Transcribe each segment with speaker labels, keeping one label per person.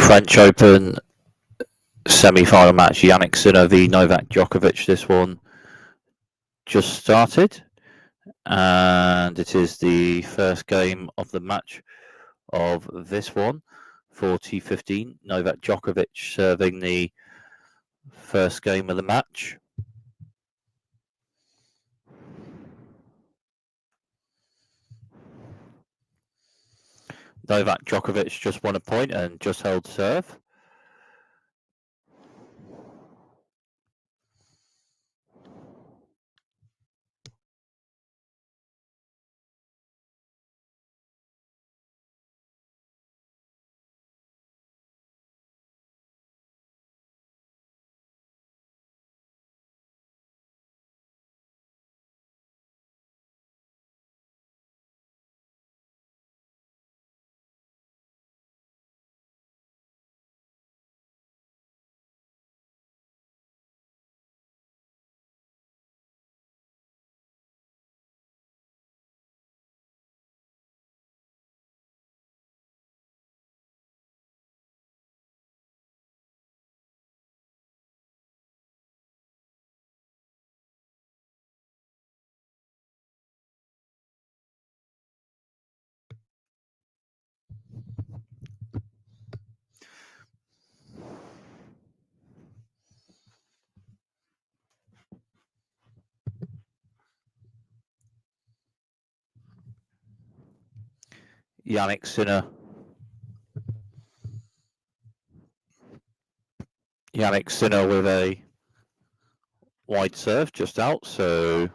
Speaker 1: French Open semi-final match, Jannik Sinner v Novak Djokovic. This one just started, and it is the first game of the match of this one for T15. Novak Djokovic serving the first game of the match. Novak Djokovic just won a point and just held serve. Yanick Sinner. Yanick Sinner with a wide serve just out, so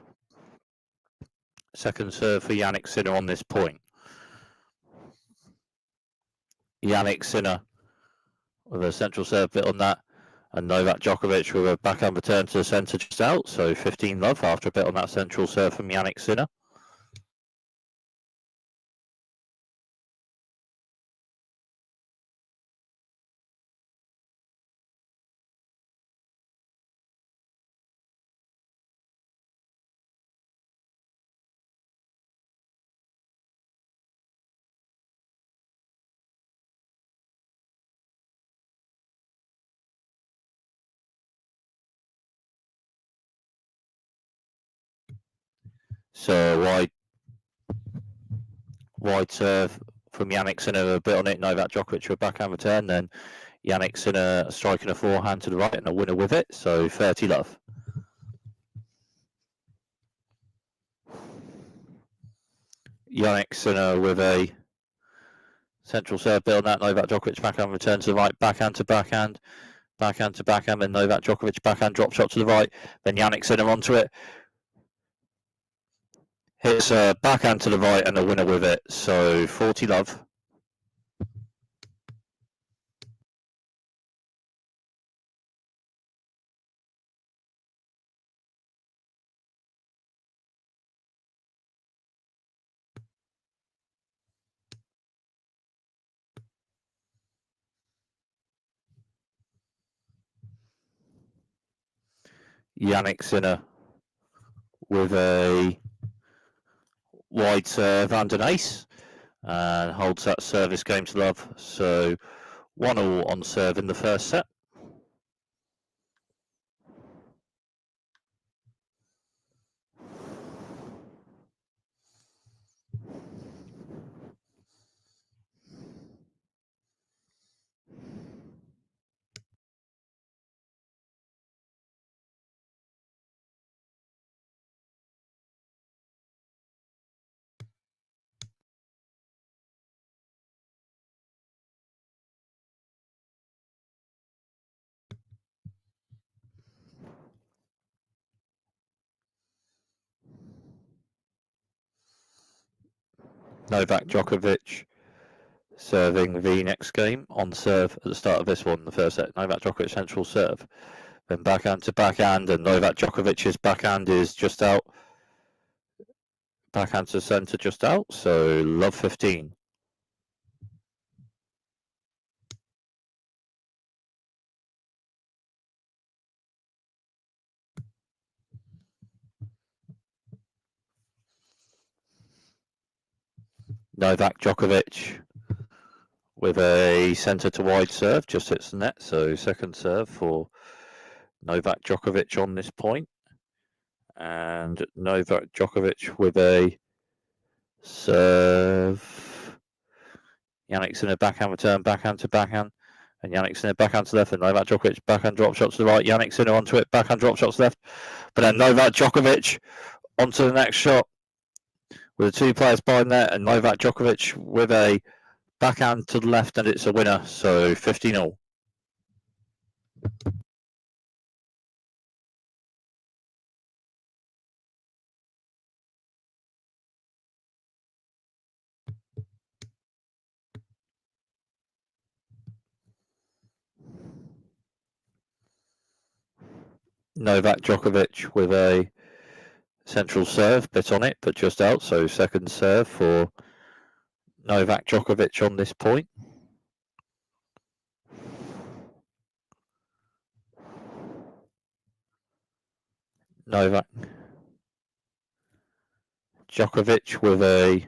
Speaker 1: second serve for Yanick Sinner on this point. Yanick Sinner with a central serve bit on that, and Novak Djokovic with a backhand return to the centre just out, so 15 love after a bit on that central serve from Yanick Sinner. So wide serve from Yanick Sinner, a bit on it. Novak Djokovic with a backhand return, then Yanick Sinner striking a forehand to the right and a winner with it, so 30 love. Yanick Sinner with a central serve bit on that. Novak Djokovic backhand return to the right, backhand to backhand, backhand to backhand, then Novak Djokovic backhand drop shot to the right, then Yanick Sinner onto it. Hits a backhand to the right and a winner with it, so 40 love. Yanick Sinner with a wide serve and an ace, and holds that service game to love, so 1-1 on serve in the first set. Novak Djokovic serving the next game on serve at the start of this one, the first set. Novak Djokovic central serve, then backhand to backhand, and Novak Djokovic's backhand is just out. Backhand to centre just out, so love 15. Novak Djokovic with a centre to wide serve, just hits the net. So second serve for Novak Djokovic on this point. And Novak Djokovic with a serve. Yannick's in a backhand return, backhand to backhand. And Yannick's in a backhand to left. And Novak Djokovic backhand drop shot to the right. Yannick's in onto it, backhand drop shots left. But then Novak Djokovic onto the next shot with the two players by net. And Novak Djokovic with a backhand to the left, and it's a winner. So 15-all. Novak Djokovic with a central serve, bit on it, but just out. So second serve for Novak Djokovic on this point. Novak Djokovic with a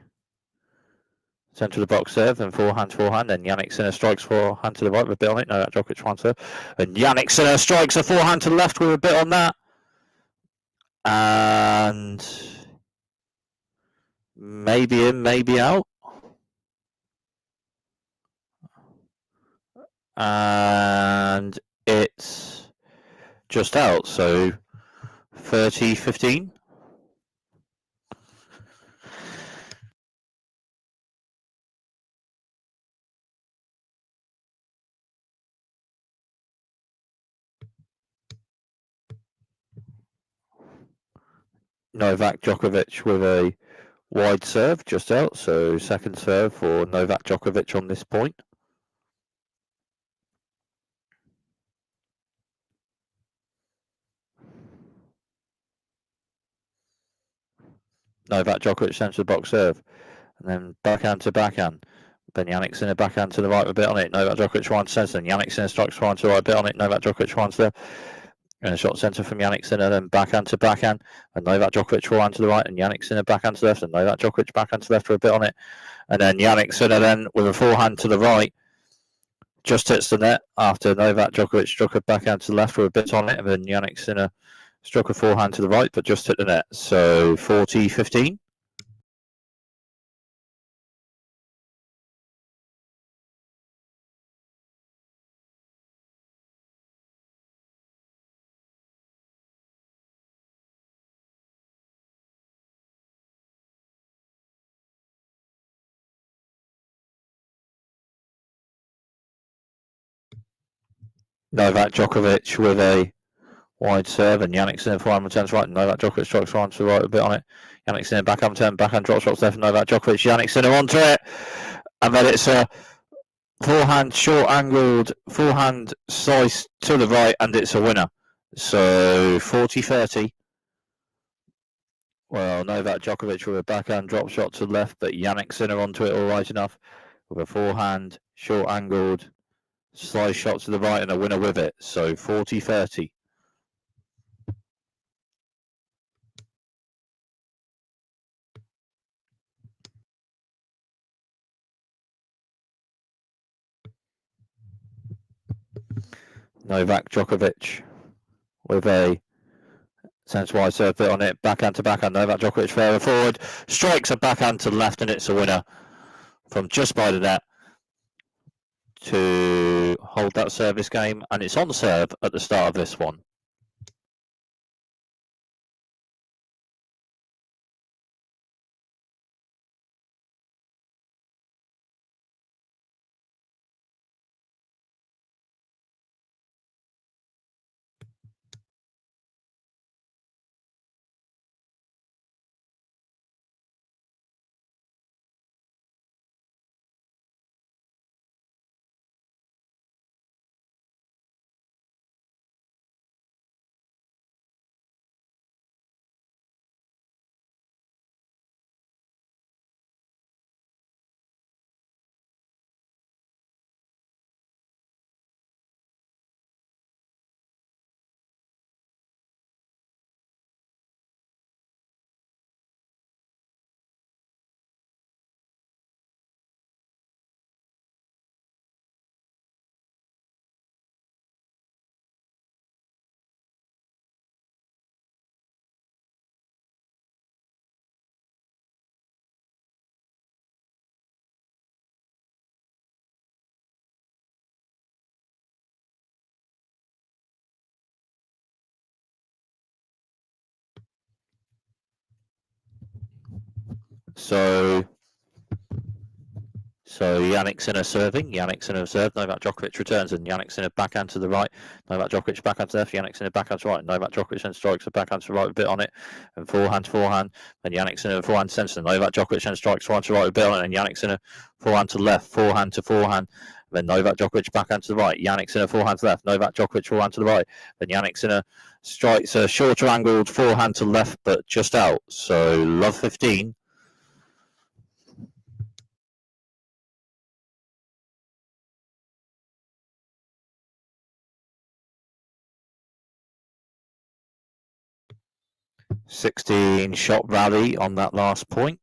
Speaker 1: centre of the box serve and forehand, and Yannick Sinner strikes forehand to the right with a bit on it. Novak Djokovic one serve, and Yannick Sinner strikes a forehand to the left with a bit on that, and maybe in, maybe out, and it's just out. So 30-15. Novak Djokovic with a wide serve, just out. So second serve for Novak Djokovic on this point. Novak Djokovic centre of the box serve, and then backhand to backhand. Then Yannick's in a backhand to the right with a bit on it. Novak Djokovic one centre, and Yannick's in a strikes forehand to the right, bit on it. Novak Djokovic one there. And a shot centre from Yanick Sinner, then backhand to backhand, and Novak Djokovic forehand to the right, and Yanick Sinner backhand to the left, and Novak Djokovic backhand to the left for a bit on it, and then Yanick Sinner then with a forehand to the right, just hits the net after Novak Djokovic struck a backhand to the left for a bit on it, and then Yanick Sinner struck a forehand to the right, but just hit the net. So 40-15. Novak Djokovic with a wide serve, and Yannick Sinner forehand returns right, and Novak Djokovic strikes forehand to the right a bit on it. Yannick Sinner backhand return, backhand drop shots left, and Novak Djokovic, Yannick Sinner onto it, and then it's a forehand short angled, forehand slice to the right, and it's a winner. So 40-30. Well, Novak Djokovic with a backhand drop shot to the left, but Yannick Sinner onto it all right enough with a forehand short angled slice shot to the right and a winner with it. So 40-30. Novak Djokovic with a centre-wide serve bit on it, backhand to backhand. Novak Djokovic further forward, strikes a backhand to the left, and it's a winner from just by the net to hold that service game, and it's on serve at the start of this one. So Yannick Sinner serving, Yannick Sinner serve, Novak Djokovic returns, and Yannick Sinner backhand to the right, Novak Djokovic backhand to the left, Yannick Sinner backhand to the right, Novak Djokovic then strikes a backhand to the right with a bit on it, and forehand to forehand, and Yannick Sinner forehand to centre, Novak Djokovic then strikes forehand to the right with a bit on it, and Yannick Sinner forehand to the left, forehand to forehand, then Novak Djokovic backhand to the right, Yannick Sinner forehand to the left, Novak Djokovic forehand to the right, then Yannick Sinner strikes a shorter angled forehand to the left, but just out, so love 15. '16 shot rally on that last point.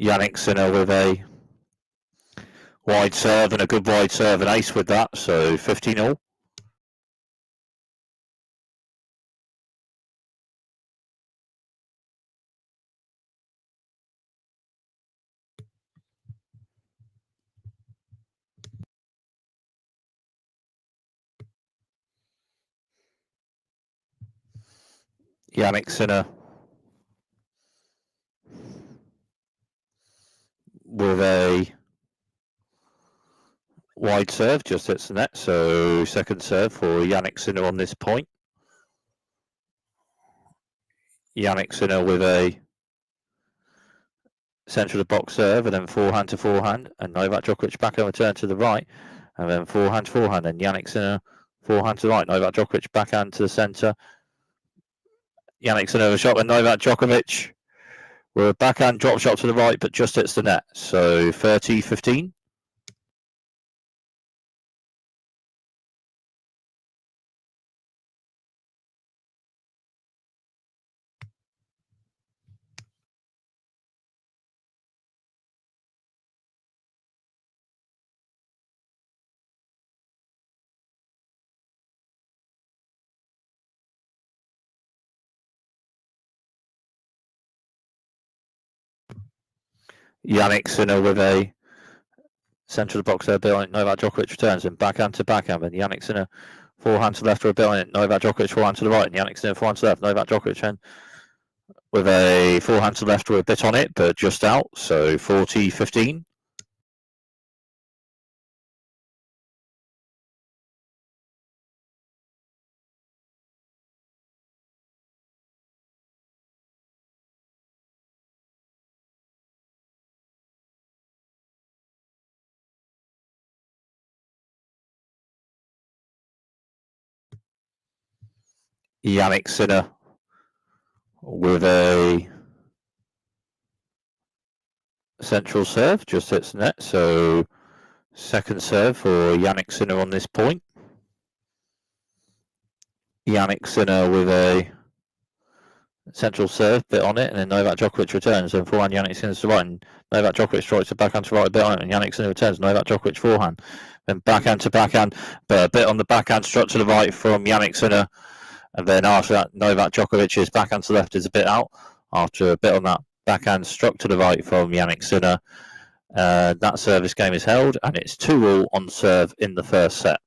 Speaker 1: Yanick Sinner with a wide serve and a good wide serve, an ace with that, so 15-all. Yanick Sinner with a wide serve, just hits the net, so second serve for Yanick Sinner on this point. Yanick Sinner with a centre of the box serve, and then forehand to forehand, and Novak Djokovic back over turn to the right, and then forehand to forehand, and Yanick Sinner forehand to the right, Novak Djokovic backhand to the centre. Yanick Sinner with a shot, and Novak Djokovic with a backhand drop shot to the right, but just hits the net, so 30-15. Yanick Sinner with a centre of the box there, bit on it. Novak Djokovic returns and backhand to backhand. And Yanick Sinner forehand to the left or a bit on it. Novak Djokovic forehand to the right. And Yanick Sinner forehand to the left. Novak Djokovic then with a forehand to the left with a bit on it, but just out. So 40-15. Yanick Sinner with a central serve, just hits the net. So second serve for Yanick Sinner on this point. Yanick Sinner with a central serve, bit on it, and then Novak Djokovic returns, and forehand Jannik Sinner to the right, and Novak Djokovic strikes a backhand to right, a bit on it, and Jannik Sinner returns, Novak Djokovic forehand, then backhand to backhand, but a bit on the backhand struck to the right from Jannik Sinner, and then after that Novak Djokovic's backhand to the left is a bit out, after a bit on that backhand struck to the right from Jannik Sinner. That service game is held, and it's 2-all on serve in the first set.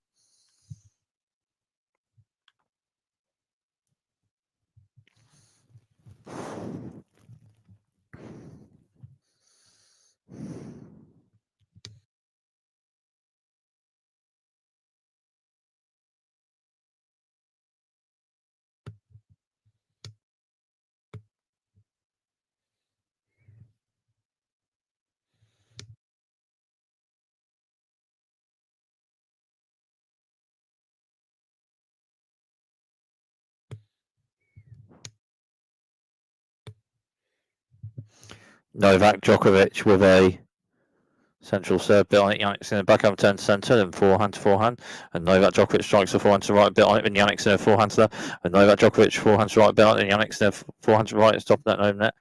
Speaker 1: Novak Djokovic with a central serve bit on it, Jannik Sinner backhand turn to centre, then forehand to forehand, and Novak Djokovic strikes a forehand to the right bit on it, and Jannik Sinner forehand to left, and Novak Djokovic forehand to the right bit on it, and Jannik Sinner forehand to the right, stop that over net,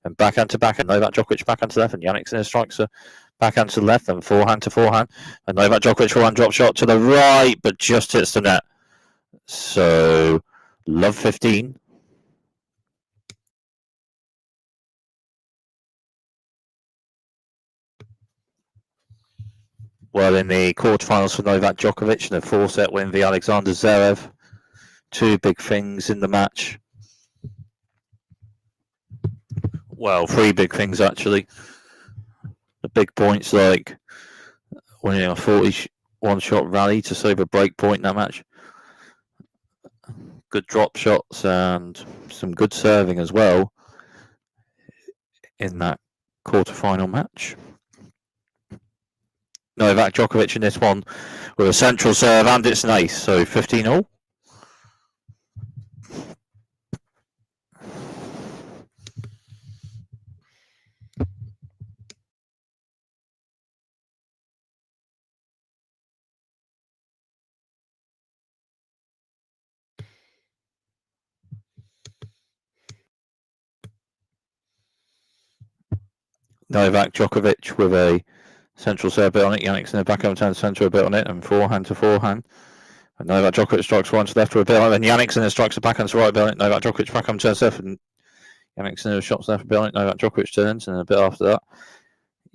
Speaker 1: and backhand to backhand, Novak Djokovic backhand to left, and Jannik Sinner strikes a backhand to the left, and forehand to forehand, and Novak Djokovic forehand drop shot to the right, but just hits the net. So, love 15. Well, in the quarterfinals for Novak Djokovic, and a 4-set win via Alexander Zverev. Two big things in the match. Well, three big things actually. The big points like winning a 41-shot rally to save a break point in that match. Good drop shots and some good serving as well in that quarterfinal match. Novak Djokovic in this one with a central serve and it's an ace, so 15-all. Novak Djokovic with a central serve bit on it. Yannick's in the backhand turn centre a bit on it and forehand to forehand. And Novak Djokovic strikes one to left with a bit on it. And Yannick's in the strikes a backhand to right bit on it. Novak Djokovic backhand turns left and Yannick's in the shots left bit on it. Novak Djokovic turns and a bit after that.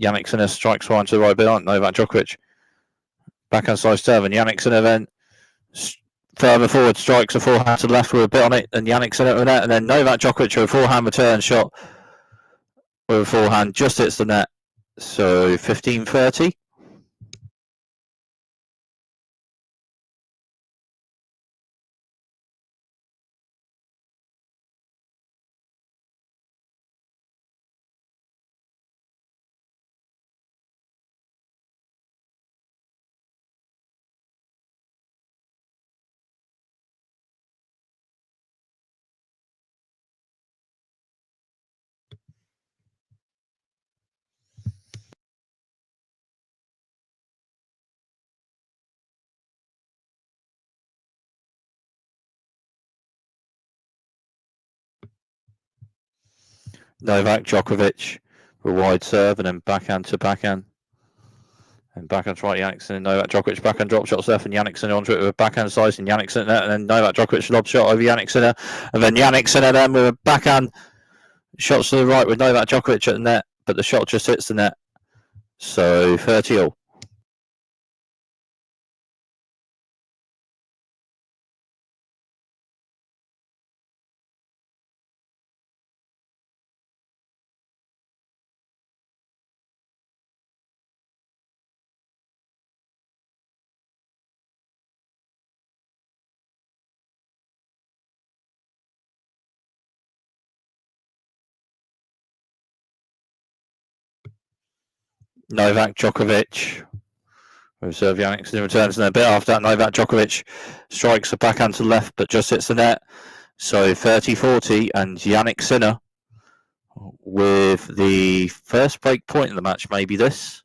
Speaker 1: Yannick's in the strikes one to the right bit on it. Novak Djokovic backhand slice serve and Yannick's in the further forward strikes a forehand to the left with a bit on it. And Yannick's in it with net. And then Novak Djokovic with a forehand return shot with a forehand just hits the net. So 15-30. Novak Djokovic with a wide serve and then backhand to backhand. And backhand to right, Yannick and Novak Djokovic backhand drop shots left and Yannick onto it with a backhand slice and Yannick in there and then Novak Djokovic lob shot over Yannick Sinner and then Yannick Sinner then with a backhand shots to the right with Novak Djokovic at the net, but the shot just hits the net. So 30-all. Novak Djokovic with serve Yannick in returns and a bit after that Novak Djokovic strikes a backhand to the left but just hits the net. So 30-40 and Yanick Sinner with the first break point in the match, maybe this.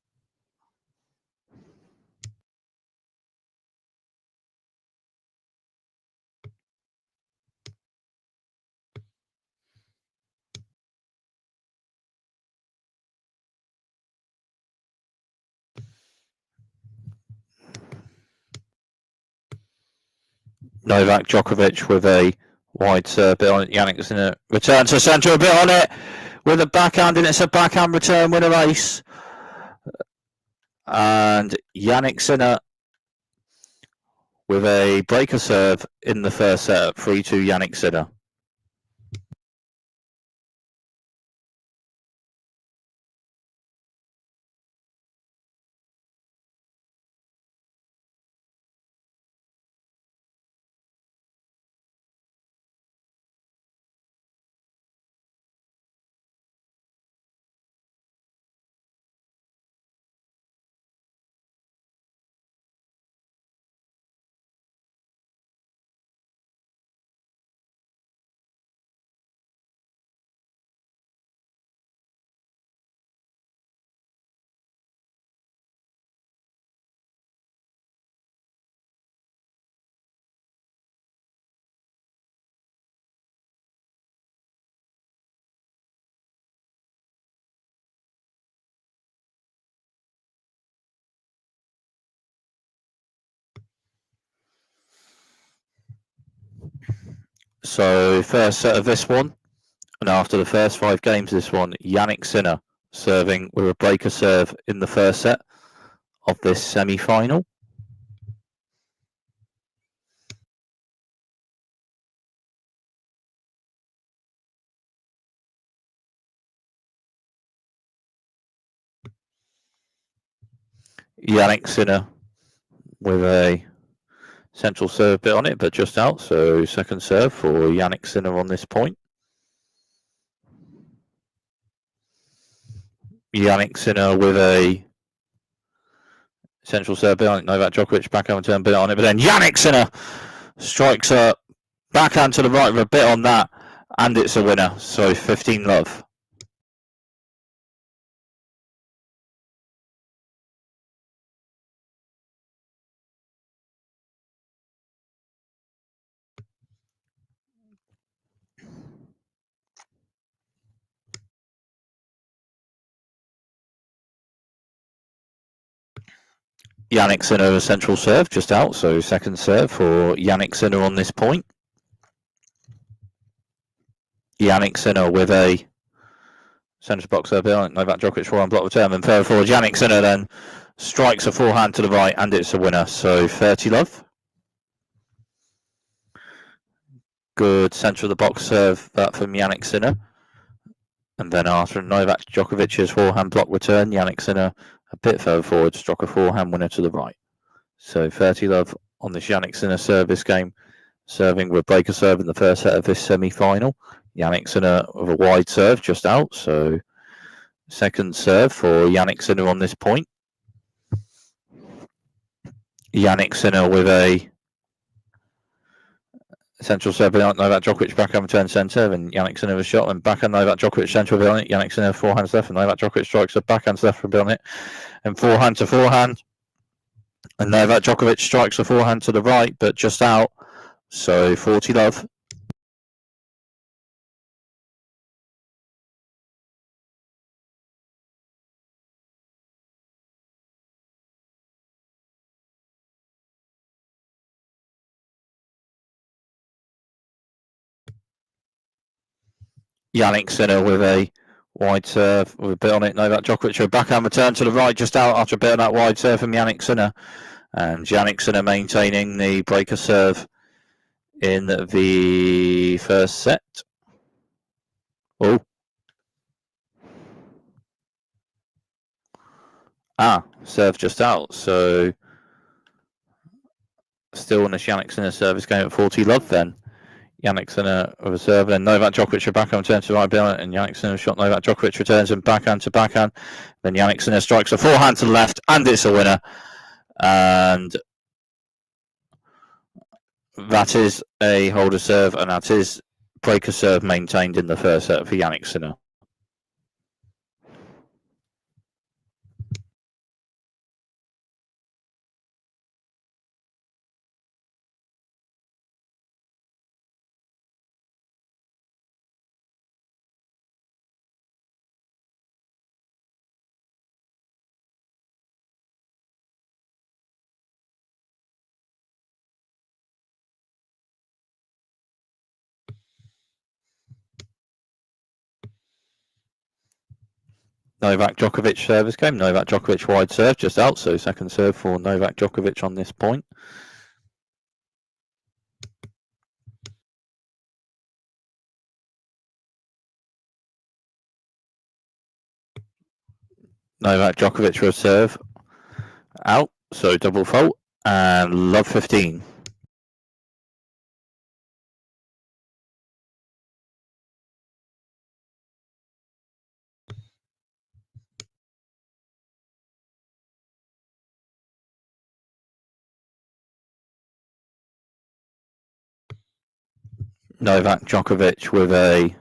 Speaker 1: Novak Djokovic with a wide serve bit on it. Yannick's in a return to centre a bit on it with a backhand, and it's a backhand return winner ace. And Yanick Sinner with a breaker serve in the first set, 3-2 Yanick Sinner. So first set of this one, and after the first 5 games of this one, Yanick Sinner serving with a breaker serve in the first set of this semi-final. Yanick Sinner with a central serve bit on it, but just out. So second serve for Yanick Sinner on this point. Yanick Sinner with a central serve bit on it. Novak Djokovic backhand return bit on it, but then Yanick Sinner strikes a backhand to the right with a bit on that, and it's a winner. So 15-love. Yanick Sinner a central serve just out, so second serve for Yanick Sinner on this point. Yanick Sinner with a centre box serve bit on it. Novak Djokovic forehand block return, and further forward Yanick Sinner then strikes a forehand to the right, and it's a winner. So 30-love. Good centre of the box serve that from Yanick Sinner. And then after Novak Djokovic's forehand block return, Yanick Sinner a bit further forward, struck a forehand winner to the right. So 30-love on this Yanick Sinner service game, serving with breaker serve in the first set of this semi-final. Yanick Sinner with a wide serve just out, so second serve for Yanick Sinner on this point. Yanick Sinner with a central serve on Novak Djokovic backhand return centre, and Yanick Sinner a shot, and backhand Novak Djokovic central on it. Yanick Sinner forehands left, and Novak Djokovic strikes a backhand left from on it, and forehand to forehand. And Novak Djokovic strikes a forehand to the right, but just out. So 40-love. Yanick Sinner with a wide serve with a bit on it. Novak Djokovic a backhand return to the right, just out after a bit on that wide serve from Yanick Sinner. And Yanick Sinner maintaining the breaker serve in the first set. Oh. Serve just out. So still in the Yanick Sinner service game at 40-love then. Yanick Sinner with a serve, and Novak Djokovic a backhand return to the right bit, and Yanick Sinner shot. Novak Djokovic returns and backhand to backhand. Then Yanick Sinner strikes a forehand to the left, and it's a winner. And that is a holder serve, and that is breaker serve maintained in the first set for Yanick Sinner. Novak Djokovic service game. Novak Djokovic wide serve just out, so second serve for Novak Djokovic on this point. Novak Djokovic with a serve out, so double fault, and love 15. Novak Djokovic with a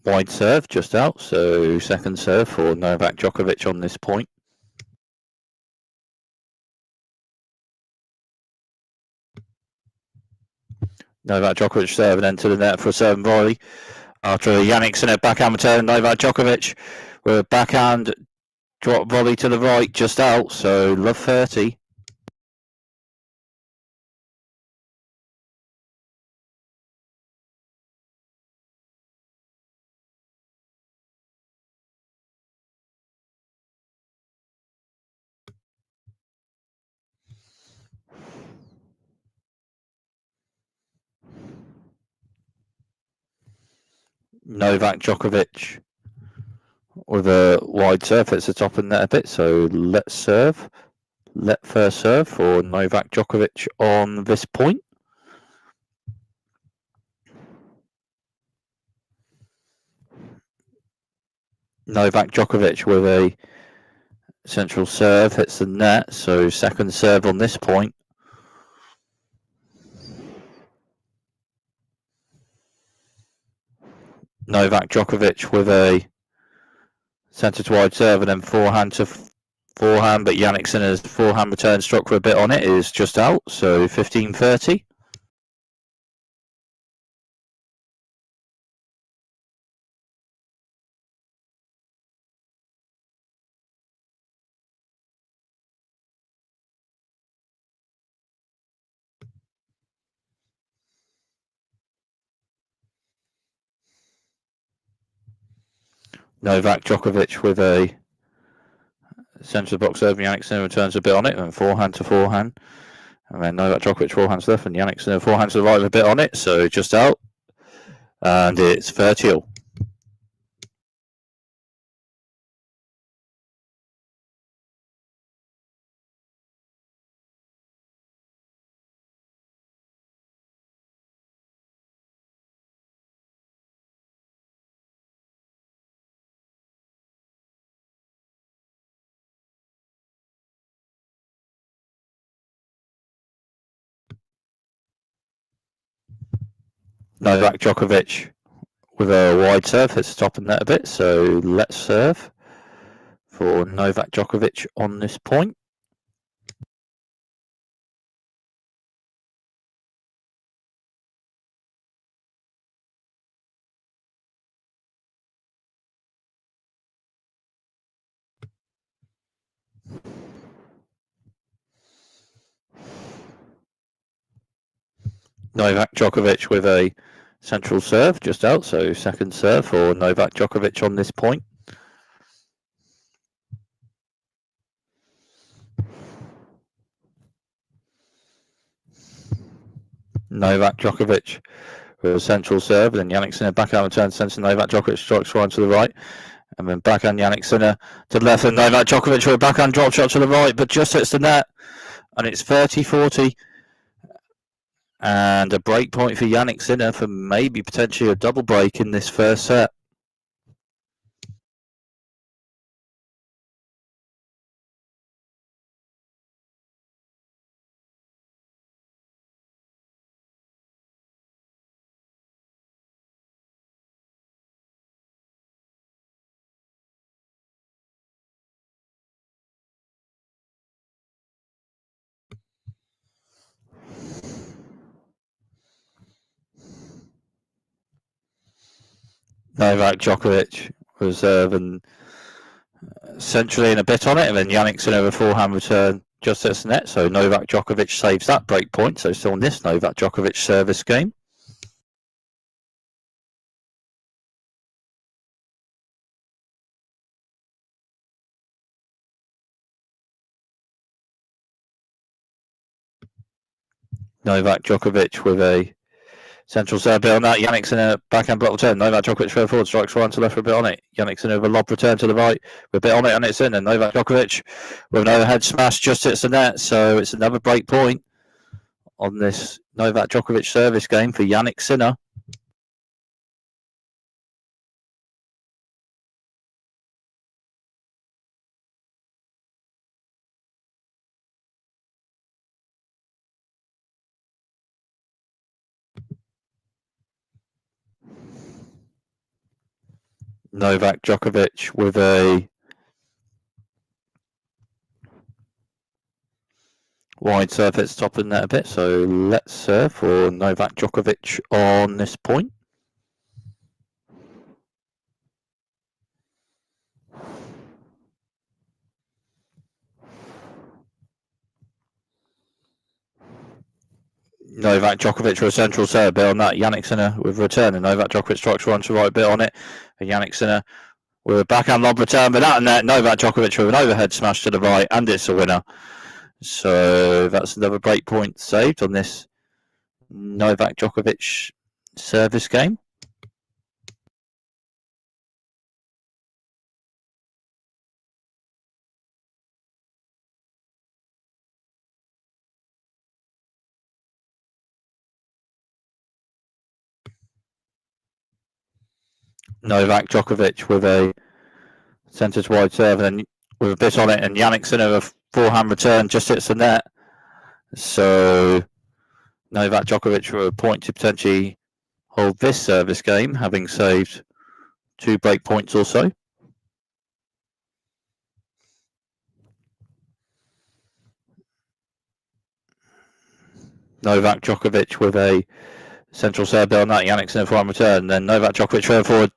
Speaker 1: wide serve just out, so second serve for Novak Djokovic on this point. Novak Djokovic serve and into the net for a serve and volley. After Yanick Sinner backhand return, Novak Djokovic with a backhand drop volley to the right just out, so love 30. Novak Djokovic with a wide serve. Hits the top of the net a bit, so let's serve. Let first serve for Novak Djokovic on this point. Novak Djokovic with a central serve, hits the net, so second serve on this point. Novak Djokovic with a centre to wide serve and then forehand to forehand, but Yanick Sinner's forehand return struck for a bit on it is just out, so 15-30. Novak Djokovic with a centre box serve, Yanick Sinner returns a bit on it, and forehand to forehand. And then Novak Djokovic forehands left, and Yanick Sinner forehand to the right with a bit on it, so just out. And it's 30-all. Novak Djokovic with a wide serve, hits the top of the net a bit, so let's serve for Novak Djokovic on this point. Novak Djokovic with a central serve just out, so second serve for Novak Djokovic on this point. Novak Djokovic with a central serve, and then Yanick Sinner backhand return centre. Novak Djokovic strikes one to the right, and then backhand Yanick Sinner to the left, and Novak Djokovic with a backhand drop shot to the right, but just hits the net, and it's 30-40. And a break point for Yanick Sinner for maybe potentially a double break in this first set. Novak Djokovic reserving centrally and a bit on it, and then Yanick Sinner with a forehand return just hits the net, so Novak Djokovic saves that break point, so still in this Novak Djokovic service game. Novak Djokovic with a central serve bit on that. Yanick Sinner backhand block return. Novak Djokovic further forward, strikes one to left for a bit on it. Yanick Sinner with a lob return to the right with a bit on it, and it's in. And Novak Djokovic with an overhead smash just hits the net, so it's another break point on this Novak Djokovic service game for Yanick Sinner. Novak Djokovic with a wide serve, hits top of the net a bit, so let's serve for Novak Djokovic on this point. Novak Djokovic with a central serve bit on that. Yanick Sinner with return, and Novak Djokovic strikes one to right bit on it. And Yanick Sinner with a backhand lob return, but that and net. Novak Djokovic with an overhead smash to the right, and it's a winner. So that's another break point saved on this Novak Djokovic service game. Novak Djokovic with a centre to wide serve and with a bit on it, and Yanick Sinner a forehand return just hits the net. So Novak Djokovic for a point to potentially hold this service game, having saved 2 break points or so. Novak Djokovic with a central serve on that. Yanick Sinner forehand return. Then Novak Djokovic further forward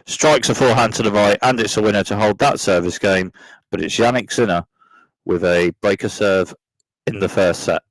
Speaker 1: strikes a forehand to the right, and it's a winner to hold that service game. But it's Yanick Sinner with a breaker serve in the first set.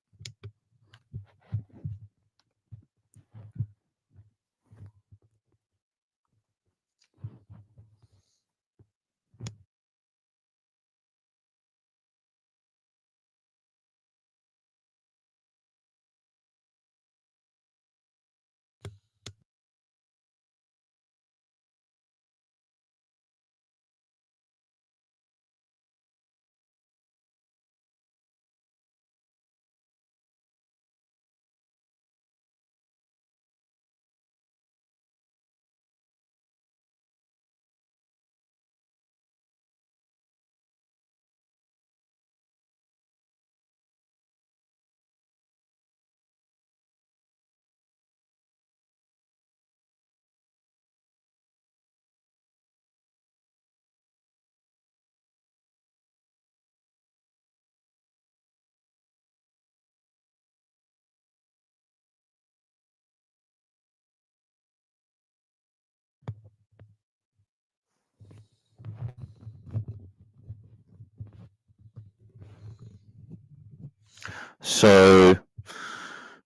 Speaker 1: So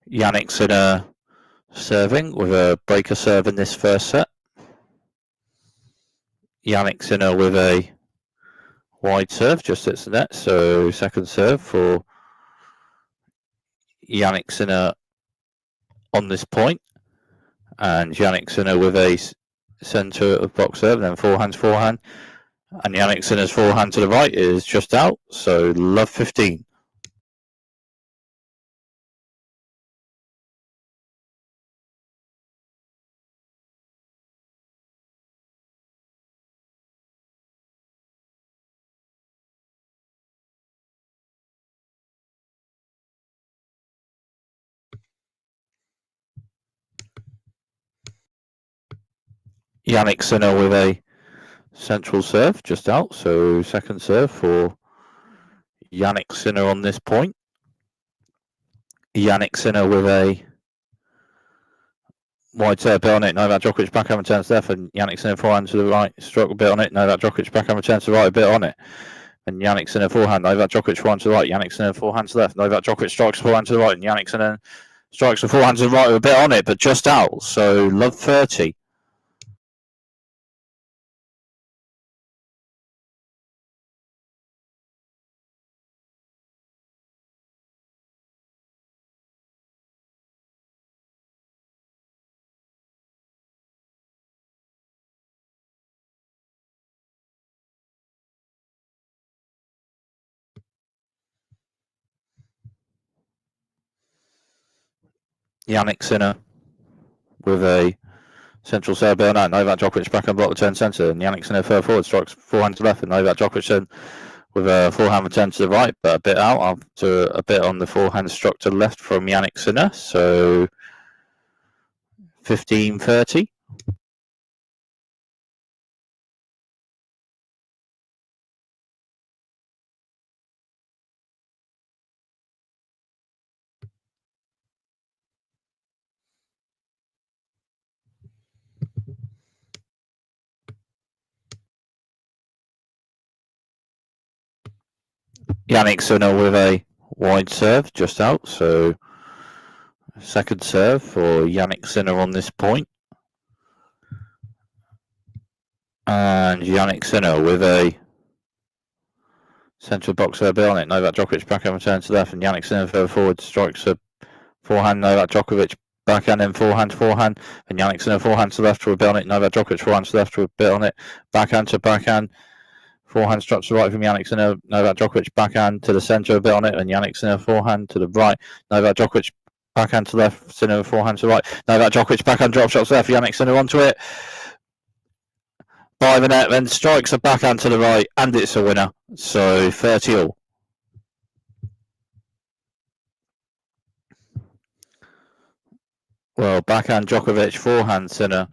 Speaker 1: Yanick Sinner serving with a breaker serve in this first set. Yanick Sinner with a wide serve, just hits the net. So second serve for Yanick Sinner on this point. And Yanick Sinner with a centre of box serve, then forehand. And Yanick Sinner's forehand to the right is just out. So love 15. Yanick Sinner with a central serve just out. So second serve for Yanick Sinner on this point. Yanick Sinner with a wide serve, bit on it. Novak Djokovic backhand returns left, and Yanick Sinner forehand to the right. Stroke a bit on it. Novak Djokovic backhand returns to the right, a bit on it. And Yanick Sinner forehand. Novak Djokovic forehand to the right. Yanick Sinner forehand to the left. Novak Djokovic strikes forehand to the right, and Yanick Sinner strikes the forehand to the right with a bit on it, but just out. So love 30. Yanick Sinner with a central serve bit on that. Novak Djokovic backhand block return centre, and Yanick Sinner further forward strikes forehand to left, and Novak Djokovic then with a forehand return to the right, but a bit out after a bit on the forehand struck to the left from Yanick Sinner. So 15-30. Yanick Sinner with a wide serve just out. So second serve for Yanick Sinner on this point. And Yanick Sinner with a central box serve on it. Novak Djokovic backhand return to left, and Yanick Sinner further forward strikes a forehand. Novak Djokovic backhand and forehand, and Yanick Sinner forehand to left with a bit on it. Novak Djokovic forehand to left with a bit on it. Backhand to backhand. Forehand struck to the right from Yanick Sinner. Novak Djokovic backhand to the centre a bit on it, and Yanick Sinner forehand to the right. Novak Djokovic backhand to left, Sinner forehand to the right. Novak Djokovic backhand drop shots left, Yanick Sinner onto it. by the net, then strikes a backhand to the right, and it's a winner. So 30 all. Well, backhand Djokovic, forehand Sinner,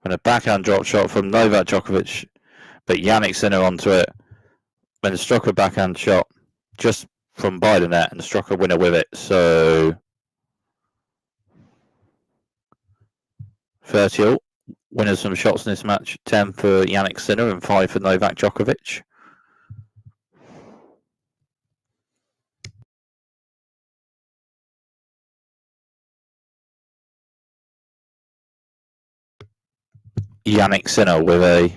Speaker 1: and a backhand drop shot from Novak Djokovic, but Yanick Sinner onto it. Then struck a backhand shot just from by the net and struck a winner with it. So 30 all. Winners from shots in this match, 10 for Yanick Sinner and 5 for Novak Djokovic. Yanick Sinner with a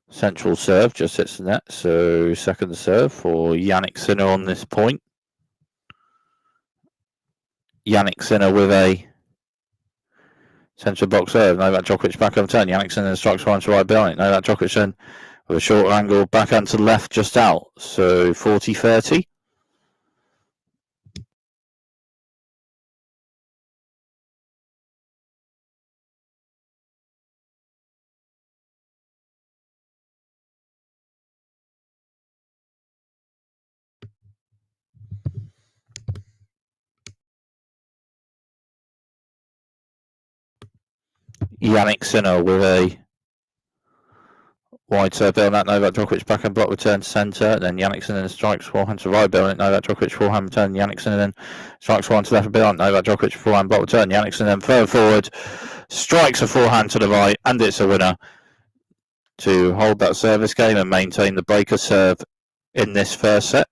Speaker 1: central serve, just hits the net. So second serve for Yanick Sinner on this point. Yanick Sinner with a central box serve. Novak Djokovic back on turn. Yanick Sinner strikes one to right behind. Novak Djokovic then with a short angle backhand to the left, just out. So 40-30. Yanick Sinner with a wide serve bill, that Novak Djokovic backhand block return to centre, then Yanick Sinner strikes forehand to right bill, Novak Djokovic forehand return, Yanick Sinner then strikes forehand to left bill, Novak Djokovic forehand block return, Yanick Sinner then further forward, strikes a forehand to the right, and it's a winner to hold that service game and maintain the breaker serve in this first set.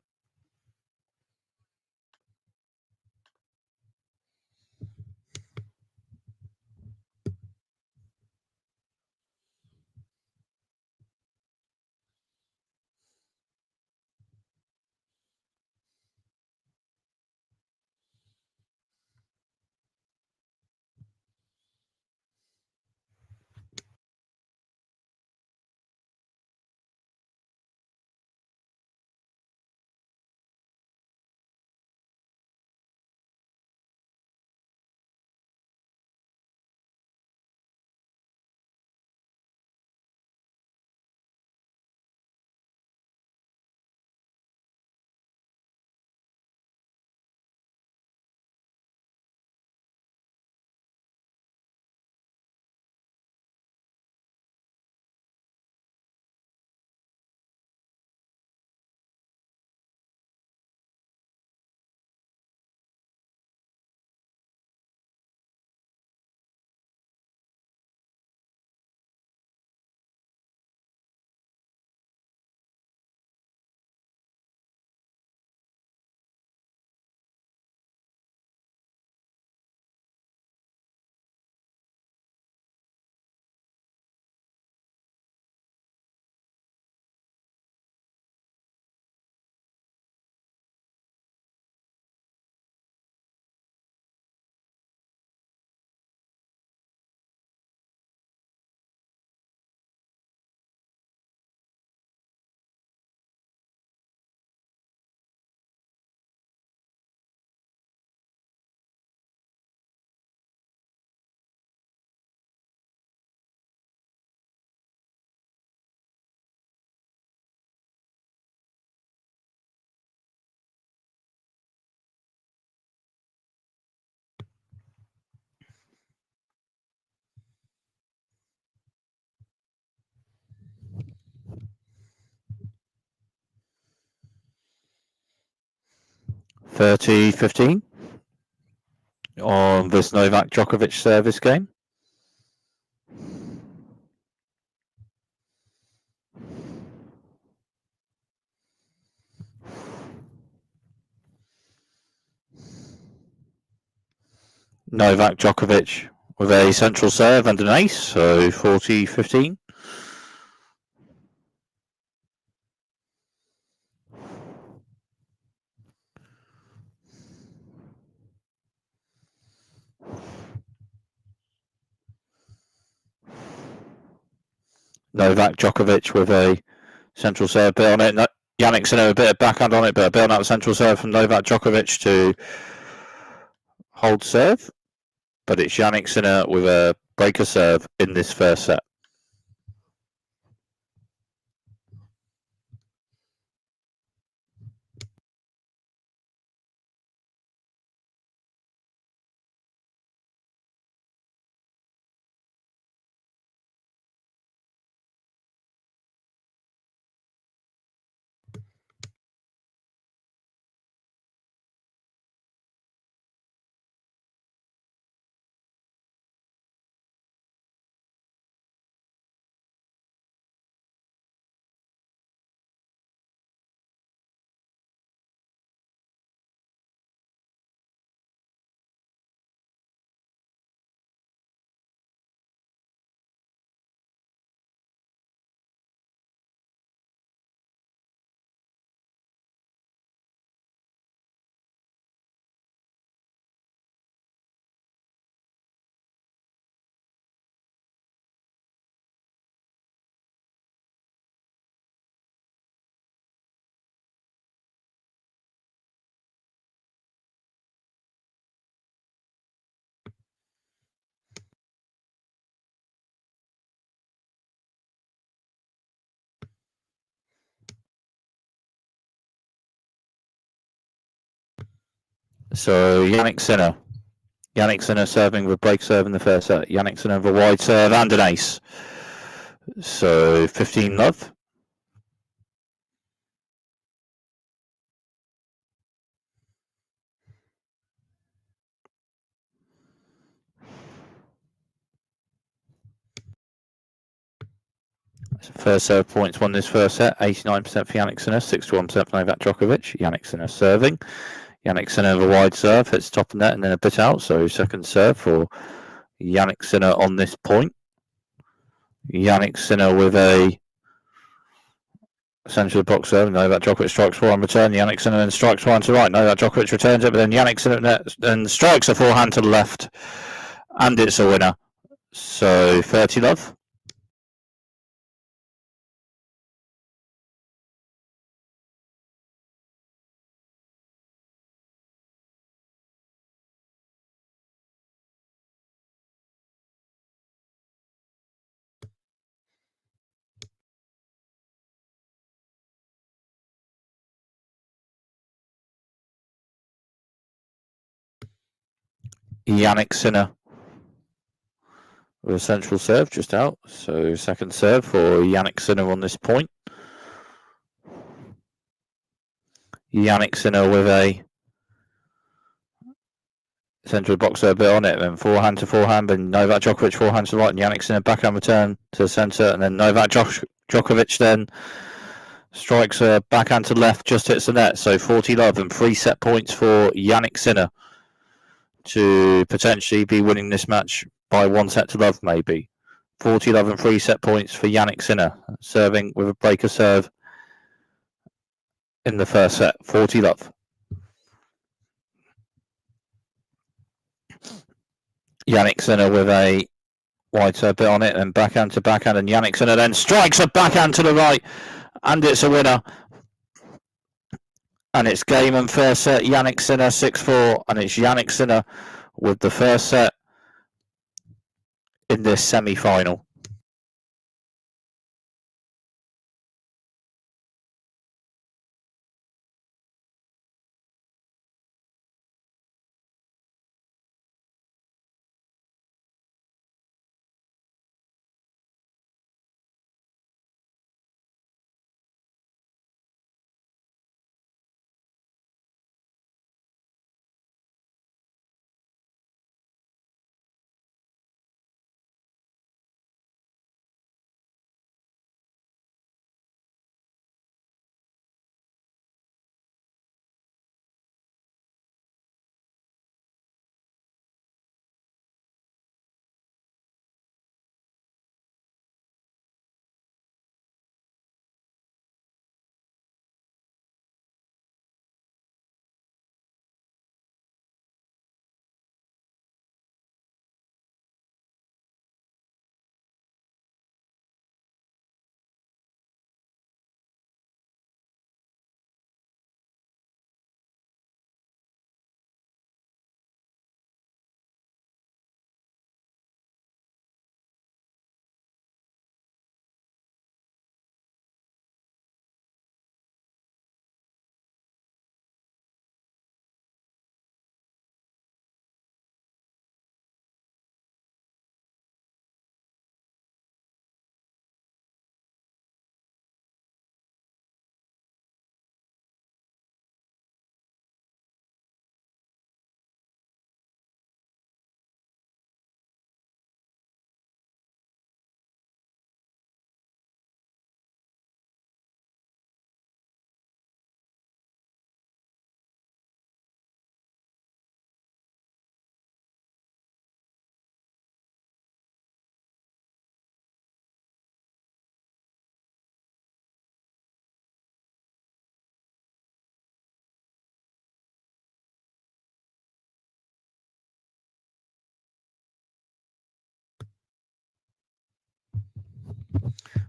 Speaker 1: (30-15) on this Novak Djokovic service game. Novak Djokovic with a central serve and an ace, so 40-15. Novak Djokovic with a central serve bit on it. Yanick Sinner a bit of backhand on it, but a bit on that central serve from Novak Djokovic to hold serve. But it's Yanick Sinner with a breaker serve in this first set. So Yanick Sinner. Yanick Sinner serving with break serve in the first set. Yanick Sinner with a wide serve and an ace. So 15-love. First serve points won this first set. 89% for Yanick Sinner, 61% for Novak Djokovic. Yanick Sinner serving. Yanick Sinner with a wide serve, hits top of net and then a bit out. So second serve for Yanick Sinner on this point. Yanick Sinner with a central box serve. Novak Djokovic strikes four on return. Yanick Sinner then strikes one to the right. Novak Djokovic returns it, but then Yanick Sinner then strikes a forehand to the left, and it's a winner. So 30-love. Yanick Sinner with a central serve just out. So second serve for Yanick Sinner on this point. Yanick Sinner with a central box serve bit on it, then forehand to forehand, and Novak Djokovic forehand to the right, and Yanick Sinner backhand return to the centre, and then Novak Djokovic then strikes a backhand to the left, just hits the net. So 40-love and 3 set points for Yanick Sinner to potentially be winning this match by 1 set to love, maybe. 40-love and 3 set points for Yanick Sinner, serving with a breaker serve in the first set. 40-love. Yanick Sinner with a wide serve bit on it, and backhand to backhand, and Yanick Sinner then strikes a backhand to the right, and it's a winner. And it's game and first set, Yanick Sinner 6-4, and it's Yanick Sinner with the first set in this semi-final.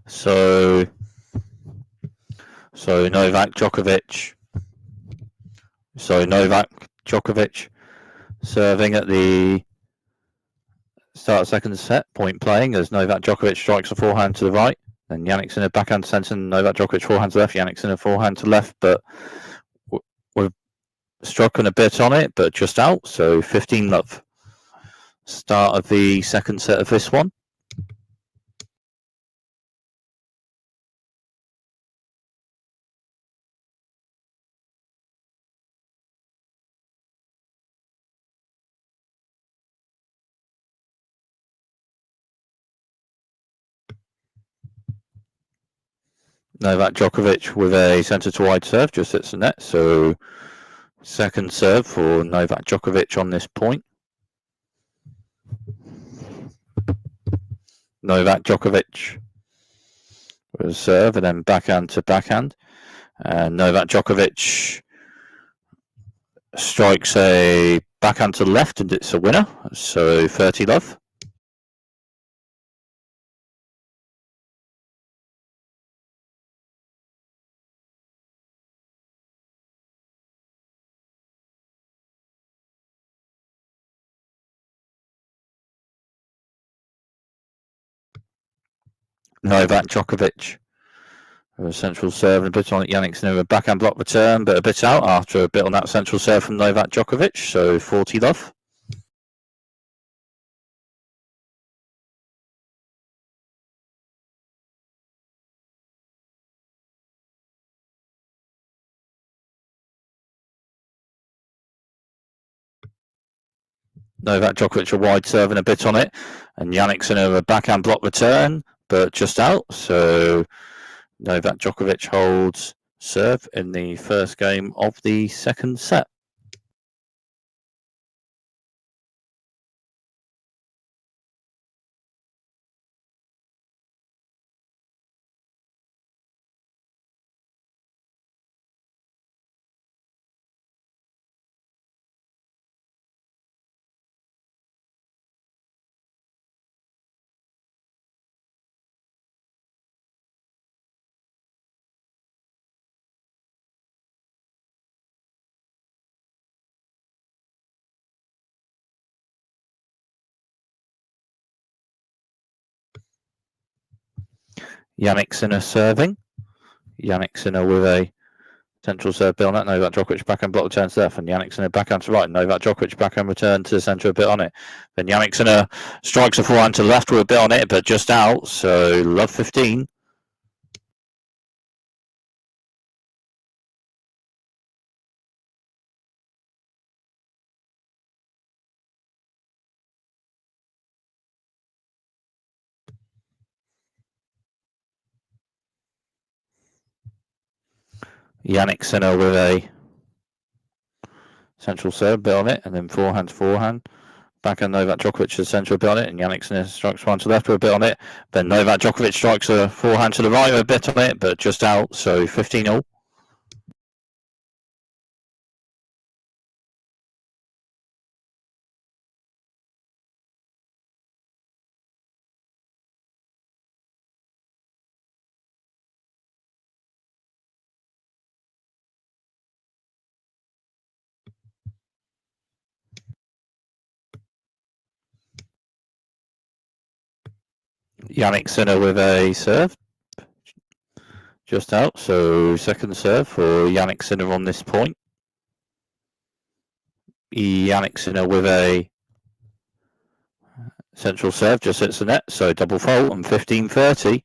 Speaker 1: So Novak Djokovic. So Novak Djokovic serving at the start of second set, point playing as Novak Djokovic strikes a forehand to the right. Then Yanick Sinner backhand to centre, Novak Djokovic forehand to left, Yanick Sinner forehand to left, but with struck and a bit on it, but just out, so 15 love. Start of the second set of this one. Novak Djokovic with a centre to wide serve, just hits the net, so second serve for Novak Djokovic on this point. Novak Djokovic with a serve and then backhand to backhand. And Novak Djokovic strikes a backhand to the left and it's a winner, so 30 love. Novak Djokovic with a central serve and a bit on it. Yanick with a backhand block return, but a bit out after a bit on that central serve from Novak Djokovic, so 40 love. Novak Djokovic a wide serve and a bit on it, and Jannik a backhand block return, but just out, so Novak Djokovic holds serve in the first game of the second set. Yanick serving. Yanick with a central serve bit on it. Novak Djokovic backhand block return to left, and Yanick backhand to right. Novak Djokovic backhand return to the centre a bit on it. Then Yanick strikes a forehand to the left with a bit on it, but just out. So love 15. Yanick with a central serve bit on it, and then forehand to forehand. Backhand Novak Djokovic to the centre a bit on it, and Yanick strikes one to the left with a bit on it. Then Novak Djokovic strikes a forehand to the right with a bit on it, but just out. So 15 all. Yanick with a serve, just out. So second serve for Yanick on this point. Yanick with a central serve, just hits the net. So double fault and 15-30.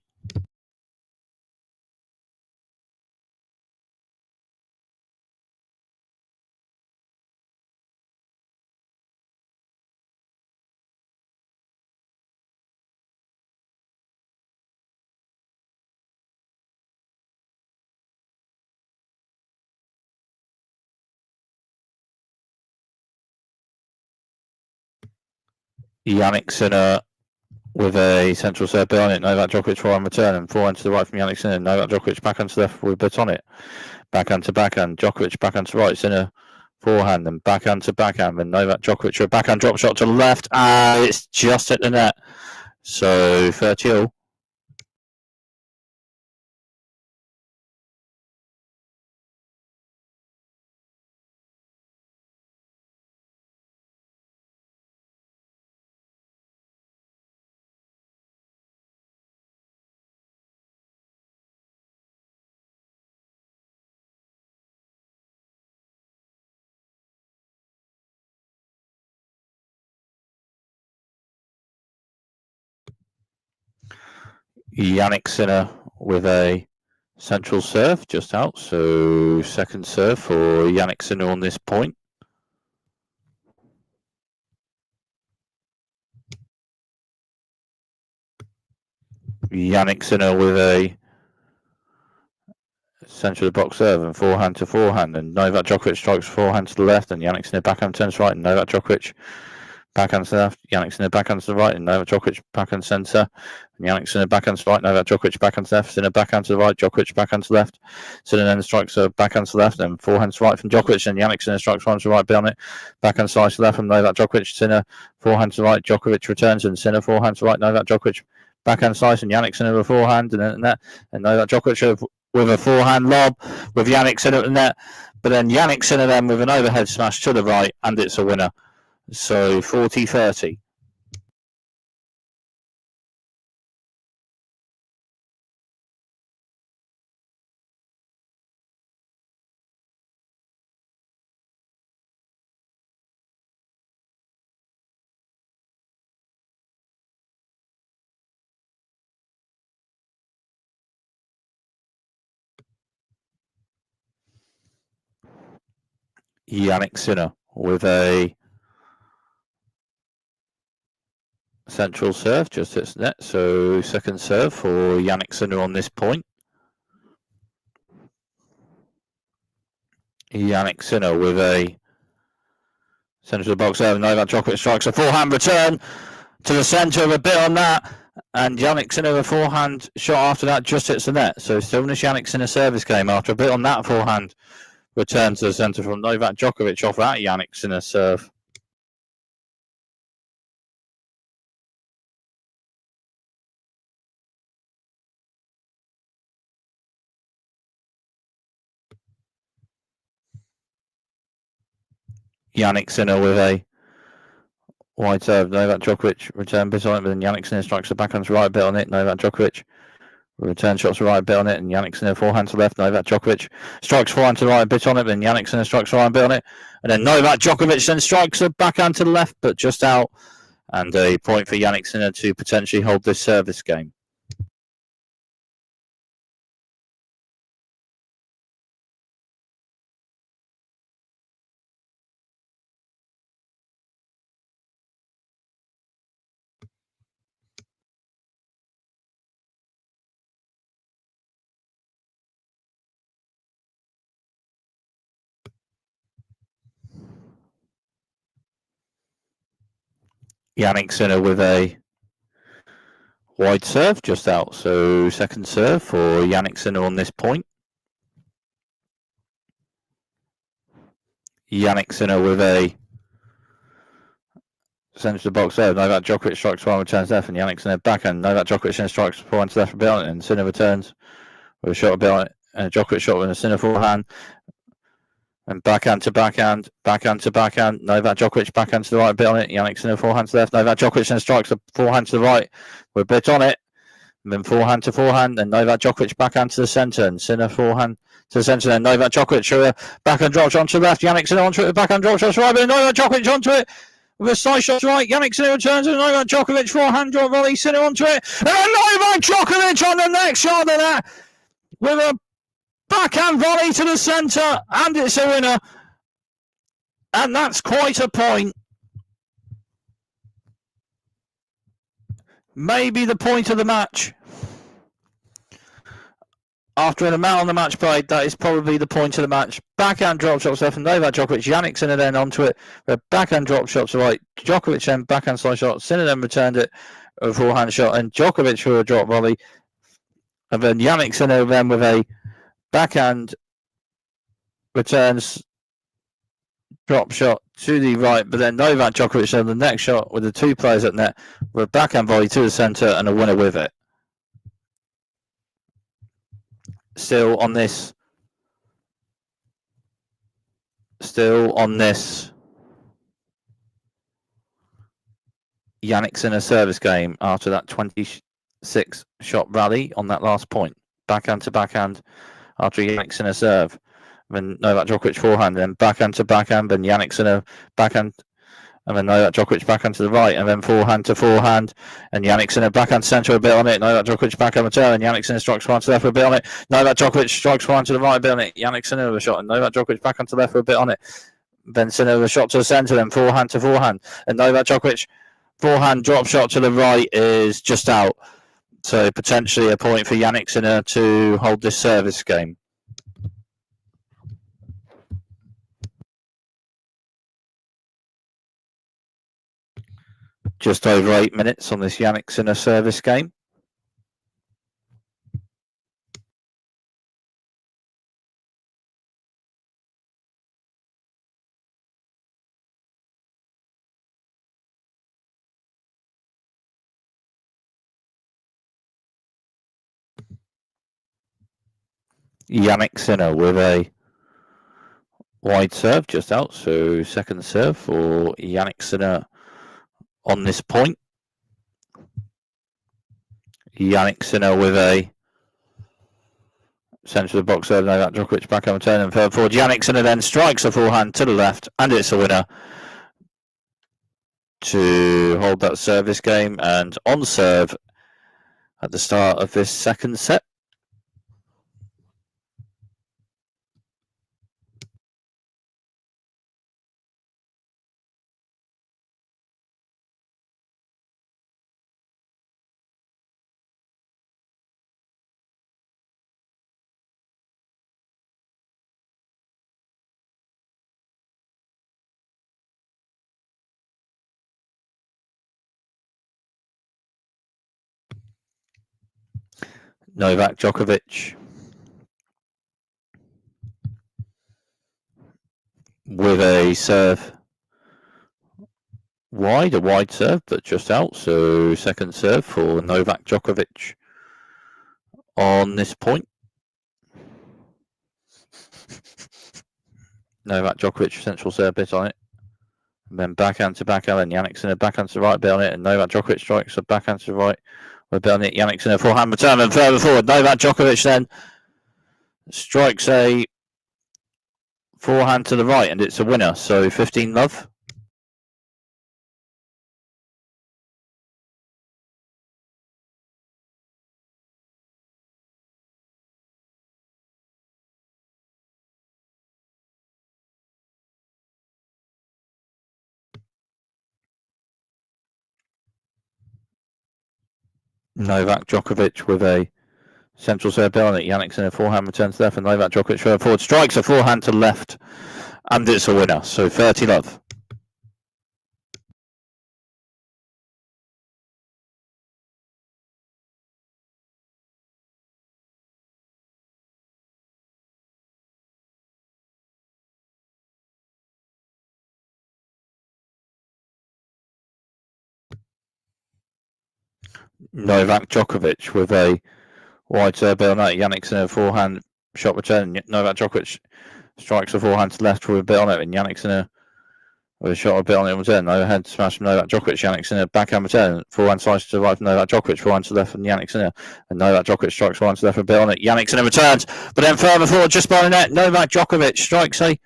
Speaker 1: Yanick with a central serve bit on it. Novak Djokovic forehand return and forehand to the right from Yanick Sinner. Novak Djokovic backhand to the left with a bit on it. Backhand to backhand. Djokovic backhand to right. Sinner forehand and backhand to backhand. And Novak Djokovic a backhand drop shot to the left. It's just hit the net. So 30 all. Yanick Sinner with a central serve just out. So second serve for Yanick Sinner on this point. Yanick Sinner with a centre of the box serve and forehand to forehand, and Novak Djokovic strikes forehand to the left, and Yanick Sinner backhand turns right, and Novak Djokovic backhand to the left, Yanick Sinner backhand to the right, and Novak Djokovic backhand centre, and Yanick Sinner backhand to the right, Novak Djokovic backhand to the left, Sinner backhand to the right, Djokovic backhand to the left, Sinner then strikes a backhand to the left, and forehand to the right from Djokovic, and Yanick Sinner strikes forehand to the right, beyond it, backhand slice to the left from Novak Djokovic, Sinner forehand to the right, Djokovic returns, and Sinner forehand to the right, Novak Djokovic backhand slice, and Yanick Sinner with a forehand, and Novak Djokovic with a forehand lob with Yanick Sinner at the net, but then Yanick Sinner then with an overhead smash to the right, and it's a winner. So 40-30. Yanick Sinner with a central serve, just hits net. So second serve for Yanick Sinner on this point. Yanick Sinner with a centre of the box serve. Novak Djokovic strikes a forehand return to the centre, a bit on that. And Yanick Sinner, a forehand shot after that, just hits the net. So still in this Yanick Sinner service game after a bit on that forehand return to the centre from Novak Djokovic off that Yanick Sinner serve. Yanick Sinner with a wide serve. Novak Djokovic return bit on it, but then Yanick Sinner strikes the backhand to right bit on it. Novak Djokovic return shots to right bit on it, and Yanick Sinner forehand to left. Novak Djokovic strikes forehand to the right bit on it, but then Yanick Sinner strikes right bit on it, and then Novak Djokovic then strikes a backhand to the left, but just out, and a point for Yanick Sinner to potentially hold this service game. Yanick Sinner with a wide serve just out, so second serve for Yanick Sinner on this point. Yanick Sinner with a centre to the box serve. Novak Djokovic strikes one, returns left, and Yanick Sinner backhand. Novak Djokovic then strikes forehand to left a bit on it, and Sinner returns with a shot a bit on it, and a Djokovic shot with a Sinner forehand. And backhand to backhand, backhand to backhand. Novak Djokovic backhand to the right, a bit on it. Yanick Sinner forehand to the left. Novak Djokovic then strikes a forehand to the right with a bit on it. And then forehand to forehand. Then Novak Djokovic backhand to the centre. And Sinner forehand to the centre. Then Novak Djokovic backhand drop shot onto the left. Yanick Sinner onto it. Backhand drop shot to the right. But Novak Djokovic onto it with a side shot to the right. Yanick Sinner returns. And Novak Djokovic forehand drop volley. Sinner onto it. And Novak Djokovic on the next shot of that with a backhand volley to the centre. And it's a winner. And that's quite a point. Maybe the point of the match. After an amount on the match played, that is probably the point of the match. Backhand drop shots left from Novak Djokovic. Yanick Sinner then onto it. Backhand drop shots to right. Djokovic then backhand side shot. Sinner then returned it. A forehand shot. And Djokovic for a drop volley. And then Yanick Sinner then with a backhand returns drop shot to the right, but then Novak Djokovic on the next shot with the two players at net with a backhand volley to the centre and a winner with it. Still on this Yanick Sinner service game after that 26 shot rally on that last point. Backhand to backhand after Yanick Sinner serve. Then Novak Djokovic forehand, then backhand to backhand, then Yanick Sinner backhand And then Novak Djokovic backhand to the right, and then forehand to forehand, and Yanick Sinner backhand to centre a bit on it. Novak Djokovic backhand return, and Yanick Sinner strikes forehand to left for a bit on it. Novak Djokovic strikes forehand to the right a bit on it. Yanick Sinner with a shot, and Novak Djokovic backhand to left for a bit on it. Then Sinner with a shot to the centre, then forehand to forehand, and Novak Djokovic forehand drop shot to the right is just out. So potentially a point for Yanick Sinner to hold this service game. Just over 8 minutes on this Yanick Sinner service game. Yanick Sinner with a wide serve just out, so second serve for Yanick Sinner on this point. Yanick Sinner with a centre of the box serve, Novak Djokovic back on turn and third forward. Yanick Sinner then strikes a forehand to the left, and it's a winner to hold that service game, and on serve at the start of this second set. Novak Djokovic with a serve wide, a wide serve, but just out. So second serve for Novak Djokovic on this point. Novak Djokovic central serve bit on it. And then backhand to backhand, and Yanick Sinner backhand to the right bit on it, and Novak Djokovic strikes a backhand to the right with a bit on it. Yanick Sinner forehand return and further forward. Novak Djokovic then strikes a forehand to the right, and it's a winner. So 15-love. Novak Djokovic with a central serve bit on it. Yanick Sinner forehand returns left, and Novak Djokovic further forward strikes a forehand to left, and it's a winner. So 30-love. Novak Djokovic with a wide serve bit on that. Yanick Sinner forehand shot return. Novak Djokovic strikes a forehand to left with a bit on it, and Yanick Sinner with a shot a bit on it in return. Overhead smash from Novak Djokovic. Yanick Sinner backhand return. Forehand slice to the right from Novak Djokovic. Forehand to the left from Yanick Sinner. And Novak Djokovic strikes forehand to the left with a bit on it. Yanick Sinner returns, but then further forward just by the net. Novak Djokovic strikes a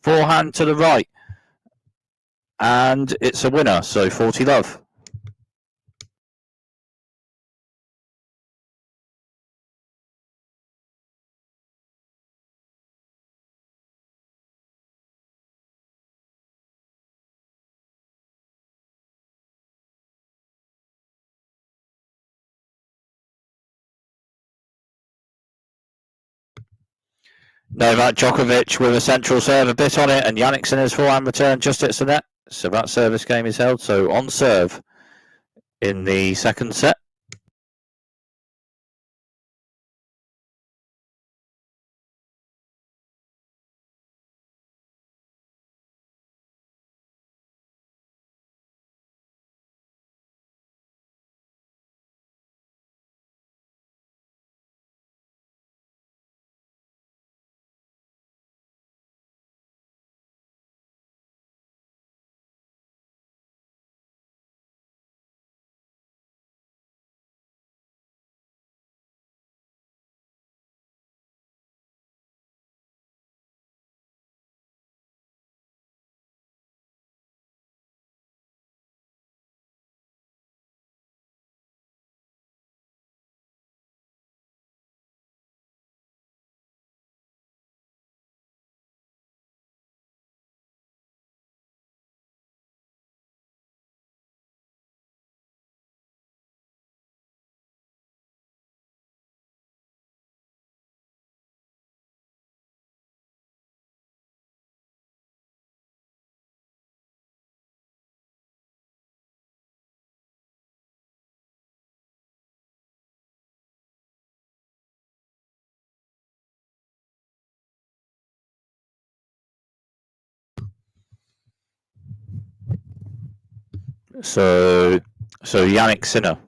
Speaker 1: forehand to the right, and it's a winner. So 40-love. Novak Djokovic with a central serve, a bit on it, and Yanick Sinner's forehand return just hits the net. So that service game is held. So on serve in the second set. So Yanick Sinner.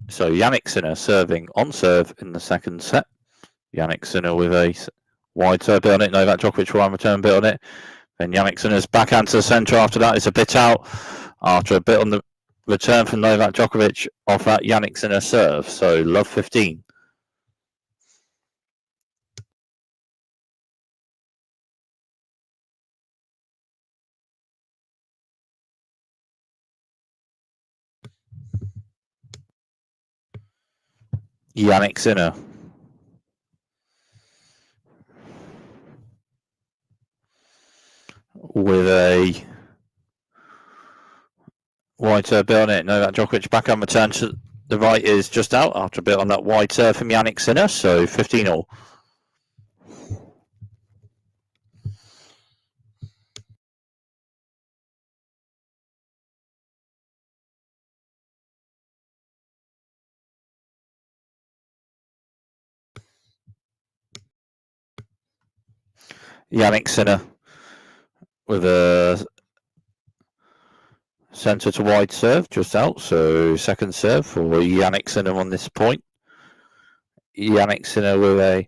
Speaker 1: So Yanick Sinner serving on serve in the second set. Yanick Sinner with a wide serve bit on it. Novak Djokovic one return bit on it. Then Yanick Sinner's backhand to the centre after that. It's a bit out after a bit on the return from Novak Djokovic off that Yanick Sinner serve. So love 15. Yanick Sinner. With a wide serve bit on it. Novak Djokovic backhand return to the right is just out after a bit on that wide serve from Yanick Sinner. So 15 all. Yanick Sinner with a centre to wide serve just out. So second serve for Yanick Sinner on this point. Yanick Sinner with a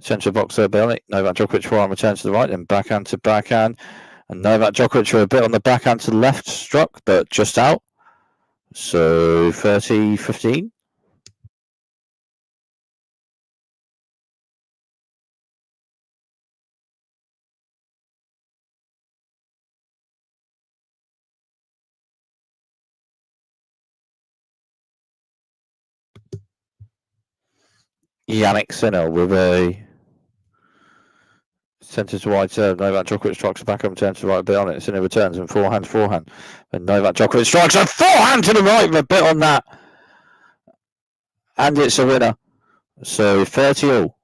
Speaker 1: centre box serve bit on it. Novak Djokovic forearm return to the right, then backhand to backhand. And Novak Djokovic with a bit on the backhand to the left struck, but just out. So 30-15. Yanick Sinner with a centre to wide serve. Novak Djokovic strikes a backhand return to the right, a bit on it. Sinner returns and forehand. And Novak Djokovic strikes a forehand to the right with a bit on that. And it's a winner. So 30 all.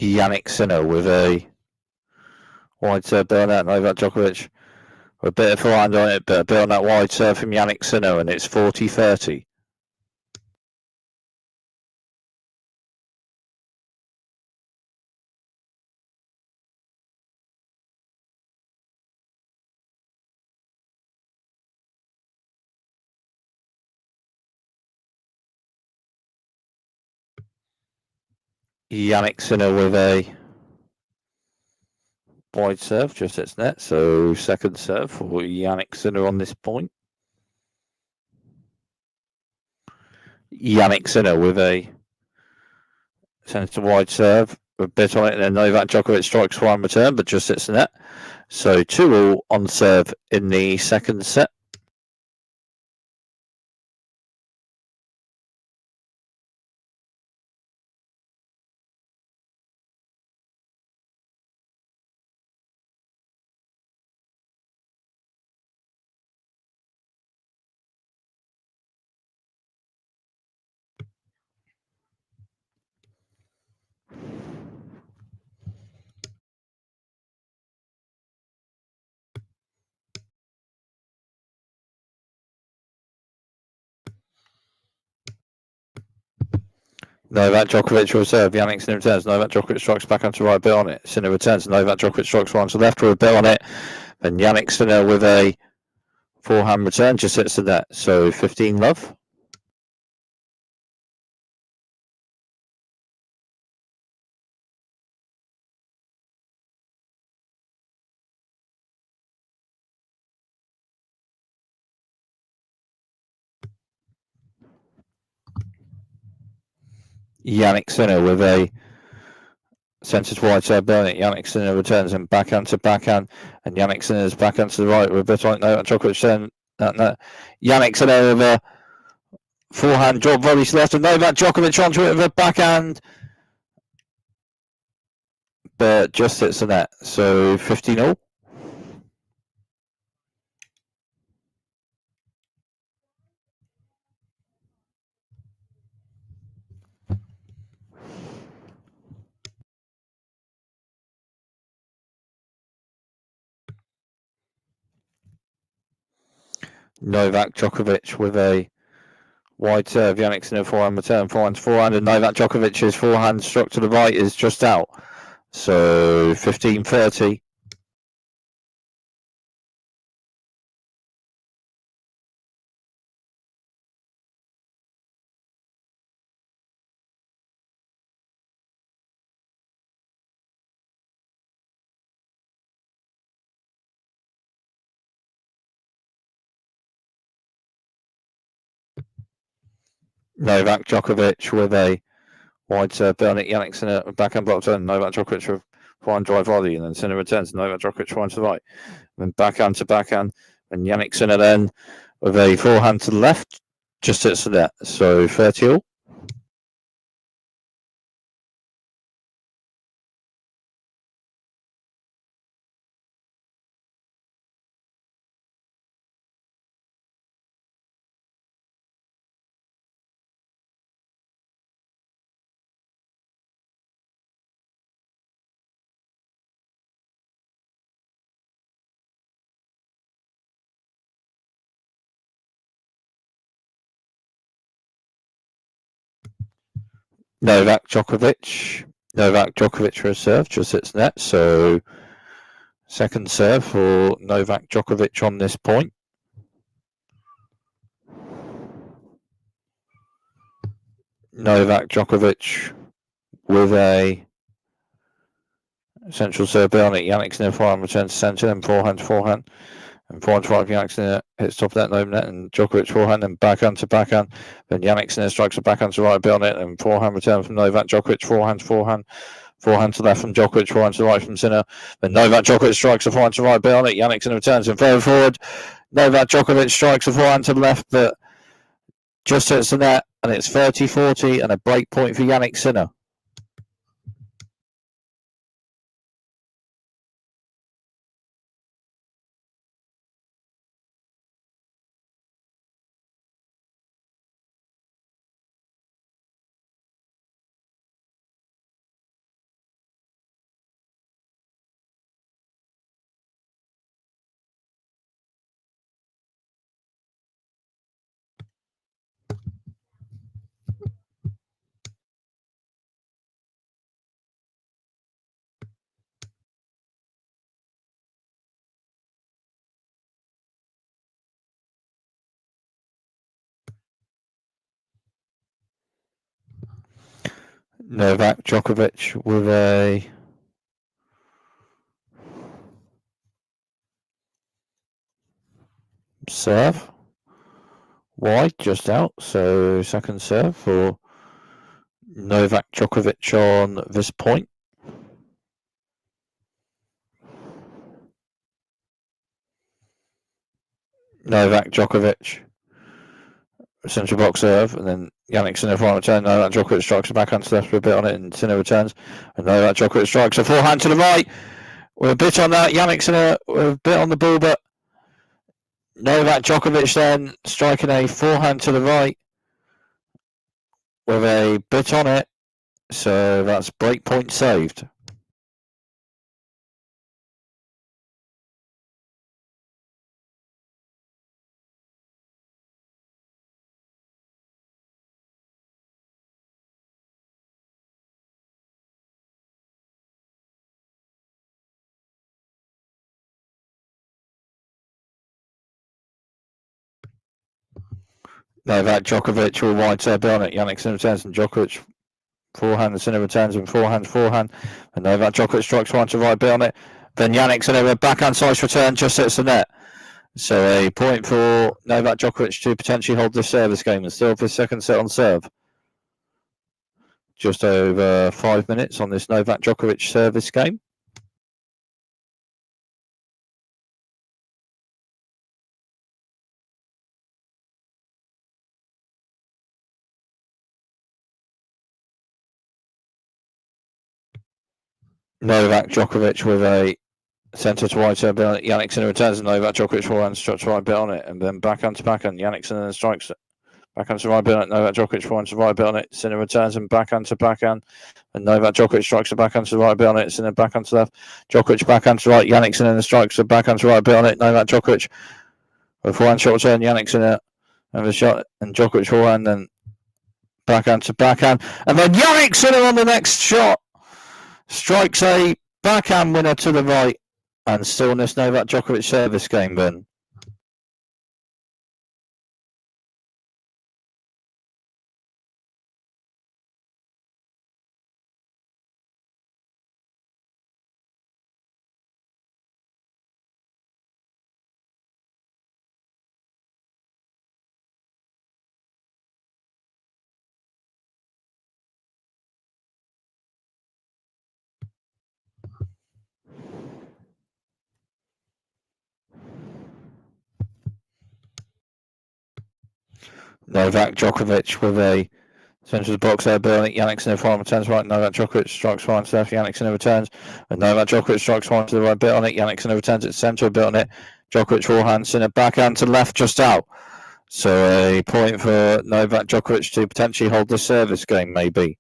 Speaker 1: Yanick Sinner with a wide serve bit on that. Novak Djokovic with a bit of forehand on it, but a bit on that wide serve from Yanick Sinner, and it's 40-30. Yanick Sinner with a wide serve, just hits net. So second serve for Yanick Sinner on this point. Yanick Sinner with a centre wide serve, a bit on it, and then Novak Djokovic strikes one return, but just hits the net. So 2 all on serve in the second set. Novak Djokovic will serve. Yanick Sinner returns. Novak Djokovic strikes back onto right, bit on it. Sinner returns. Novak Djokovic strikes one to left with a bit on it. Then Yanick Sinner with a forehand return just hits the net. So 15 love. Yanick Sinner with a centre to wide serve bit on it. Yanick Sinner returns and backhand to backhand. And Yanick Sinner's backhand to the right with a bit on it. Novak Djokovic then. Yanick Sinner with a forehand drop volley to left, and Novak Djokovic onto it with a backhand, but just hits the net. So 15 all. Novak Djokovic with a wide serve. Yanick Sinner forehand return, forehand to forehand, and Novak Djokovic's forehand struck to the right is just out. So 15-30. Novak Djokovic with a wide serve. Bernard Yanick Sinner backhand block turn. Novak Djokovic with forehand drive volley, and then Sinner returns. Novak Djokovic forehand to the right, and then backhand to backhand, and Yanick Sinner then with a forehand to the left, just hits the net. So 30 all. Novak Djokovic for a serve, just hits net. So second serve for Novak Djokovic on this point. Novak Djokovic with a central serve Bernard Yanick Sinner forehand return to centre, then forehand to forehand, and forehand to right. Yanick Sinner hits top of that no net, and Djokovic forehand, and backhand to backhand. Then Yanick Sinner strikes a backhand to right Bernard, and forehand return from Novak Djokovic, forehand to forehand. Forehand to left from Djokovic, forehand to right from Sinner. Then Novak Djokovic strikes a forehand to right Bernard. Yanick Sinner returns and further forward. Novak Djokovic strikes a forehand to the left, but just hits the net, and it's 30-40 and a break point for Yanick Sinner. Novak Djokovic with a serve wide, just out. So second serve for Novak Djokovic on this point. Novak Djokovic, central box serve, and then Yanick Sinner forehand return. Novak Djokovic strikes a backhand to left with a bit on it, and Sinner returns. And Novak Djokovic strikes a forehand to the right. With a bit on that, Yanick Sinner with a bit on the ball, but Novak Djokovic then striking a forehand to the right with a bit on it. So that's break point saved. Novak Djokovic will wide serve on it. Yanick Sinner returns, and Djokovic forehand, and Sinner returns, and forehand. And Novak Djokovic strikes one to right bit on it. Then Yanick Sinner with a backhand slice return just hits the net. So a point for Novak Djokovic to potentially hold this service game and still have his second set on serve. Just over 5 minutes on this Novak Djokovic service game. Novak Djokovic with a centre to right serve. Yanick Sinner returns, and Novak Djokovic forehand strikes right bit on it, and then backhand to backhand. Yanick Sinner strikes backhand to right bit on it. Novak Djokovic forehand to right bit on it. Sinner returns and backhand to backhand, and Novak Djokovic strikes a backhand to right bit on it. Sinner backhand to left. Djokovic backhand to right. Yanick Sinner strikes a backhand to right bit on it. Novak Djokovic A forehand shot return. Yannick's in it. Another shot. And Djokovic forehand. Then backhand to backhand. And then Yannick's in it on the next shot. Strikes a backhand winner to the right. And still in this Novak Djokovic service game, Ben. Novak Djokovic with a centre of the box there, Burley. Yannick's in the forehand returns right. Novak Djokovic strikes forehand to left. Yannick's in the returns. And Novak Djokovic strikes forehand to the right, bit on it. Yannick's in the returns at centre, a bit on it. Djokovic forehand in a backhand to left, just out. So a point for Novak Djokovic to potentially hold the service game, maybe.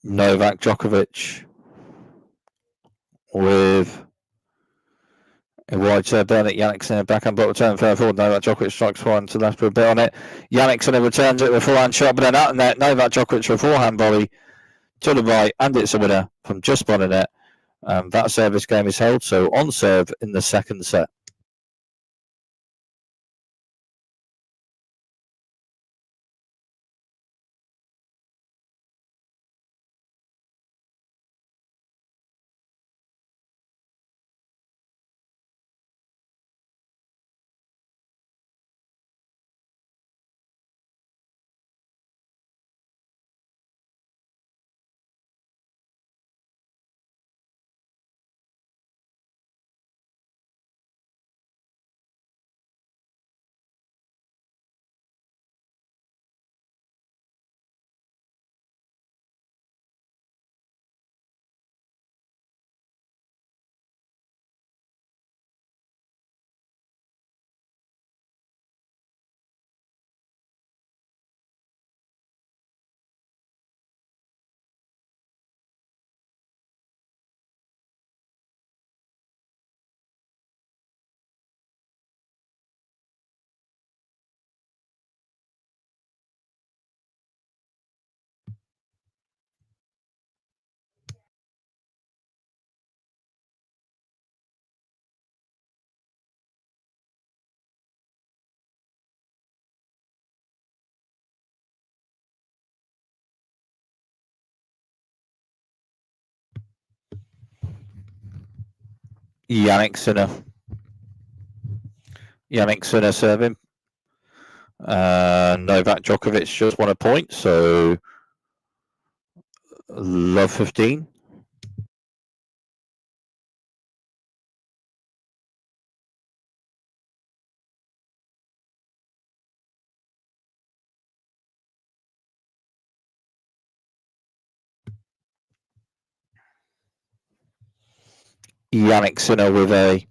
Speaker 1: Novak Djokovic with a wide serve down at Yannick's in a backhand block return fair forward. Novak Djokovic strikes forehand to left with a bit on it. Yannick's in a returns it with a forehand shot, but then out in net, Novak Djokovic with a forehand volley to the right, and it's a winner from just bottom net. That service game is held, so on serve in the second set. Yanick Sinner. Yannick Sinner serving. Novak Djokovic just won a point, so love 15. Yannick Sinner with a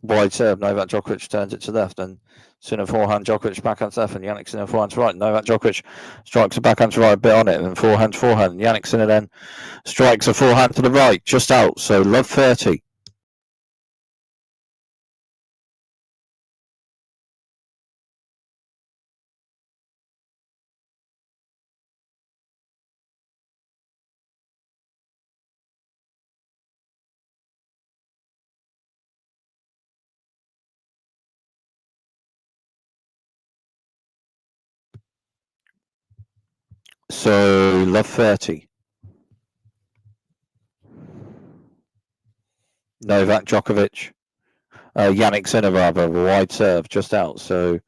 Speaker 1: wide serve. Novak Djokovic turns it to left, and Sinner forehand, Djokovic backhand to left, and Yannick Sinner forehand to right. Novak Djokovic strikes a backhand to right, a bit on it, and then forehand to forehand. Yannick Sinner then strikes a forehand to the right, just out. So love 30. So love 30. Novak Djokovic. Yannick Sinner rather, a wide serve, just out. So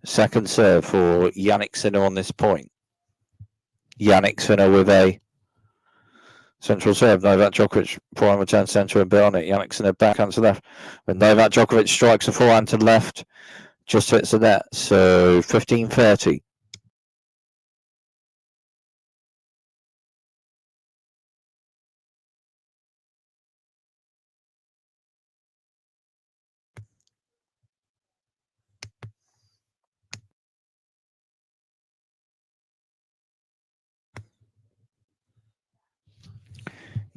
Speaker 1: second serve for Yannick Sinner on this point. Yannick Sinner with a central serve. Novak Djokovic forehand return centre, a bit on it. Yannick Sinner backhand to left. When Novak Djokovic strikes a forehand to left, just hits the net. So 15-30.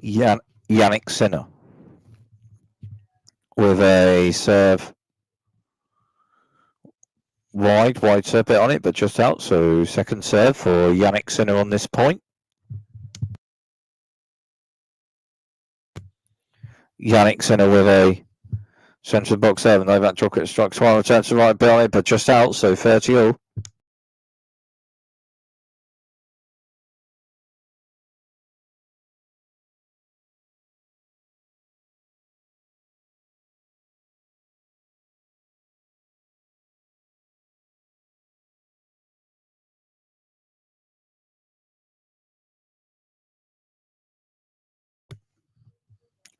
Speaker 1: Yanick Sinner with a serve wide serve bit on it, but just out. So second serve for Yanick Sinner on this point. Yanick Sinner with a centre of the box serve. Novak Djokovic strikes one, returns to the right bit on it, but just out. So 30-all.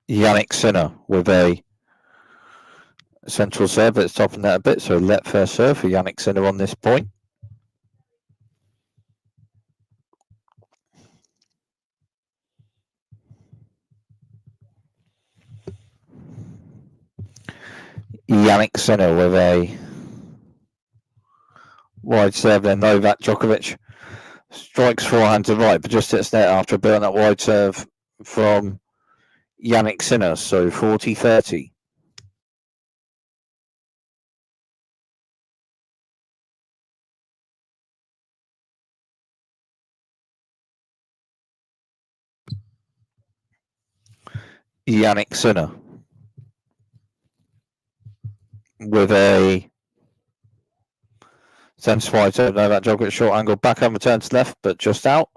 Speaker 1: Yanick Sinner with a central serve, but it's topping that a bit. So let first serve for Yanick Sinner on this point. Yanick Sinner with a wide serve. Then Novak Djokovic strikes forehand to right, but just hits net after a bit on that wide serve from Yanick Sinner. So 40-30. Yanick Sinner with a centre wide serve. Novak Djokovic short angle backhand return to left, but just out.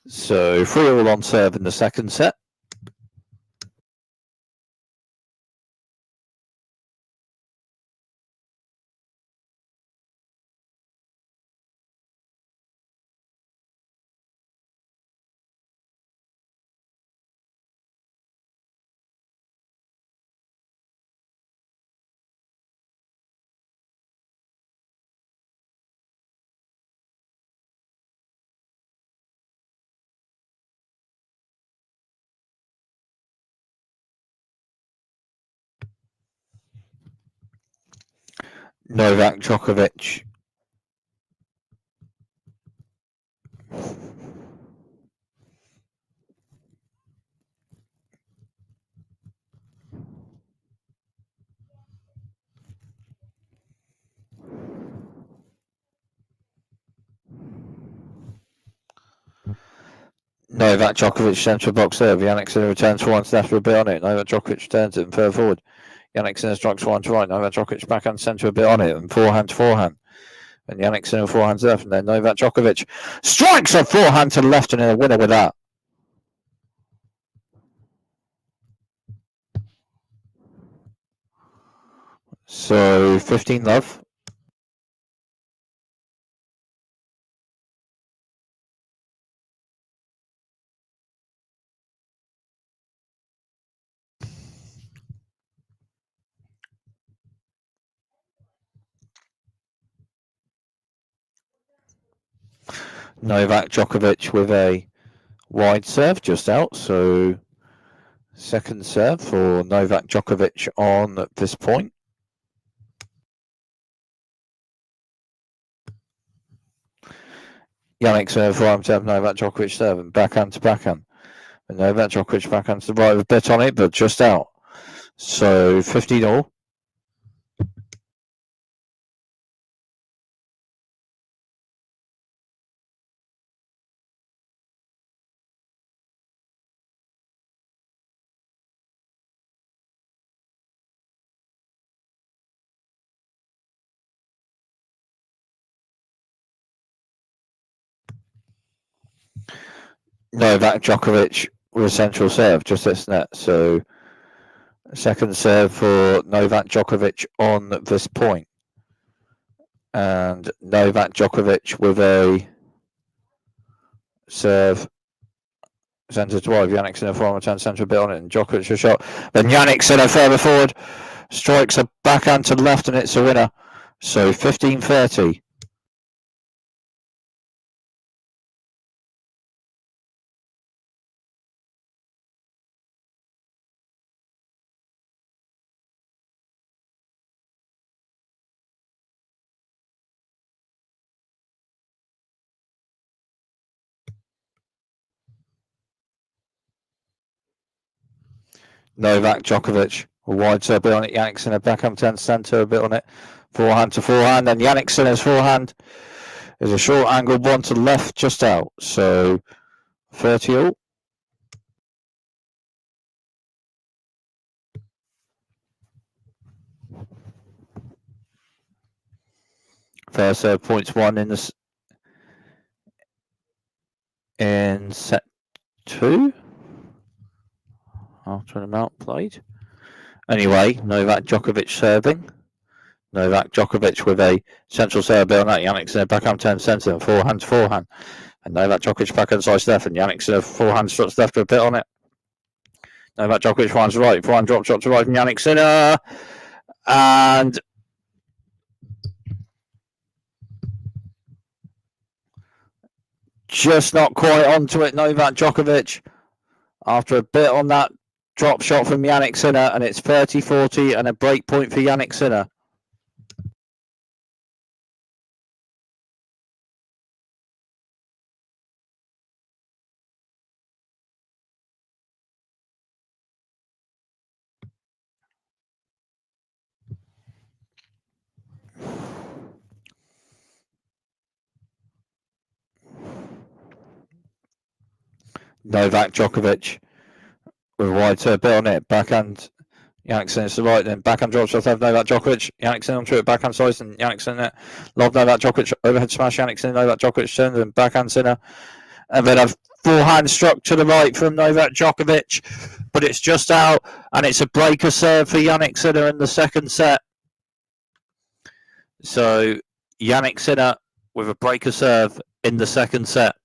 Speaker 1: So 3-all on serve in the second set. Novak Djokovic Novak Djokovic central box serve. Yanick Sinner returns forehand to left with a bit on it. Novak Djokovic turns it and further forward. Yanick Sinner strikes forehand to right. Novak Djokovic backhand centre a bit on it and forehand to forehand. And Yanick Sinner forehand to left. And then Novak Djokovic strikes a forehand to the left and a winner with that. So 15-love. Novak Djokovic with a wide serve just out. So second serve for Novak Djokovic on this point. Yanick serve forehand serve. Novak Djokovic serve and backhand to backhand. And Novak Djokovic backhand to the right with a bit on it, but just out. So 15-all. Novak Djokovic with a central serve, just this net. So second serve for Novak Djokovic on this point. And Novak Djokovic with a serve centre to right. Yanick Sinner forward return centre a bit on it, and Djokovic a shot. Then Yanick Sinner further forward, strikes a backhand to the left, and it's a winner. So 15-30. Novak Djokovic. A wide serve, a bit on it. Yanick Sinner, backhand 10 centre, a bit on it. Forehand to forehand, and Yanick Sinner's forehand is a short angle one to the left, just out. So 30 all. First serve points one in set two. After an amount played. Anyway, Novak Djokovic serving. Novak Djokovic with a central serve on that. Yanick Sinner backhand 10 centre and forehand to forehand. And Novak Djokovic backhand side left, and Yanick Sinner forehand struts left with a bit on it. Novak Djokovic forehands right, forehand drop shot to right from Yanick Sinner. And just not quite onto it, Novak Djokovic. After a bit on that drop shot from Yanick Sinner, and it's 30-40 and a break point for Yanick Sinner. Novak Djokovic with a wide serve, bit on it, backhand. Yanick Sinner to the right, then backhand drop shot left, Novak Djokovic. Yanick Sinner onto it, backhand slice, and Yanick Sinner lob Novak Djokovic, overhead smash, Yanick Sinner, Novak Djokovic turns, and backhand Sinner. And then a forehand struck to the right from Novak Djokovic, but it's just out, and it's a breaker serve for Yanick Sinner in the second set. So Yanick Sinner with a breaker serve in the second set.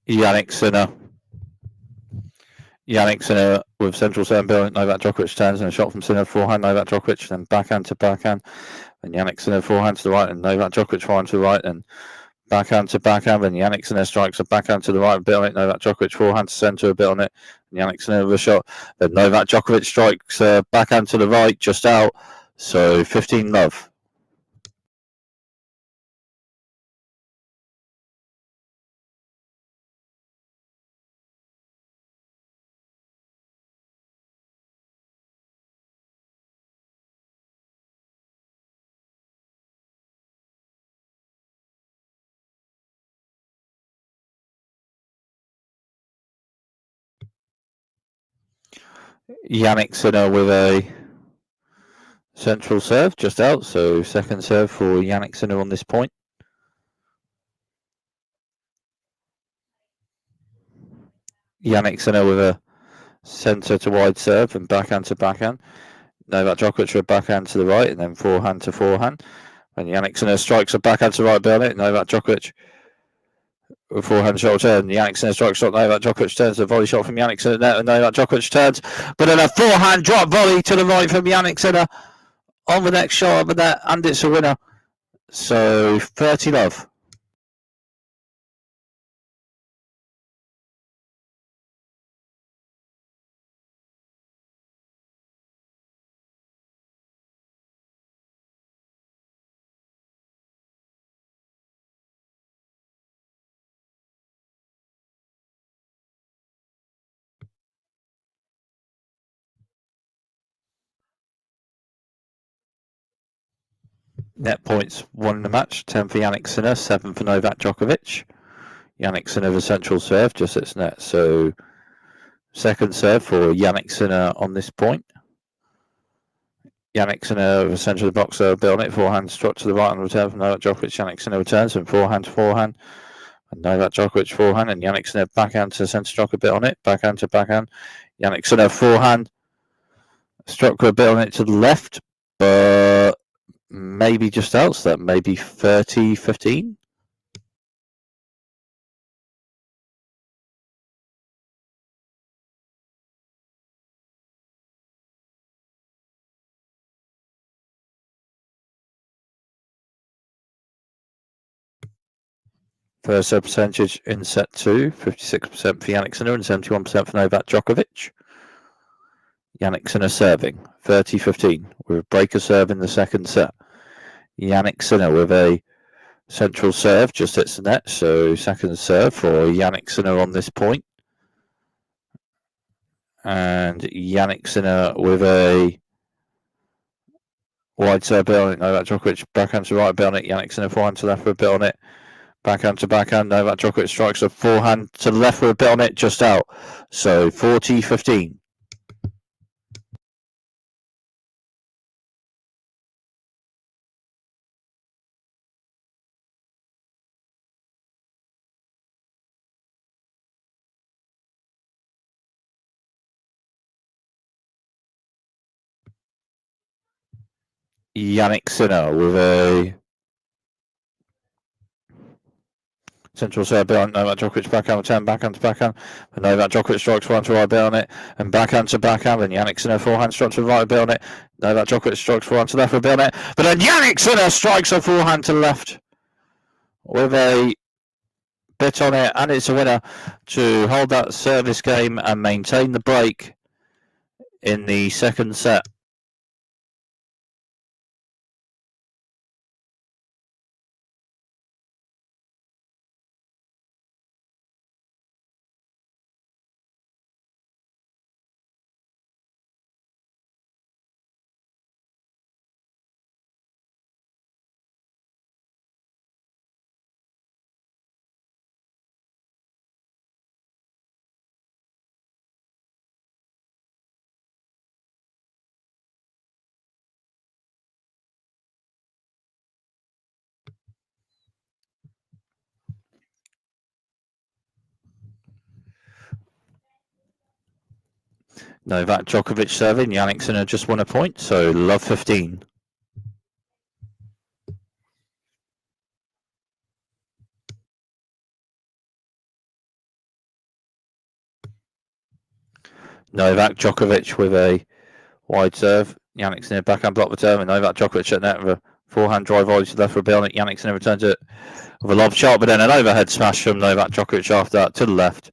Speaker 1: Yanick Sinner. Yanick Sinner with central serve, Novak Djokovic turns, and a shot from Sinner forehand, Novak Djokovic, then backhand to backhand, and Yanick Sinner forehand to the right, and Novak Djokovic forehand to the right, and backhand to backhand, and Yanick Sinner strikes a backhand to the right, a bit on it, Novak Djokovic forehand to centre, a bit on it, and Yanick Sinner with a shot, then Novak Djokovic strikes backhand to the right, just out, so 15 love. Yanick Sinner with a central serve, just out, so second serve for Yanick Sinner on this point. Yanick Sinner with a centre to wide serve and backhand to backhand. Novak Djokovic with a backhand to the right and then forehand to forehand. And Yanick Sinner strikes a backhand to the right, bit on it. Novak Djokovic with forehand shot turn. Yanick Sinner strikes shot. Novak Djokovic turns, a volley shot from Yanick Sinner net, and Novak Djokovic turns, but then a forehand drop volley to the right from Yanick Sinner on the next shot of the net, and it's a winner. So 30 love. Net points won in the match, 10 for Jannik Sinner, 7 for Novak Djokovic. Jannik Sinner with a central serve, just hits net. So second serve for Jannik Sinner on this point. Jannik Sinner with a centre of the box, a bit on it, forehand struck to the right on the return from Novak Djokovic. Jannik Sinner returns and forehand to forehand. And Novak Djokovic forehand and Jannik Sinner backhand to centre, struck a bit on it, backhand to backhand. Jannik Sinner forehand, struck a bit on it to the left, but maybe just out, so that maybe 30-15. First serve percentage in set 2, 56% for Jannik Sinner and 71% for Novak Djokovic. Jannik Sinner serving, 30-15, with a breaker serve in the second set. Jannik Sinner with a central serve, just hits the net, so second serve for Jannik Sinner on this point. And Jannik Sinner with a wide serve bit on it, Novak Djokovic backhand to right bit on it, Jannik Sinner forehand to left with a bit on it, backhand to backhand, Novak Djokovic strikes a forehand to the left with a bit on it, just out, so 40-15. Jannik Sinner with a central serve bit on Novak Djokovic backhand 10, backhand to backhand. And Novak Djokovic strikes forehand to right bit on it, and backhand to backhand. And Jannik Sinner forehand strikes to right bit on it. Novak Djokovic strikes forehand to left with a bit on it. But then Jannik Sinner strikes a forehand to left with a bit on it, and it's a winner to hold that service game and maintain the break in the second set. Novak Djokovic serving, Jannik Sinner just won a point, so love 15. Novak Djokovic with a wide serve. Jannik Sinner backhand block return, and Novak Djokovic at net with a forehand drive volley to the left for a bit on it. Jannik Sinner returns it with a lob shot, but then an overhead smash from Novak Djokovic after that to the left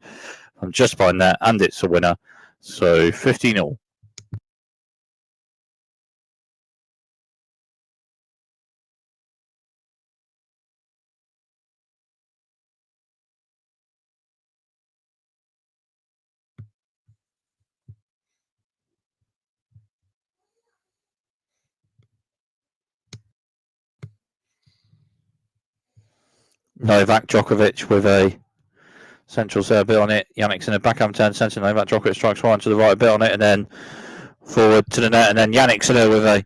Speaker 1: from just by net, and it's a winner. So 15-all. Novak Djokovic with a central serve bit on it. Jannik Sinner backhand turn centre. Novak Djokovic strikes one to the right bit on it, and then forward to the net, and then Jannik Sinner with a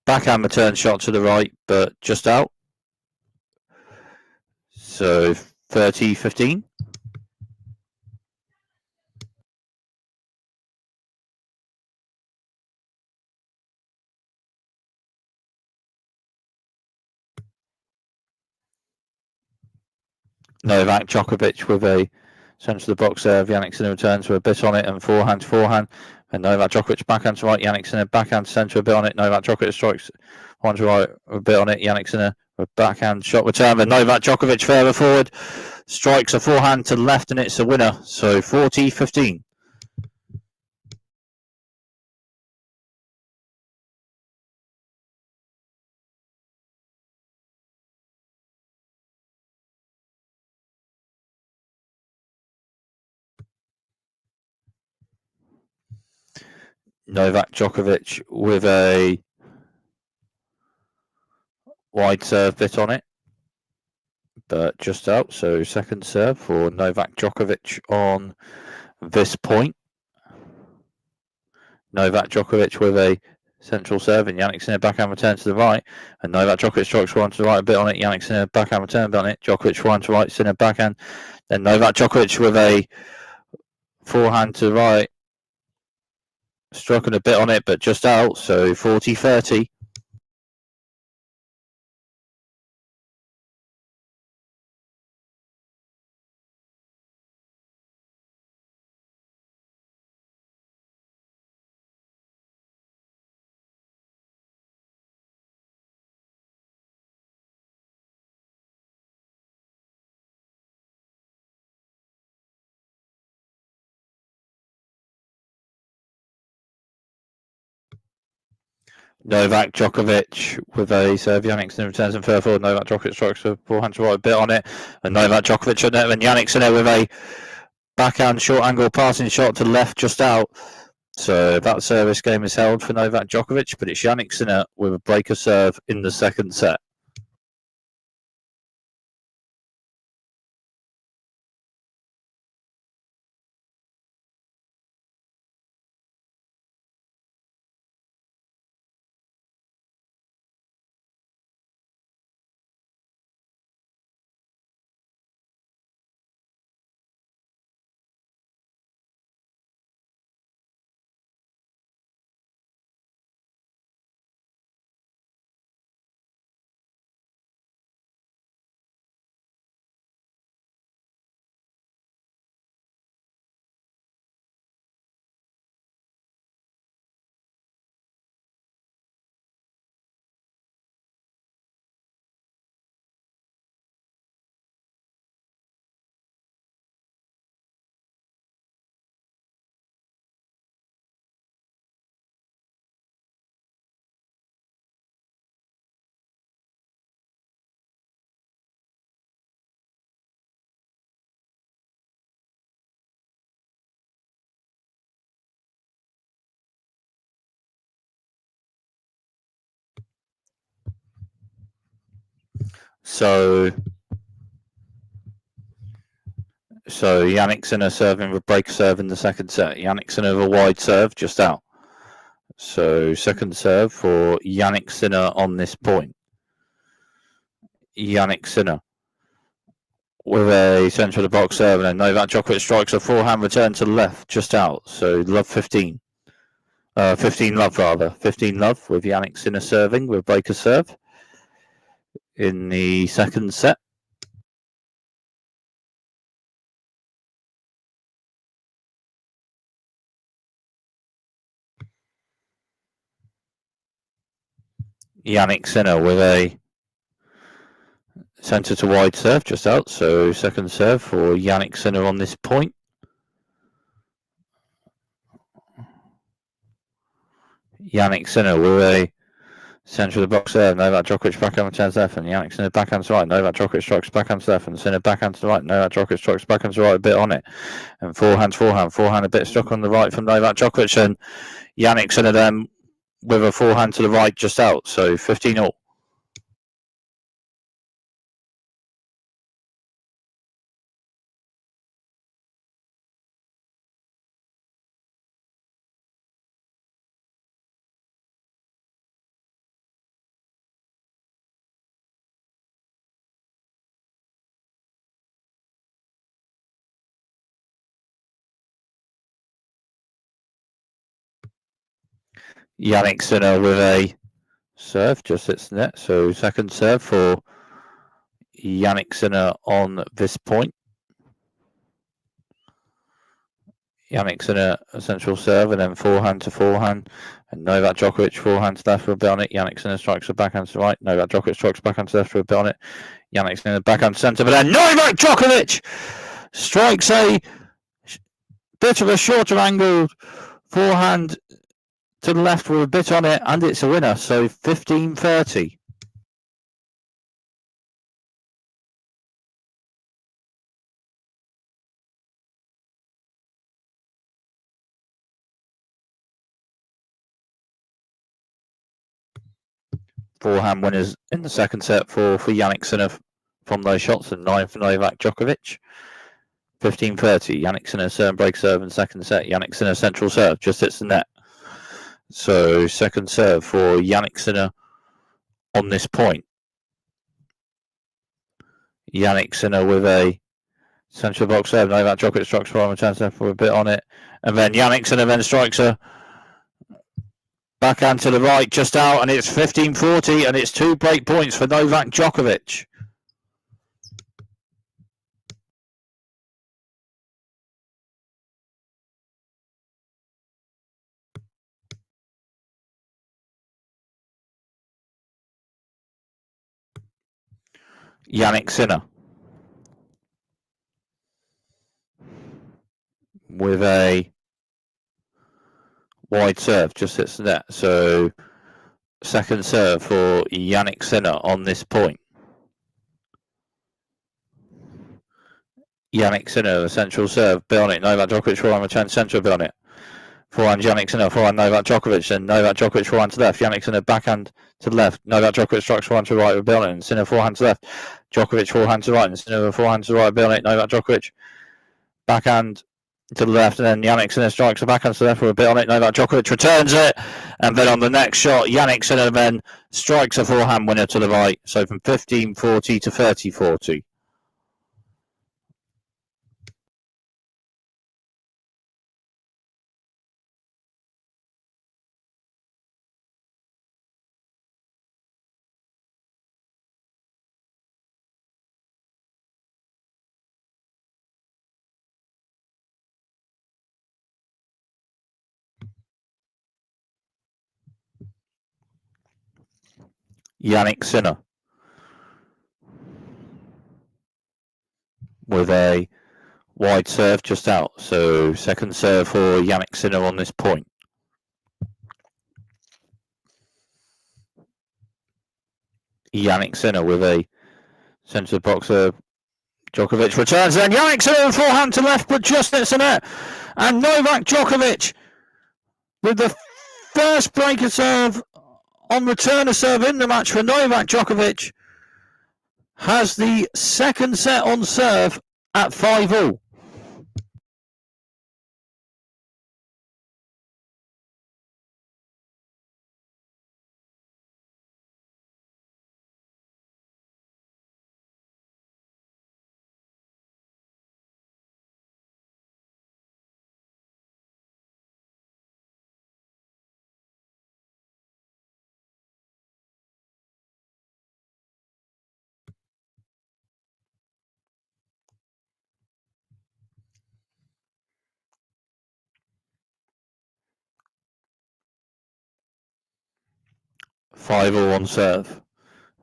Speaker 1: backhand return shot to the right, but just out. So 30-15. Novak Djokovic with a centre of the box serve. Jannik Sinner returns with a bit on it and forehand to forehand. And Novak Djokovic backhand to right. Jannik Sinner backhand to centre, a bit on it. Novak Djokovic strikes one to right, a bit on it. Jannik Sinner with backhand shot return. And Novak Djokovic further forward strikes a forehand to the left, and it's a winner. So 40-15. Novak Djokovic with a wide serve bit on it, but just out. So second serve for Novak Djokovic on this point. Novak Djokovic with a central serve, and Jannik Sinner backhand return to the right, and Novak Djokovic strikes one to the right a bit on it. Jannik Sinner backhand return a bit on it. Djokovic one to right, Sinner backhand. Then Novak Djokovic with a forehand to the right, striking a bit on it, but just out. So 40-30. Novak Djokovic with a serve. Jannik Sinner returns and further forward. Novak Djokovic strikes a forehand to right a bit on it, and Novak Djokovic on it, and Jannik Sinner with a backhand short angle passing shot to left just out. So that service game is held for Novak Djokovic, but it's Jannik Sinner with a breaker serve in the second set. So Jannik Sinner serving with breaker serve in the second set. Jannik Sinner with a wide serve just out. So second serve for Jannik Sinner on this point. Jannik Sinner with a centre of the box serve, and then Novak Djokovic strikes a forehand return to the left just out. So love 15. 15 love rather. 15 love with Jannik Sinner serving with breaker serve in the second set. Jannik Sinner with a centre to wide serve just out. So second serve for Jannik Sinner on this point. Jannik Sinner with a centre of the box serve. Novak Djokovic backhand returns left, and Jannik Sinner backhand to right. Novak Djokovic strikes backhand to left, and Sinner backhand to the right. Novak Djokovic strikes backhand to right a bit on it, and forehand a bit stuck on the right from Novak Djokovic, and Jannik Sinner then with a forehand to the right just out. So 15-all. Jannik Sinner with a serve just hits the net. So second serve for Jannik Sinner on this point. Jannik Sinner a central serve, and then forehand to forehand, and Novak Djokovic forehand to left for a bit on it. Jannik Sinner strikes a backhand to right. Novak Djokovic strikes backhand to left for a bit on it. Jannik Sinner backhand to centre, but then Novak Djokovic strikes a bit of a shorter angled forehand to the left with a bit on it, and it's a winner. So 15-30. Forehand winners in the second set for Yanick Sinner from those shots, and 9 for Novak Djokovic. 15-30. Yanick Sinner serve break serve in second set. Yanick Sinner central serve just hits the net. So second serve for Yanick Sinner on this point. Yanick Sinner with a central box serve. Novak Djokovic strikes for a chance for a bit on it, and then Yanick Sinner then strikes a backhand to the right, just out, and it's 15-40, and it's 2 break points for Novak Djokovic. Yanick Sinner with a wide serve, just hits the net. So second serve for Yanick Sinner on this point. Yanick Sinner, the central serve, bit on it. Novak Djokovic forehand return central, bit on it. Forehand Yanick Sinner, forehand Novak Djokovic, and Novak Djokovic forehand to left. Yanick Sinner backhand to the left. Novak Djokovic strikes forehand to the right with bit on it, and Sinner forehand to the left. Djokovic forehand to the right, and Sinner forehand to the right, bit on it. Novak Djokovic backhand to the left, and then Yanick Sinner strikes a backhand to the left with a bit on it. Novak Djokovic returns it, and then on the next shot, Yanick Sinner then strikes a forehand winner to the right. So from 15-40 to 30-40. Yanick Sinner with a wide serve just out. So second serve for Yanick Sinner on this point. Yanick Sinner with a centre box serve. Djokovic returns, then Yanick Sinner forehand to left, but just hits the net. And Novak Djokovic with the first breaker serve on return of serve in the match for Novak Djokovic has the second set on serve at 5-all. Five all on serve.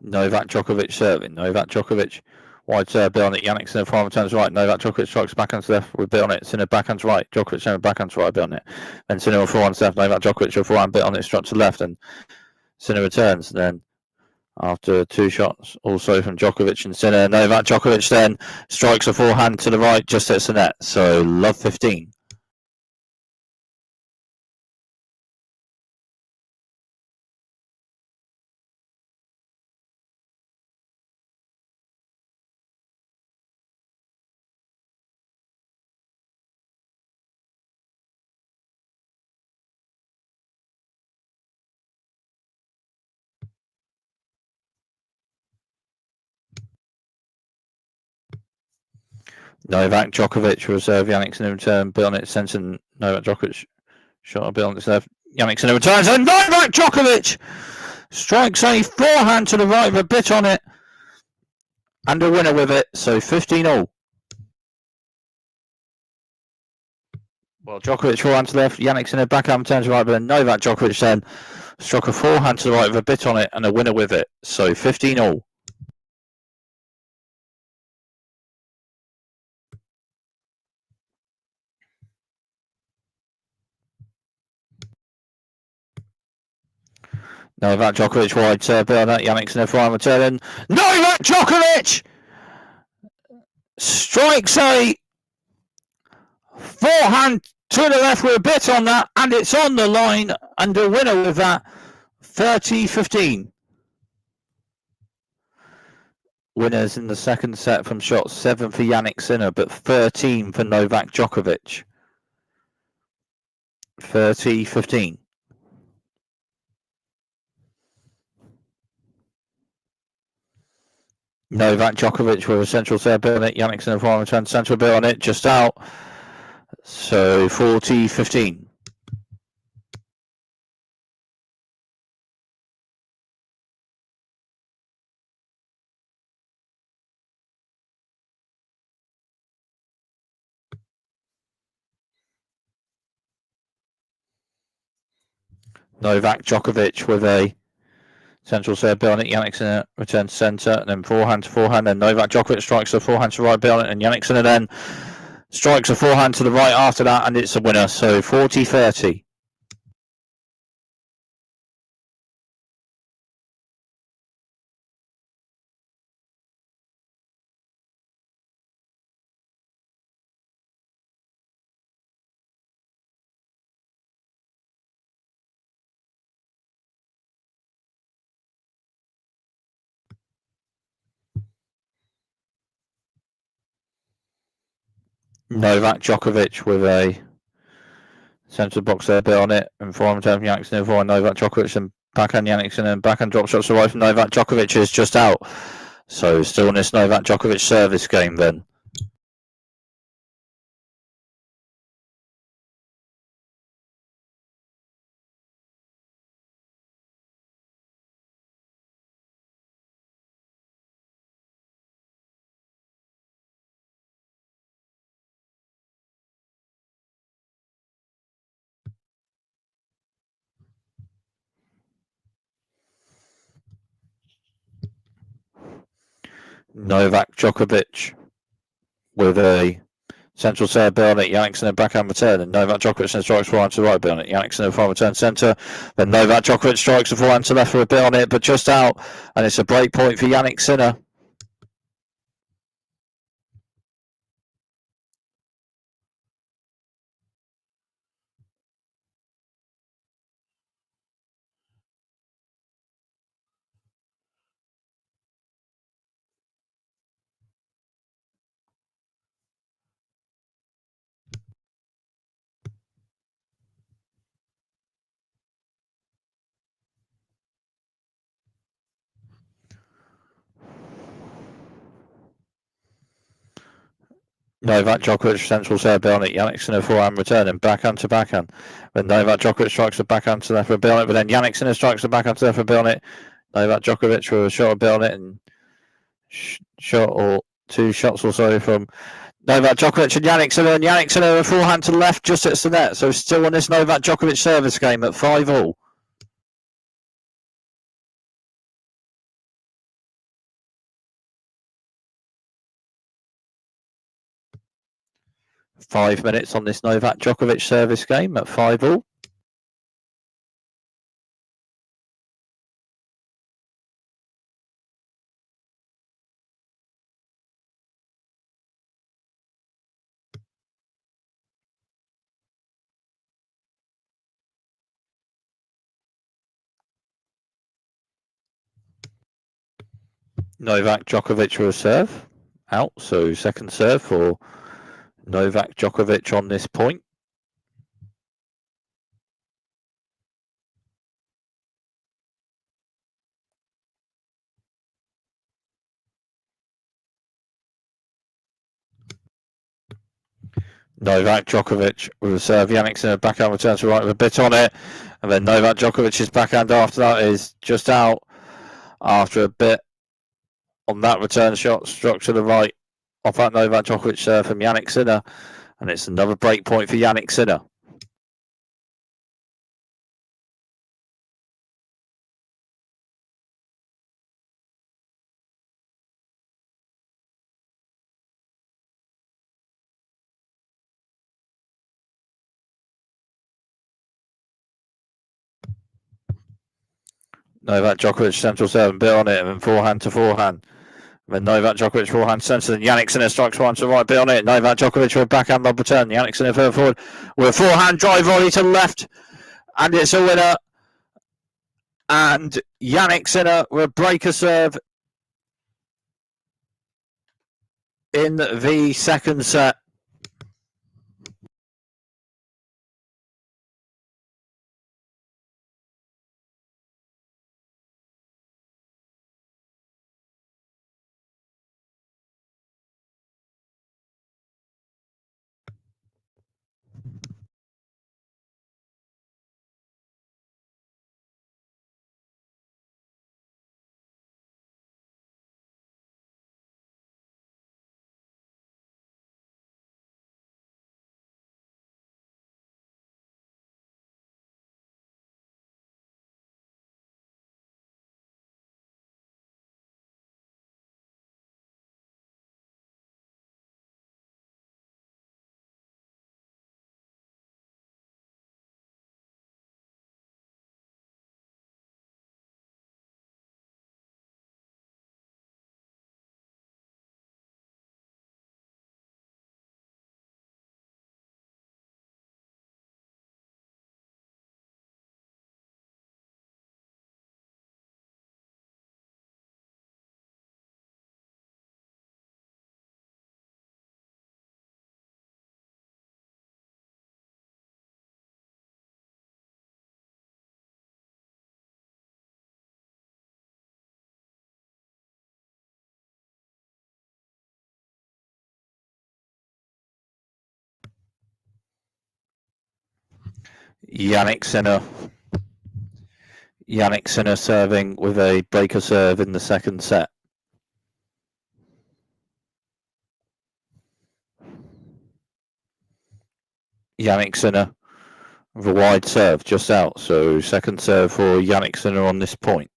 Speaker 1: Novak Djokovic serving. Novak Djokovic wide serve, bit on it. Yanick Sinner forehand turns right. Novak Djokovic strikes backhand to left with bit on it. Sinner backhand to right. Djokovic Sinner backhand to right, bit on it. Then Sinner forehand to left. Novak Djokovic forehand bit on it, struck to left, and Sinner returns. Then after 2 shots also from Djokovic and Sinner, Novak Djokovic then strikes a forehand to the right, just hits the net. So love 15. Novak Djokovic will serve. Yanick Sinner return, bit on it, Sensen. Novak Djokovic shot a bit on its left. Yanick Sinner returns, and Novak Djokovic strikes a forehand to the right with a bit on it, and a winner with it. So 15-all. Well, Djokovic forehand to the left. Yanick Sinner backhand turns right, but then Novak Djokovic then struck a forehand to the right with a bit on it, and a winner with it. So 15-all. Novak Djokovic wide serve, bit on that. Yanick Sinner forehand return. Novak Djokovic strikes a forehand to the left with a bit on that, and it's on the line, and a winner with that. 30-15. winners in the second set from shot 7 for Jannik Sinner, but 13 for Novak Djokovic. 30-15. Novak Djokovic with a central serve bit on it. Yanick Sinner forearm return central bit on it, just out. So 40-15. Novak Djokovic with a central serve bit on it. Yanick Sinner returns centre, and then forehand to forehand. And Novak Djokovic strikes a forehand to right bit on it, and Yanick Sinner then strikes a forehand to the right after that, and it's a winner. So 40-30. Novak Djokovic with a centre box there bit on it, and forehand return from Yanick Sinner, forehand Novak Djokovic, and backhand Yanick Sinner, and backhand drop shots away from Novak Djokovic is just out. So still in this Novak Djokovic service game then. Novak Djokovic with a central serve bit on it. Yanick Sinner backhand return, and Novak Djokovic then strikes forehand to the right bit on it. Yanick Sinner forehand return centre, then Novak Djokovic strikes a forehand to left for a bit on it, but just out, and it's a break point for Yanick Sinner. Novak Djokovic central serve bit on it. Yanick Sinner forehand return and backhand to backhand. Then Novak Djokovic strikes a backhand to left for a bit on it, but then Yanick Sinner strikes a backhand to left for a bit on it. Novak Djokovic with a shot a bit on it, and shot or two shots or so from Novak Djokovic and Yanick Sinner, and Yanick Sinner a forehand to the left just hits the net. So still on this Novak Djokovic service game at 5-all. Five minutes on this Novak Djokovic service game at 5-all. Novak Djokovic will serve out, so second serve for Novak Djokovic on this point. Novak Djokovic with a serve. Yanick Sinner backhand return to right with a bit on it, and then Novak Djokovic's backhand after that is just out after a bit on that return shot struck to the right off that Novak Djokovic serve from Yanick Sinner, and it's another break point for Yanick Sinner. Novak Djokovic central serve and bit on it, and then forehand to forehand. And then Novak Djokovic forehand centre, and Yanick Sinner strikes one to the right bit on it. Novak Djokovic with a backhand lob return. Yanick Sinner further forward with a forehand drive volley to the left, and it's a winner. And Yanick Sinner with a breaker serve in the second set. Yanick Sinner serving with a breaker serve in the second set. Yanick Sinner with a wide serve just out. So second serve for Yanick Sinner on this point.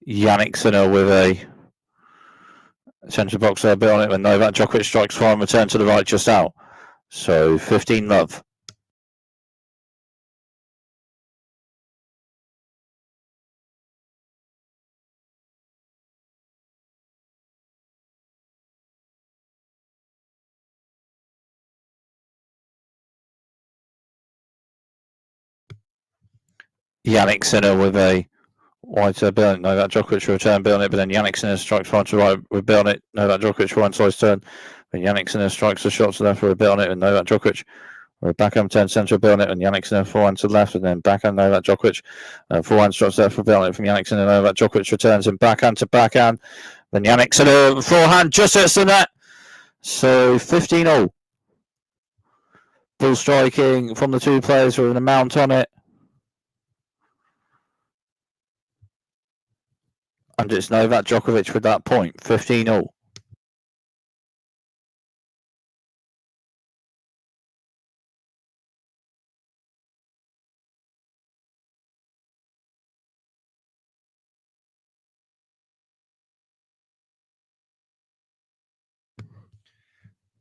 Speaker 1: Yanick Sinner with a centre box a bit on it when Novak Djokovic strikes far and return to the right just out. So 15-love. Yanick Sinner with a wide serve bit on it. Novak Djokovic will return bit on it, but then Yanick Sinner strikes far to the right with bit on it. Novak Djokovic for one slice turn. But Yanick Sinner strikes the shot to the left with a bit on it, and Novak Djokovic with a backhand turn centre bit on it, and Yanick Sinner forehand to the left, and then backhand Novak Djokovic. Forehand strikes left for a bit on it from Yanick Sinner. Novak Djokovic returns in backhand to backhand. Then Yanick Sinner forehand just hits the net. So 15-0. Ball striking from the two players with an amount on it. And it's Novak Djokovic with that point, 15-0.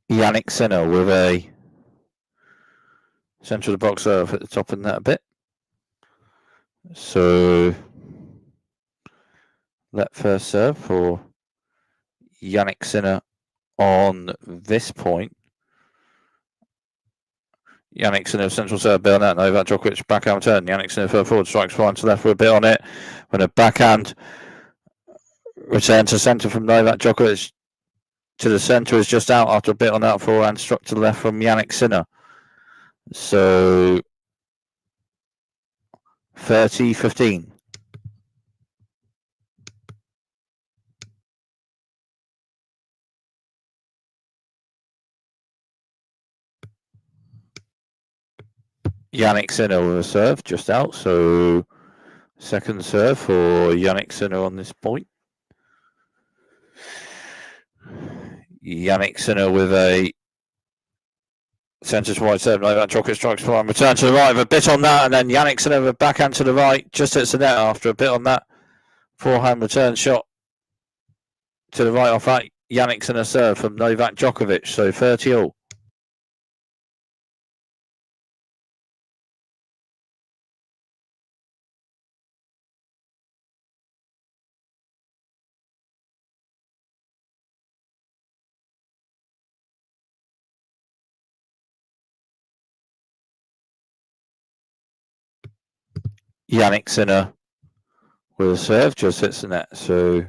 Speaker 1: Yanick Sinner with a centre of the box serve at the top of that a bit. So that first serve for Yanick Sinner on this point. Yanick Sinner central serve bit on that. Novak Djokovic backhand turn. Yanick Sinner further forward strikes forehand to left with a bit on it. When a backhand return to centre from Novak Djokovic to the centre is just out after a bit on that forehand struck to the left from Yanick Sinner. So 30-15. Yanick Sinner with a serve just out. So second serve for Yanick Sinner on this point. Yanick Sinner with a centre wide serve. Novak Djokovic strikes forehand, return to the right with a bit on that, and then Yanick Sinner with a backhand to the right, just hits the net after a bit on that forehand return shot to the right off that Yanick Sinner serve from Novak Djokovic. So 30-0. Yanick Sinner with a serve, just hits the net. So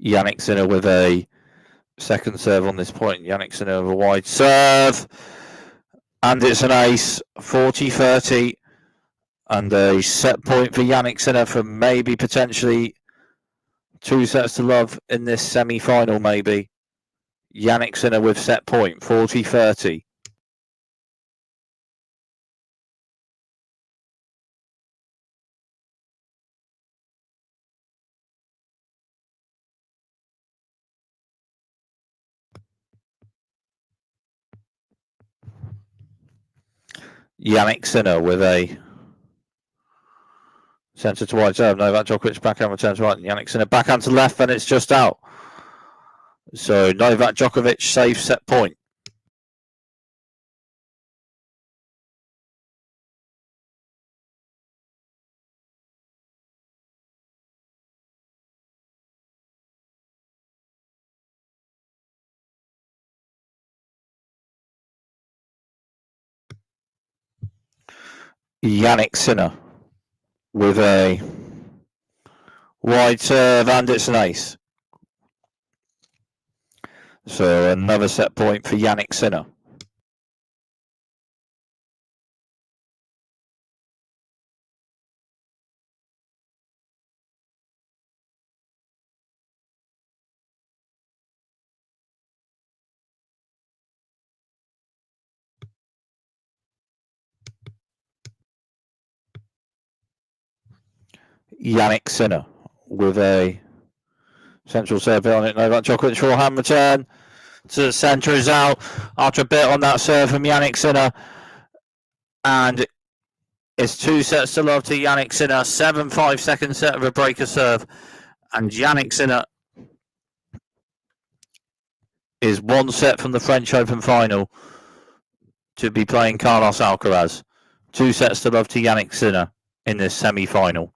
Speaker 1: Yanick Sinner with a second serve on this point. Yanick Sinner with a wide serve. And it's an ace, 40-30. And a set point for Yanick Sinner for maybe potentially 2 sets to love in this semi-final, maybe. Yanick Sinner with set point, 40-30. Yanick Sinner with a centre to wide serve. Novak Djokovic backhand returns right. Yanick Sinner backhand to left, and it's just out. So Novak Djokovic saves set point. Yanick Sinner with a wide serve, and it's an ace. So another set point for Yanick Sinner. Yanick Sinner with a central serve on it. Novak Djokovic forehand return to the centre is out after a bit on that serve from Yanick Sinner. And it's 2 sets to love to Yanick Sinner. 7-5 second set of a breaker serve. And Yanick Sinner is 1 set from the French Open final to be playing Carlos Alcaraz. 2 sets to love to Yanick Sinner in this semi-final.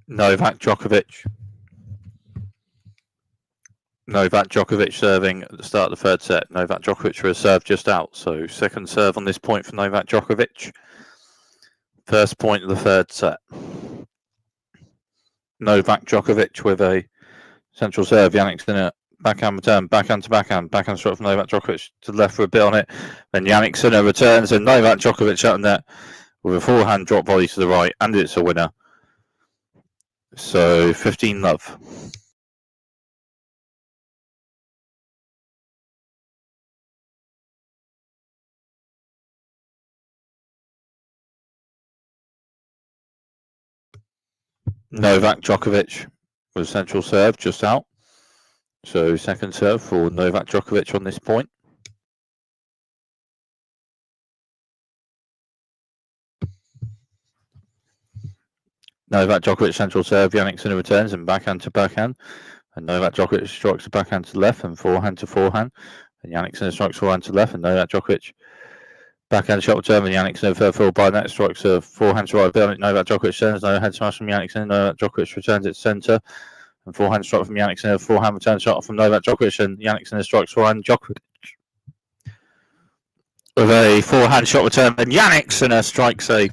Speaker 1: Novak Djokovic. Novak Djokovic serving at the start of the third set. Novak Djokovic for a serve just out. So second serve on this point for Novak Djokovic. First point of the third set. Novak Djokovic with a central serve. Yannick Sinner, backhand return, backhand to backhand, backhand stroke from Novak Djokovic to the left for a bit on it. Then Yannick Sinner returns and Novak Djokovic out in net with a forehand drop volley to the right, and it's a winner. So 15-love. Novak Djokovic with central serve just out. So second serve for Novak Djokovic on this point. Novak Djokovic central serve, Yannick Sinner returns and backhand to backhand. And Novak Djokovic strikes a backhand to the left and forehand to forehand. And Yannick Sinner strikes forehand to the left and Novak Djokovic backhand shot return and Yannick Sinner third full by net strikes a forehand to right bit. Novak Djokovic sends no head smash from Yannick Sinner. Novak Djokovic returns it centre. And forehand strike from Yannick Sinner, forehand return shot from Novak Djokovic and Yannick Sinner strikes forehand Djokovic. With a forehand shot return and Yannick Sinner strikes a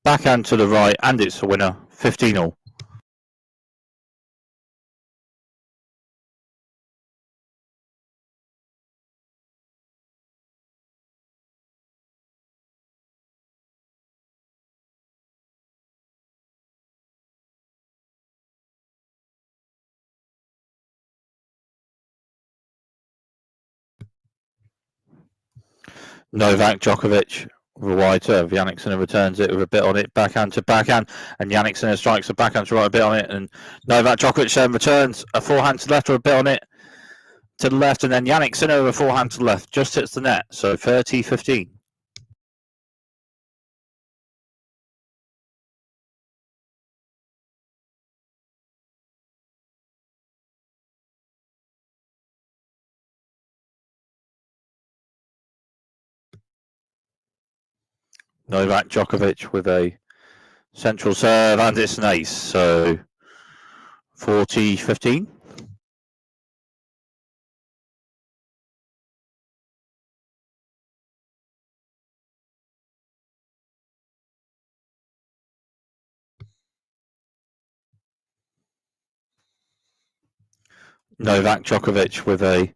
Speaker 1: backhand to the right and it's a winner, 15-all. Novak Djokovic with a wide serve. Yannick Sinner returns it with a bit on it, backhand to backhand, and Yannick Sinner strikes a backhand to right, a bit on it, and Novak Djokovic then returns a forehand to the left with a bit on it to the left, and then Yannick Sinner with a forehand to the left just hits the net. So 30-15. Novak Djokovic with a central serve, and it's an ace. So 40-15. Novak Djokovic with a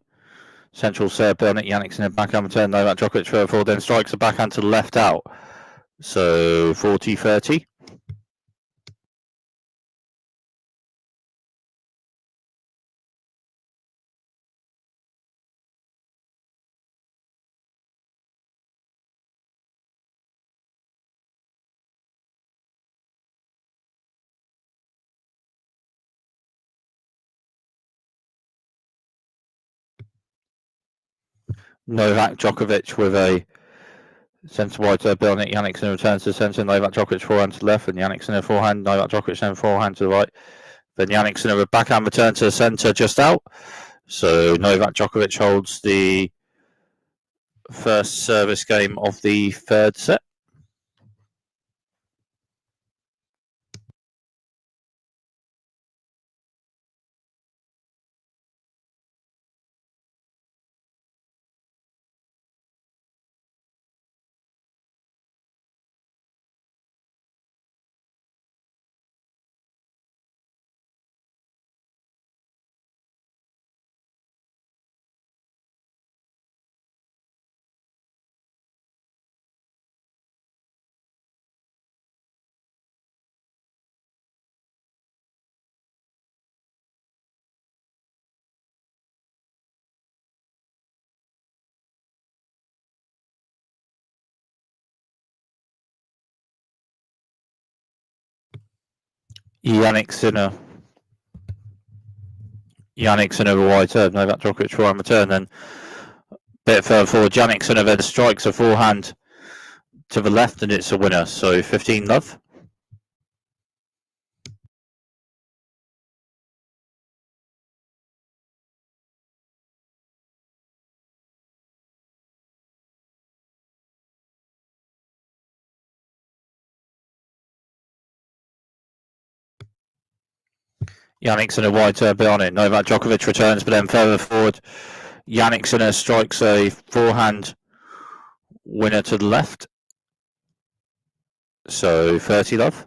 Speaker 1: central serve on it. Yannick Sinner backhand return. Novak Djokovic further forward, then strikes a backhand to the left out. So 40-30. Novak Djokovic with a centre wide serve on it. Yannick Sinner returns to the centre. Novak Djokovic forehand to the left, and Yannick Sinner forehand. Novak Djokovic then forehand to the right. Then Yannick Sinner with backhand return to the centre just out. So Novak Djokovic holds the first service game of the third set. Yannick Sinner. Yannick Sinner with a wide serve. Novak Djokovic forehand return. Then a bit further forward. Yannick Sinner then strikes a forehand to the left, and it's a winner. So 15-love. Yannick's in a wide serve bit on it. Novak Djokovic returns, but then further forward, Yannick's in a strikes a forehand winner to the left. So 30 love.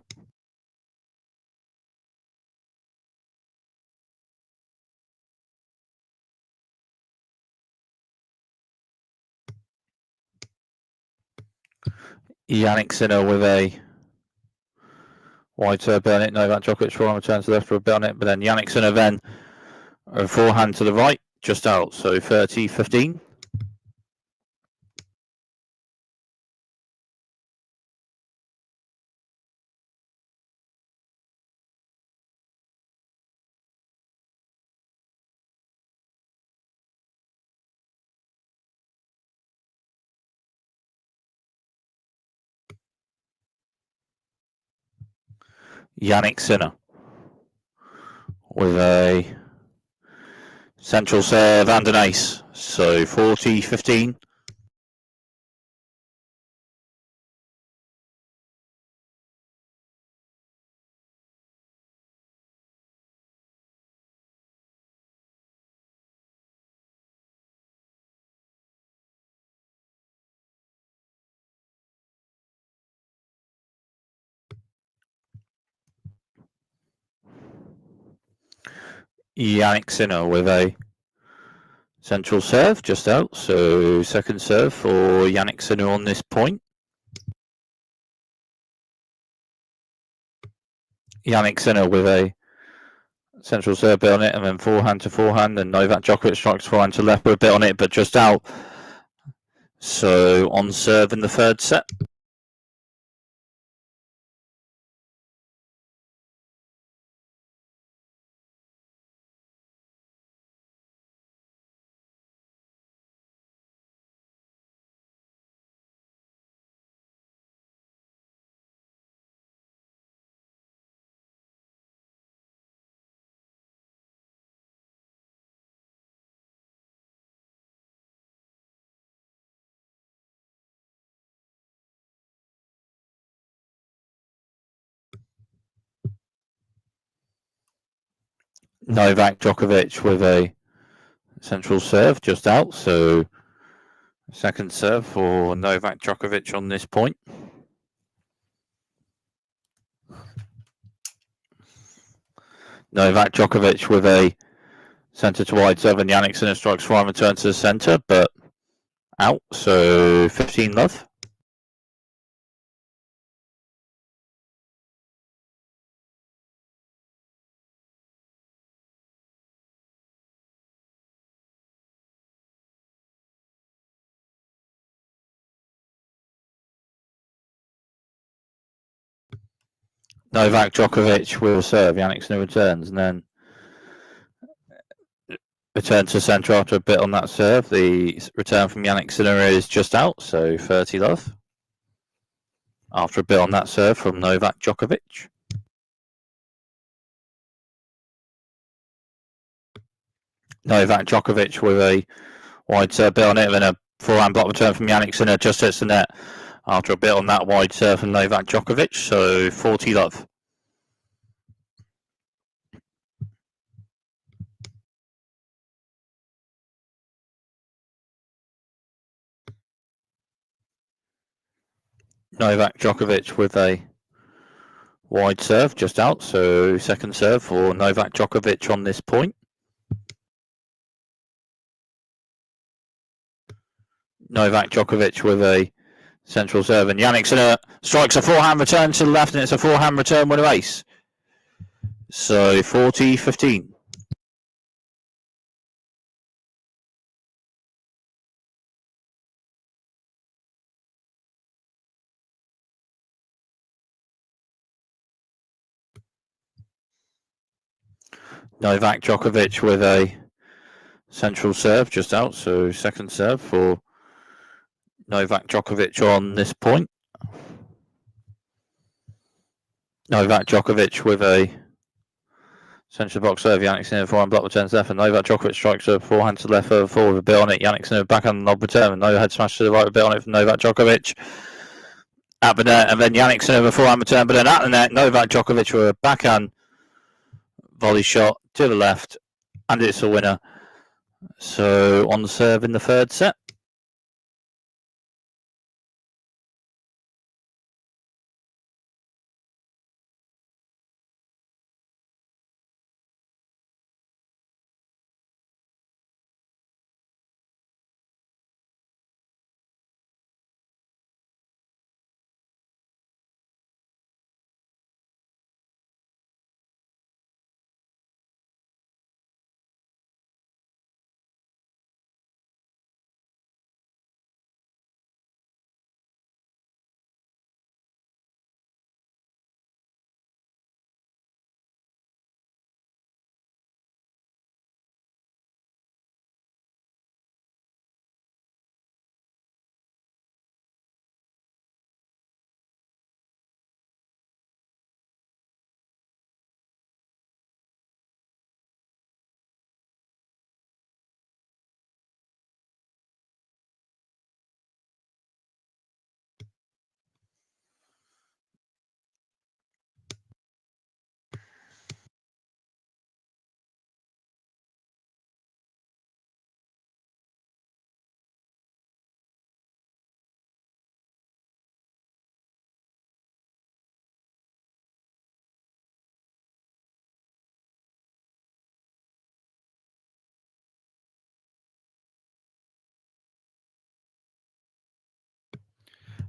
Speaker 1: Yanick Sinner with a wide serve bit on it. Novak Djokovic forehand returns to the left for a bit on it, but then Yanick Sinner then a forehand to the right, just out. So 30-15. Yanick Sinner with a central serve and an ace. So 40-15. Yanick Sinner with a central serve just out. So second serve for Yanick Sinner on this point. Yanick Sinner with a central serve bit on it, and then forehand to forehand, and Novak Djokovic strikes forehand to left with a bit on it, but just out. So on serve in the third set. Novak Djokovic with a central serve just out. So second serve for Novak Djokovic on this point. Novak Djokovic with a centre to wide serve, and Yanick Sinner strikes forehand return to the centre, but out. So 15 love. Novak Djokovic will serve. Yanick Sinner returns, and then return to centre after a bit on that serve. The return from Yanick Sinner is just out, so 30 love. After a bit on that serve from Novak Djokovic. Novak Djokovic with a wide serve bit on it, and then a forehand block return from Yanick Sinner just hits the net after a bit on that wide serve from Novak Djokovic, so 40 love. Novak Djokovic with a wide serve just out, so second serve for Novak Djokovic on this point. Novak Djokovic with a central serve, and Yanick Sinner strikes a forehand return to the left, and it's a forehand return winner ace. So 40-15. Novak Djokovic with a central serve just out, so second serve for Novak Djokovic on this point. Novak Djokovic with a central box serve. Yanick Sinner forehand block returns left, and Novak Djokovic strikes a forehand to left over forward with a bit on it. Yanick Sinner backhand knob return, and no head smash to the right with a bit on it from Novak Djokovic. At the net, and then Yanick Sinner with a forehand return, but then at the net, Novak Djokovic with a backhand volley shot to the left, and it's a winner. So on the serve in the third set.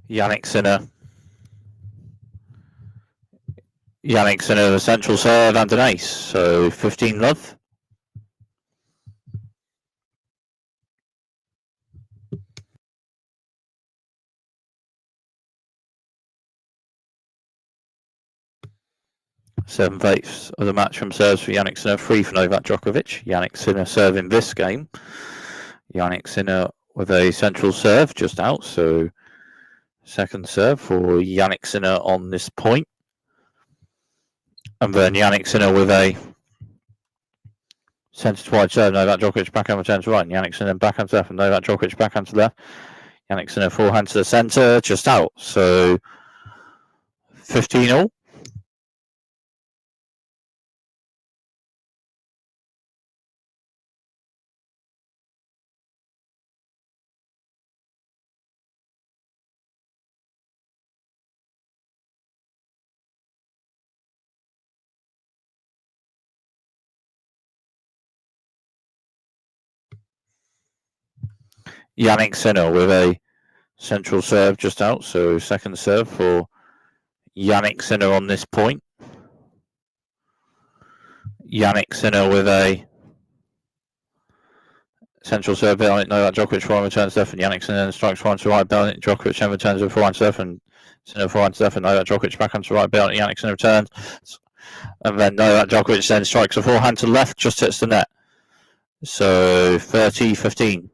Speaker 1: Yanick Sinner. Yanick Sinner, the central serve and an ace. So 15-love. Seven-eighths of the match from serves for Yanick Sinner, 3 for Novak Djokovic. Yanick Sinner serving this game. Yanick Sinner with a central serve just out, so second serve for Yanick Sinner on this point. And then Yanick Sinner with a centre to wide serve. Novak Djokovic backhand return to right. And Yanick Sinner backhand to left. And Novak Djokovic backhand to left. Yanick Sinner forehand to the centre, just out. So 15-all. Yanick Sinner with a central serve just out. So second serve for Yanick Sinner on this point. Yanick Sinner with a central serve bit on it. Novak Djokovic forehand returns left, and Yanick Sinner strikes forehand to right bit on it. Djokovic then returns to forehand to left, and Sinner forehand to left, and Novak Djokovic backhand to right bit on it. Yanick Sinner returns, and then Novak Djokovic then strikes a forehand to left, just hits the net. So 30-15.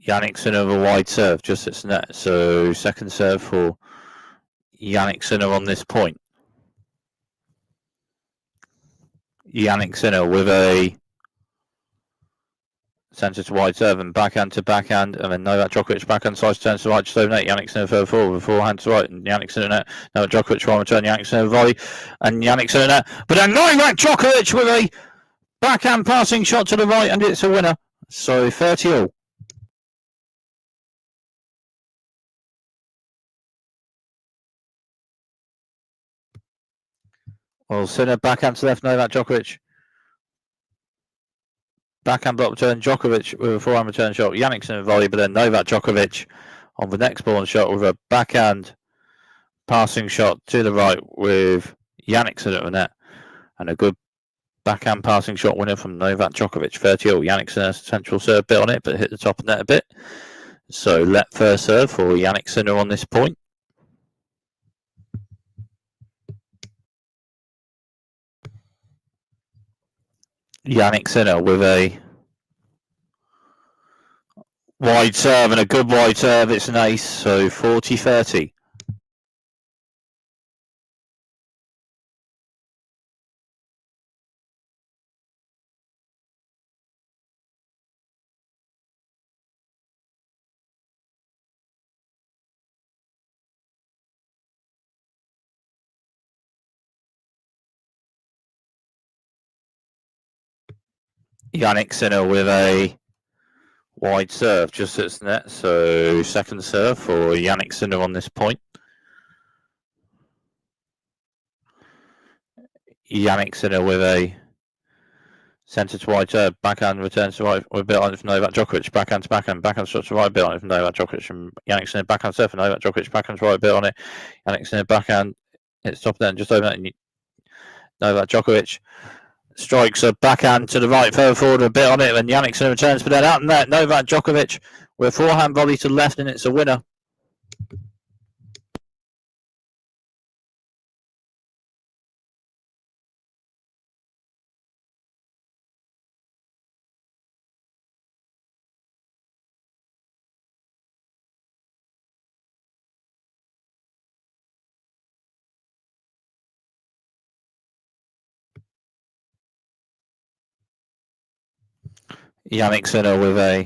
Speaker 1: Yanick Sinner with a wide serve, just hits the net. So second serve for Yanick Sinner on this point. Yanick Sinner with a centre to wide serve and backhand to backhand, and then Novak Djokovic backhand slice turns to right, just over net. Yanick Sinner further forward with forehand to right, and Yanick Sinner net. Novak Djokovic forehand return, Yanick Sinner volley, and Yanick Sinner net. But then Novak Djokovic with a backhand passing shot to the right, and it's a winner. So 30-all. Well, Sinner backhand to left, Novak Djokovic. Backhand block return, Djokovic with a forehand return shot. Yanick Sinner volley, but then Novak Djokovic on the next ball and shot with a backhand passing shot to the right with Yanick Sinner at the net. And a good backhand passing shot winner from Novak Djokovic. 30-all. Yanick Sinner central serve bit on it, but hit the top of the net a bit. So let first serve for Yanick Sinner on this point. Yanick Sinner with a wide serve and a good wide serve. It's an ace, so 40-30. Yanick Sinner with a wide serve just hits the net, so second serve for Yanick Sinner on this point. Yanick Sinner with a centre to wide serve, backhand returns to right with a bit on it from Novak Djokovic, backhand to backhand structure to right bit on it from Novak Djokovic, and Yanick Sinner backhand serve for Novak Djokovic, backhand to right bit on it. Yanick Sinner backhand, it's top there and just over that. Novak Djokovic strikes a backhand to the right, further forward a bit on it, and Yanick Sinner returns, but then out and net, Novak Djokovic with a forehand volley to the left, and it's a winner. Yanick Sinner with a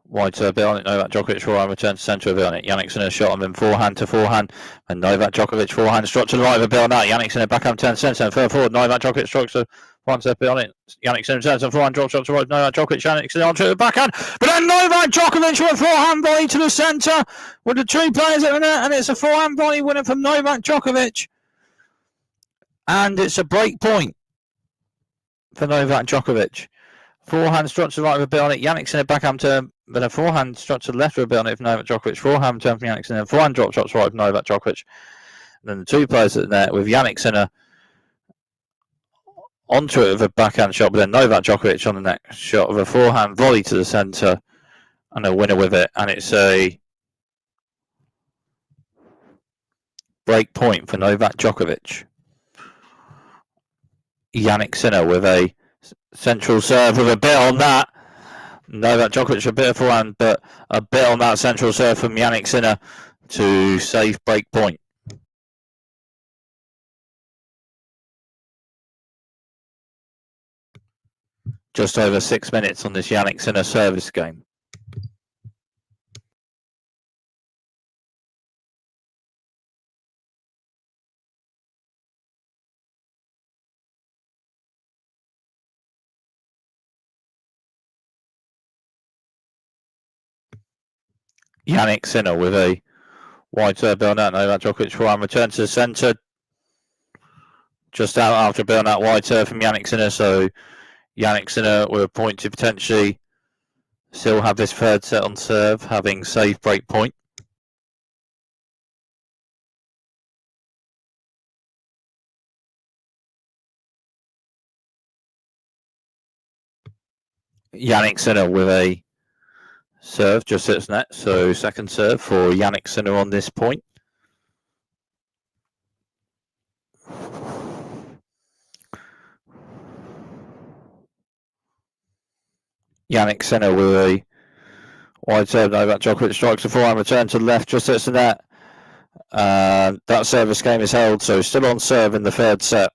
Speaker 1: wide serve bit on it. Novak Djokovic forehand return to centre a bit on it. Yanick Sinner shot on him forehand to forehand, and Novak Djokovic forehand struck to the right of a bit on that. Yanick Sinner backhand turn centre and further forward. Novak Djokovic strikes a forehand serve bit on it. Yanick Sinner turns and forehand drop shot to the right. Novak Djokovic, Yanick Sinner onto the backhand, but then Novak Djokovic with a forehand volley to the centre with the two players at the net, and it's a forehand volley winner from Novak Djokovic, and it's a break point for Novak Djokovic. Forehand struck to the right with a bit on it. Yanick Sinner backhand turn, but a forehand struck to the left with a bit on it from Novak Djokovic. Forehand turn from Yanick Sinner. Forehand drop shot to the right from Novak Djokovic. And then the two players at the net with Yanick Sinner onto it with a backhand shot, but then Novak Djokovic on the next shot with a forehand volley to the centre and a winner with it. And it's a break point for Novak Djokovic. Yanick Sinner with a central serve with a bit on that. Novak Djokovic a bit of forehand, but a bit on that central serve from Yanick Sinner to save break point. Just over 6 minutes on this Yanick Sinner service game. Yanick Sinner with a wide serve on that. Novak Djokovic forehand return to the centre. Just out after a bit on that wide serve from Yanick Sinner. So Yanick Sinner with a point to potentially still have this third set on serve, having saved break point. Yanick Sinner with a serve just hits net. So second serve for Yanick Sinner on this point. Yanick Sinner with a wide serve. Novak Djokovic strikes a forehand return to the left, just hits the net. That service game is held, so still on serve in the third set.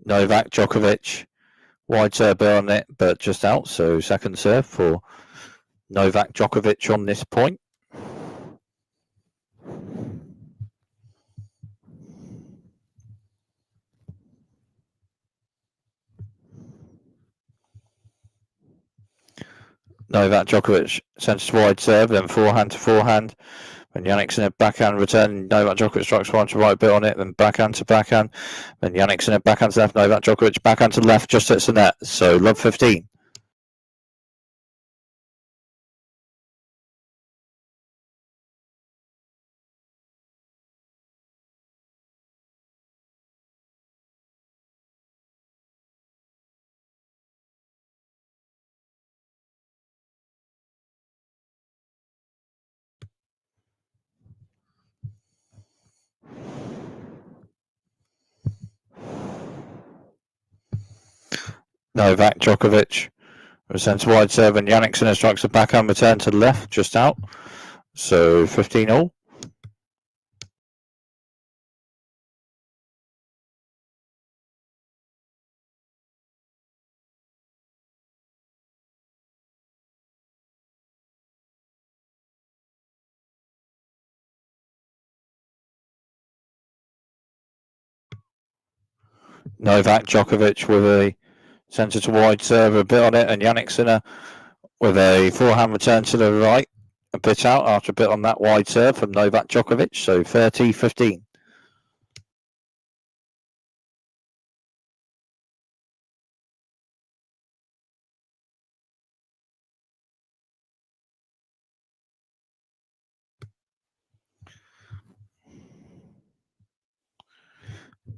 Speaker 1: Novak Djokovic, wide serve on it, but just out. So second serve for Novak Djokovic on this point. Novak Djokovic centre to wide serve, then forehand to forehand. Then Yannick's in a backhand return. Novak Djokovic strikes one to right bit on it, then backhand to backhand. Then Yannick's in a backhand to left. Novak Djokovic backhand to left, just hits the net. So love 15. Novak Djokovic with centre wide serve, and Yannick's in a strikes a backhand return to the left, just out. So 15 all. Novak Djokovic with a centre to wide serve, a bit on it, and Yannick Sinner with a forehand return to the right, a bit out after a bit on that wide serve from Novak Djokovic. So 30-15.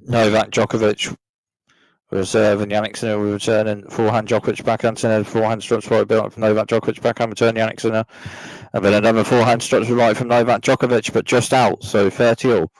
Speaker 1: Novak Djokovic reserve, and Yanick Sinner will return, and forehand Djokovic backhand Sinner, forehand structure right built up from Novak Djokovic backhand return Yanick Sinner, and then another forehand structure right from Novak Djokovic, but just out. So 30 all.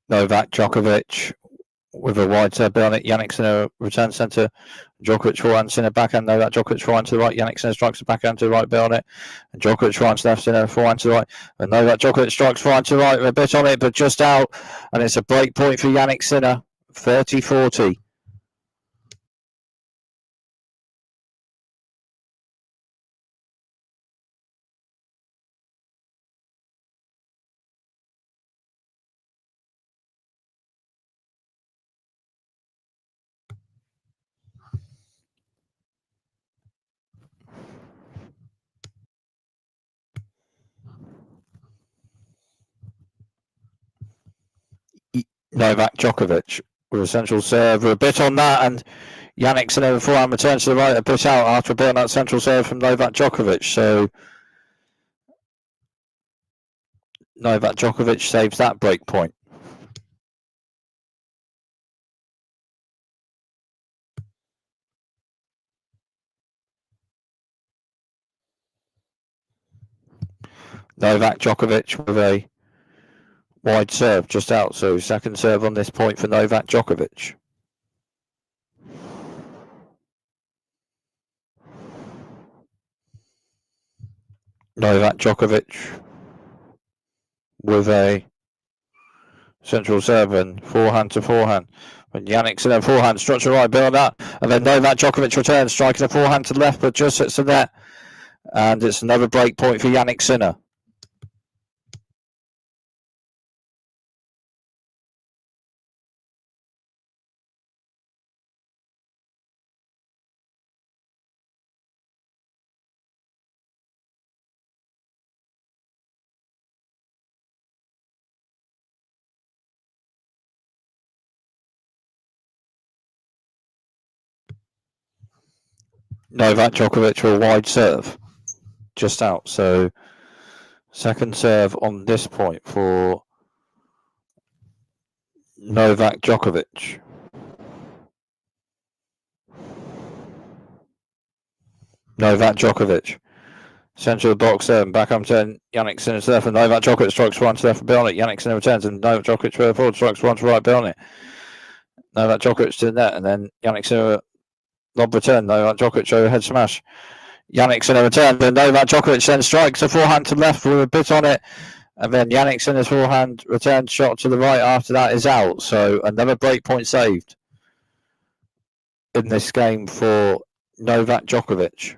Speaker 1: Novak Djokovic with a wide serve on it. Yanick Sinner return centre. Djokovic forehand, Sinner backhand. Novak Djokovic forehand to the right. Yanick Sinner strikes the backhand to the right, bit on it. And Djokovic forehand to the left, Sinner forehand to the right. And Novak Djokovic strikes forehand to the right with a bit on it, but just out. And it's a break point for Yanick Sinner. 30-40. Novak Djokovic with a central serve, a bit on that, and Yanick Sinner forehand returns to the right, a bit out after a bit on that central serve from Novak Djokovic. So Novak Djokovic saves that break point. Novak Djokovic with a wide serve just out, so second serve on this point for Novak Djokovic. Novak Djokovic with a central serve and forehand to forehand. And Yanick Sinner forehand, structure right, build that, and then Novak Djokovic returns, striking a forehand to the left, but just hits the net, and it's another break point for Yanick Sinner. Novak Djokovic with a wide serve, just out. So second serve on this point for Novak Djokovic. Novak Djokovic. Centre of the box there, and back up turn. Yanick Sinner to left, and Novak Djokovic strikes one to left, bit on it. Yanick Sinner returns, and Novak Djokovic further forward strikes one to right, bit on it. Novak Djokovic to the net, and then Yanick Sinner lob return. Novak Djokovic overhead smash. Yanick Sinner returns, and Novak Djokovic then strikes a forehand to left with a bit on it, And then Yannick Sinner's forehand return shot to the right after that is out. So another break point saved in this game for Novak Djokovic.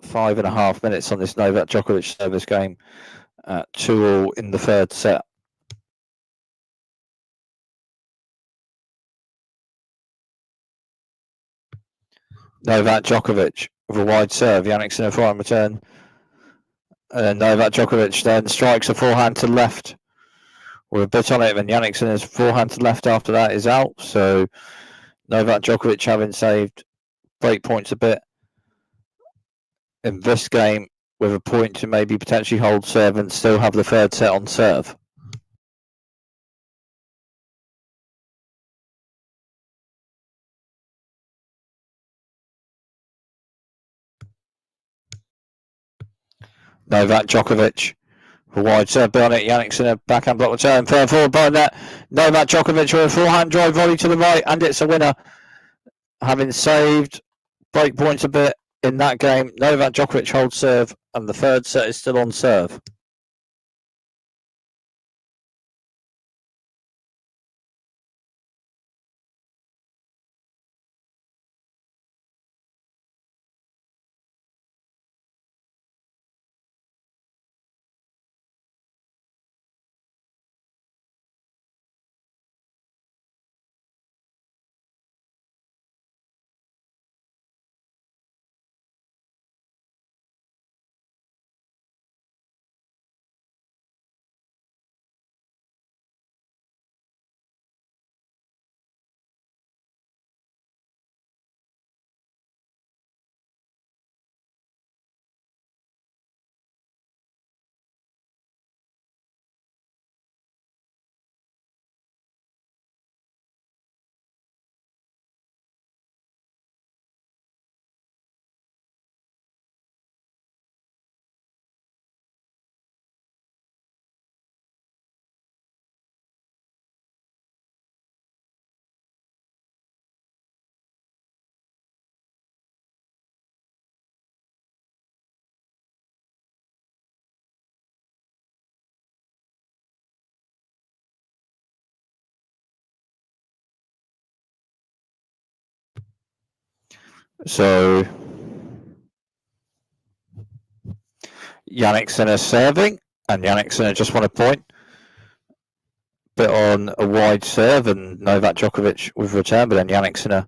Speaker 1: 5.5 minutes on this Novak Djokovic service game. 2-2 in the third set. Novak Djokovic with a wide serve. Yanick Sinner forehand return. And Novak Djokovic then strikes a forehand to left with a bit on it. And Yanick Sinner's forehand to left after that is out. So Novak Djokovic having saved break points a bit in this game with a point to maybe potentially hold serve and still have the third set on serve. Novak Djokovic, a wide serve on it. Yanick Sinner backhand block return, third forward by net. Novak Djokovic with a forehand drive volley to the right, and it's a winner. Having saved break points a bit in that game, Novak Djokovic holds serve, and the third set is still on serve. So Yanick Sinner serving, and Yanick Sinner just won a point. Bit on a wide serve, and Novak Djokovic with return, but then Yanick Sinner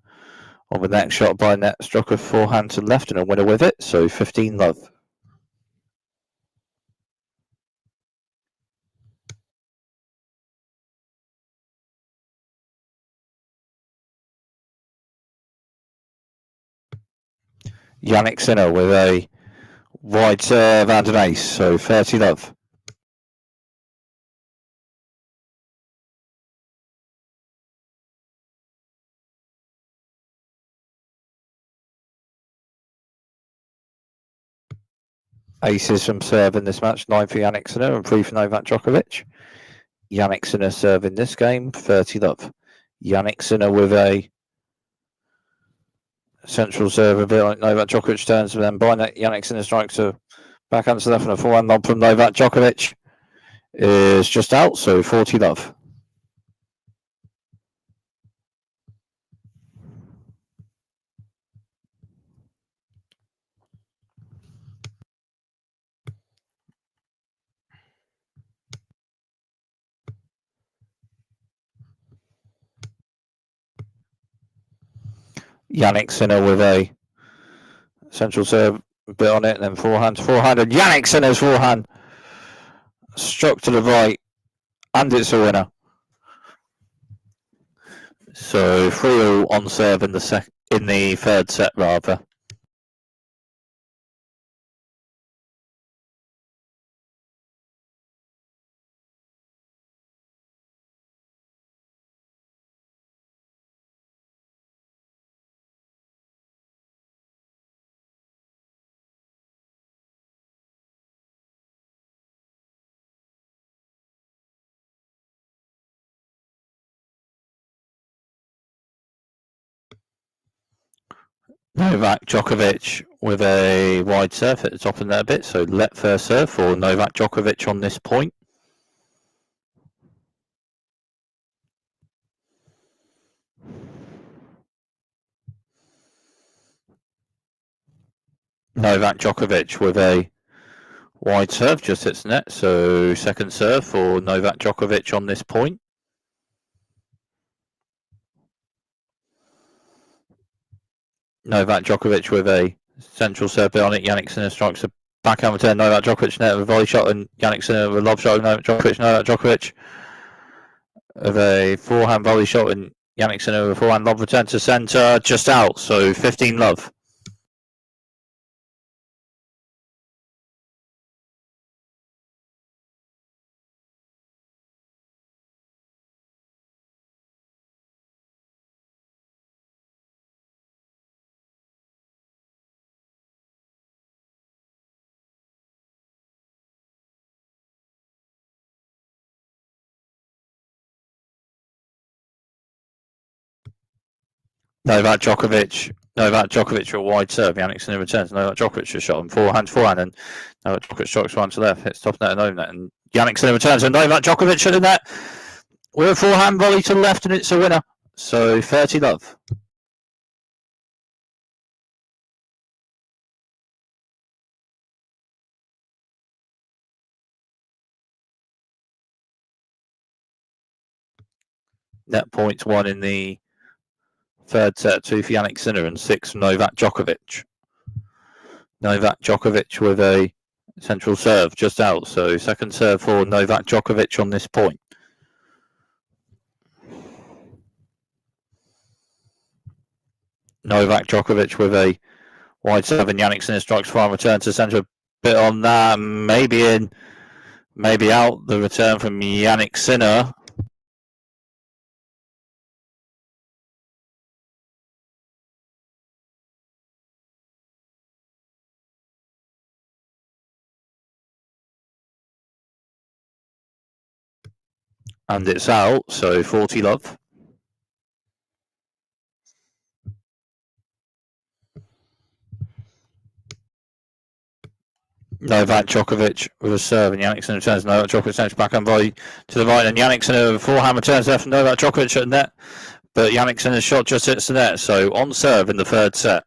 Speaker 1: on the next shot by net struck a forehand to left and a winner with it. So 15-love. Yanick Sinner with a wide serve and an ace, so 30-love. Aces from serve in this match, 9 for Yanick Sinner and 3 for Novak Djokovic. Yanick Sinner serve in this game, 30-love. Yanick Sinner with a central serve, a bit like Novak Djokovic turns, and then by net, Yanick Sinner strikes a backhand to left and a forehand lob from Novak Djokovic is just out, so 40-love. Yanick Sinner with a central serve, a bit on it, and then forehand, and Yanick Sinner's forehand struck to the right, and it's a winner. So 3-3 on serve in the third set, rather. Novak Djokovic with a wide serve at the top of the net a bit, so let first serve for Novak Djokovic on this point. Novak Djokovic with a wide serve, just hits the net, so second serve for Novak Djokovic on this point. Novak Djokovic with a central serve on it. Yanick strikes a backhand return. Novak Djokovic net with a volley shot, and Yanick with a lob shot. Novak Djokovic with a forehand volley shot, and Yanick with a forehand lob return to centre, just out. So 15-love. Novak Djokovic with a wide serve. Yanick returns. Novak Djokovic a shot on forehand, and Novak Djokovic strikes one to left, hits top net and over net, and Yanick returns, and Novak Djokovic at the net with a forehand volley to the left, and it's a winner. So 30-love. Net points 1 in the third set, 2 for Jannik Sinner and 6 for Novak Djokovic. Novak Djokovic with a central serve just out, so second serve for Novak Djokovic on this point. Novak Djokovic with a wide serve, and Jannik Sinner strikes for a return to centre. A bit on that, maybe in, maybe out. The return from Jannik Sinner. And it's out, so 40-love. Novak Djokovic with a serve, and Jannik Sinner returns. Novak Djokovic sends backhand volley to the right, and Jannik Sinner forehand returns left. Novak Djokovic at the net, but Jannik Sinner's shot just hits the net. So on serve in the third set.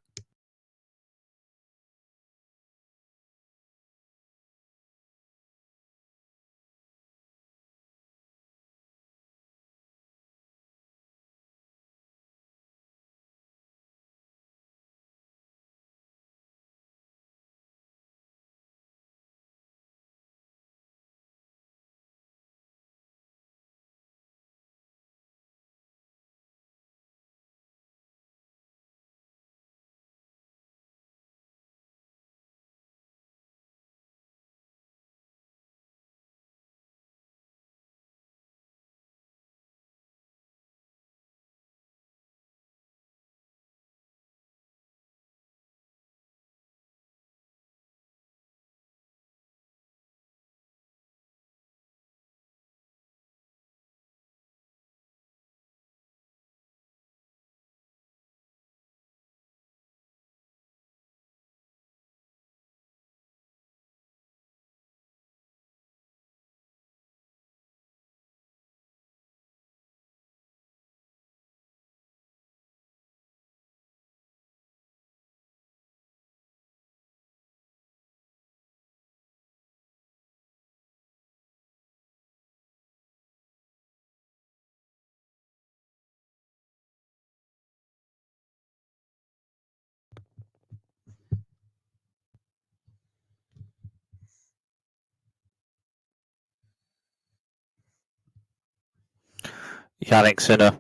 Speaker 1: Jannik Sinner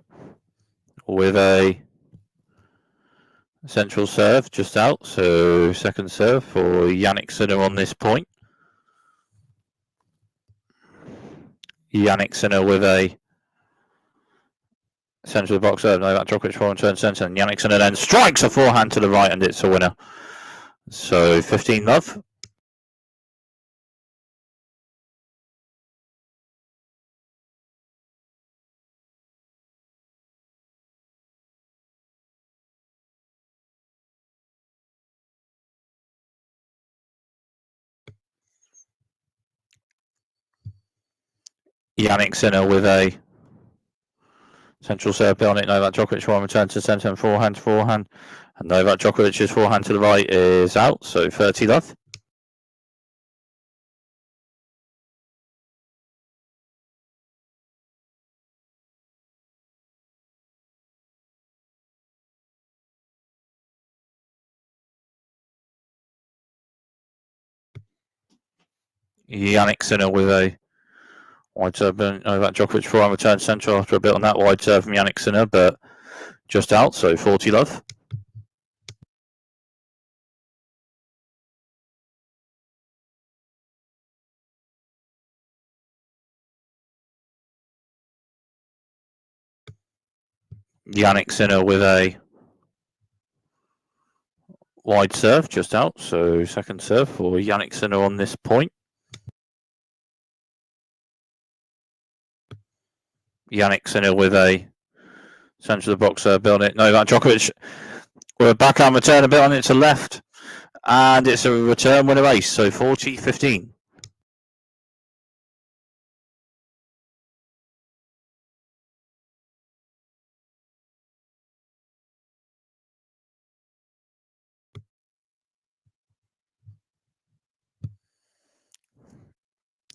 Speaker 1: with a central serve just out, so second serve for Jannik Sinner on this point. Jannik Sinner with a centre of the box serve. Novak Djokovic forward turn centre, and Jannik Sinner then strikes a forehand to the right, and it's a winner. So 15-love. Yanick Sinner with a central serve on it. Novak Djokovic will return to centre and forehand to forehand. And Novak Djokovic's forehand to the right is out, so 30 love. Yanick Sinner with a wide serve. Novak Djokovic forehand return central after a bit on that wide serve from Yanick Sinner, but just out, so 40 love. Yanick Sinner with a wide serve, just out, so second serve for Yanick Sinner on this point. Yanick Sinner with a centre of the box serve on it. Novak Djokovic with a backhand return a bit on it to left, and it's a return winner ace, so 40-15.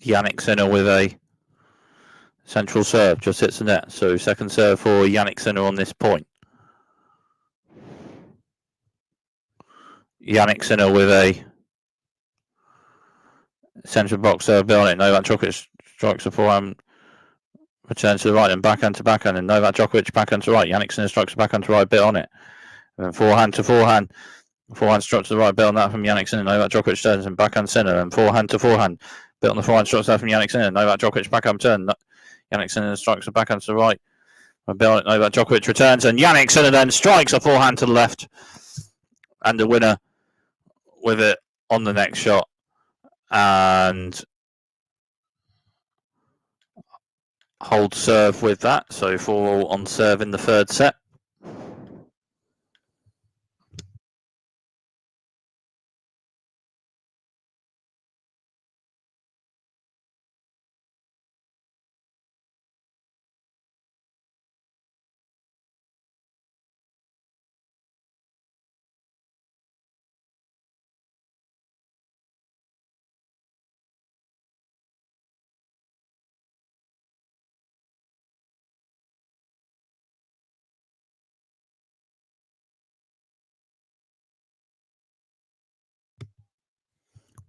Speaker 1: Yanick Sinner with a central serve, just hits the net. So second serve for Yanick Sinner on this point. Yanick Sinner with a central box serve on it. Novak Djokovic strikes the forehand, returns to the right and backhand to backhand. And Novak Djokovic backhand to right. Yanick Sinner strikes the backhand to right bit on it. And then forehand to forehand. Forehand strikes to the right bit on that from Yanick Sinner. Novak Djokovic turns and backhand Sinner. And forehand to forehand. Bit on the forehand strikes that from Yanick Sinner. Novak Djokovic backhand turn. Yanick Sinner strikes the backhand to the right. Novak Djokovic returns, and Yanick Sinner then strikes a forehand to the left, and the winner with it on the next shot, and holds serve with that. So 4-all on serve in the third set.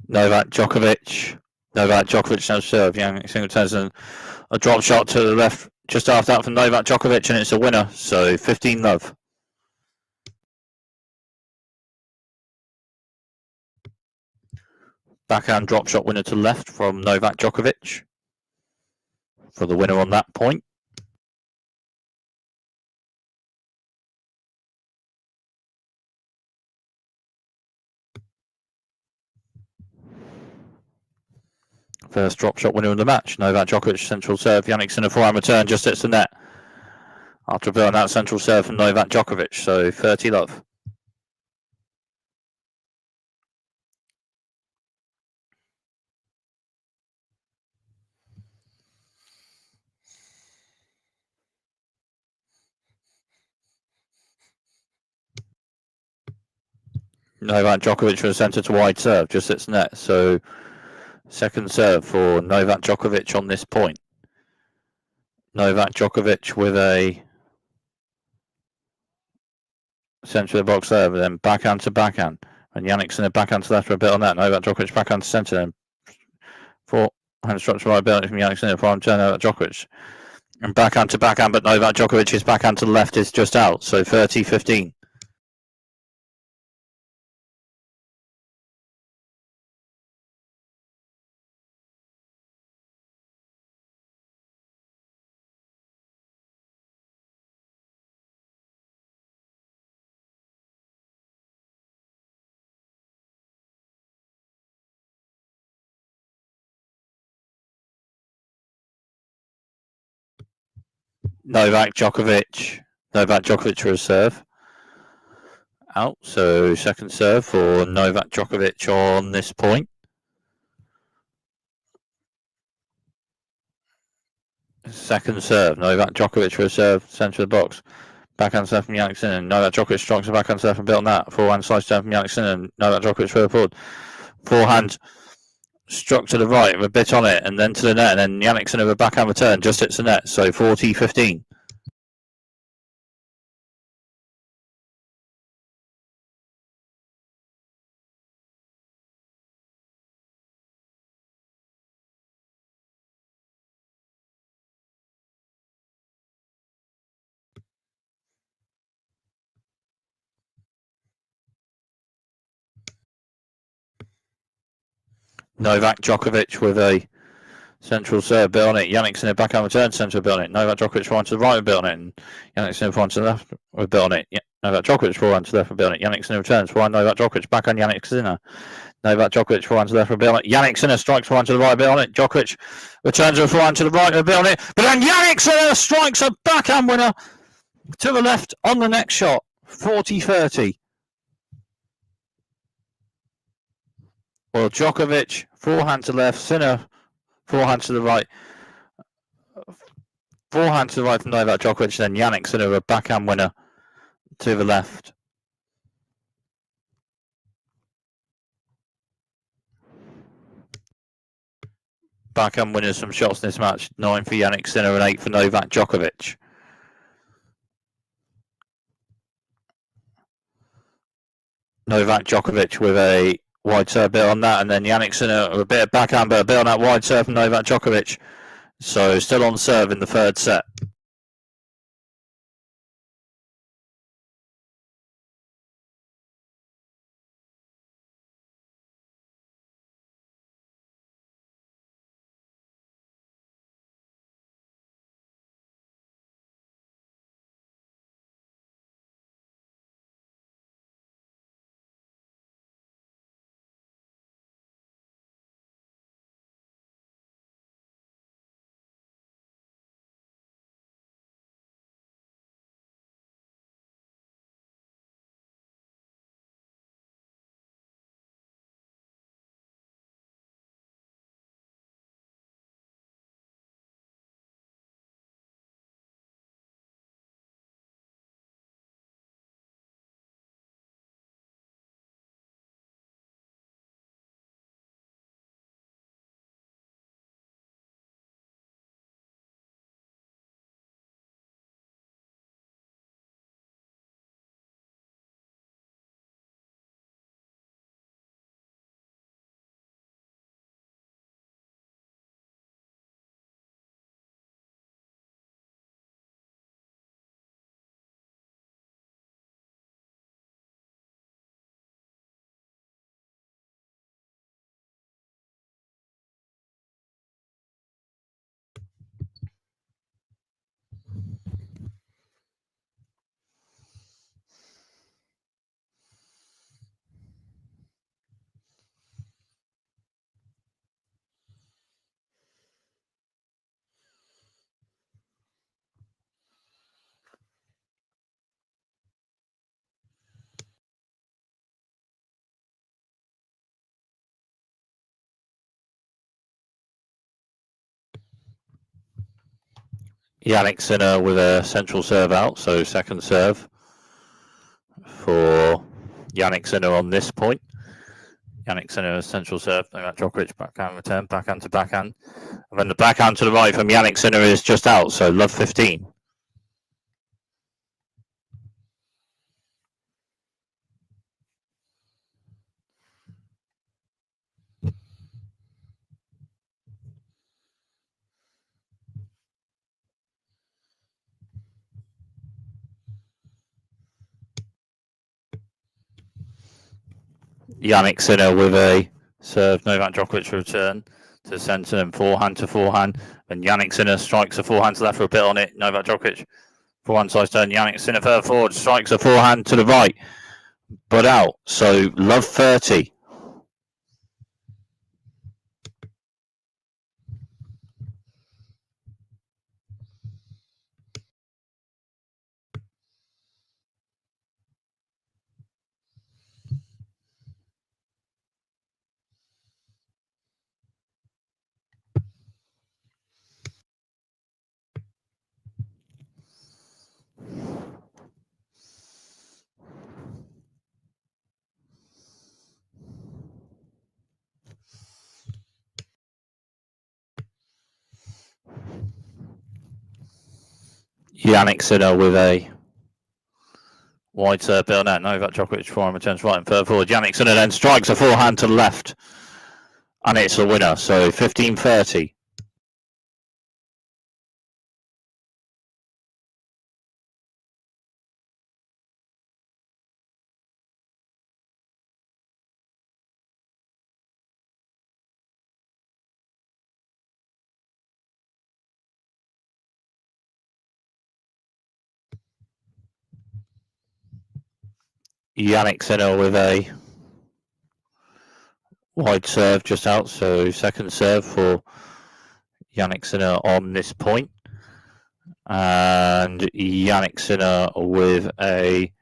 Speaker 1: Novak Djokovic now serve. Jannik single turns and a drop shot to the left just after that from Novak Djokovic, and it's a winner. So 15 love. Backhand drop shot winner to left from Novak Djokovic for the winner on that point. First drop shot winner of the match. Novak Djokovic central serve. Yanick Sinner forehand return just hits the net after a bit on that central serve from Novak Djokovic. So 30 love. Novak Djokovic with a centre to wide serve, just hits net. So second serve for Novak Djokovic on this point. Novak Djokovic with a centre of the box serve, and then backhand to backhand. And Yanick Sinner backhand to left for a bit on that. Novak Djokovic backhand to centre, then forehand structure right bit from Yanick Sinner, forehand turn Novak Djokovic. And backhand to backhand, but Novak Djokovic's backhand to the left is just out. So 30-15. Novak Djokovic for a serve. Out, so second serve for Novak Djokovic on this point. second serve. Novak Djokovic for a serve, centre of the box. Backhand serve from Yanick Sinner. Novak Djokovic strikes a backhand serve and built on that. Forehand slice serve from Yanick Sinner. Novak Djokovic for a forward. Forehand struck to the right with a bit on it and then to the net. And then Yanick Sinner with a backhand return just hits the net. So 40-15. Novak Djokovic with a central serve, bit on it. Yanick Sinner backhand return, centre bit on it. Novak Djokovic forehand to the right, bit on it. And Yanick Sinner forehand to the left, with bit on it. Novak Djokovic forehand to the left, bit on it. Yanick Sinner returns, forehand Novak Djokovic, backhand Yanick Sinner. Novak Djokovic forehand to the left, bit on it. Yanick Sinner strikes forehand to the right, bit on it. Djokovic returns with forehand to the right, bit on it. But then Yanick Sinner strikes a backhand winner to the left on the next shot. 40-30. Well, Djokovic forehand to left, Sinner forehand to the right. Forehand to the right from Novak Djokovic, then Yanick Sinner, a backhand winner to the left. Backhand winners from shots in this match: 9 for Yanick Sinner and 8 for Novak Djokovic. Novak Djokovic with a wide serve bit on that, and then Yanick Sinner with a bit of backhand, but a bit on that wide serve from Novak Djokovic. So still on serve in the third set. Yanick Sinner with a central serve out, so second serve for Yanick Sinner on this point. Yanick Sinner central serve, Novak Djokovic backhand return, backhand to backhand. And then the backhand to the right from Yanick Sinner is just out, so love 15. Yanick Sinner with a serve, Novak Djokovic return to centre and forehand to forehand. And Yanick Sinner strikes a forehand to left for a bit on it. Novak Djokovic forehand side turn. Yanick Sinner further forward strikes a forehand to the right, but out. So love 30. Yanick Sinner with a wide serve, bill net. Novak Djokovic forehand returns right and further forward. Yanick Sinner then strikes a forehand to the left, and it's a winner. So 15-30. Yanick Sinner with a wide serve just out, so second serve for Yanick Sinner on this point. And Yanick Sinner with a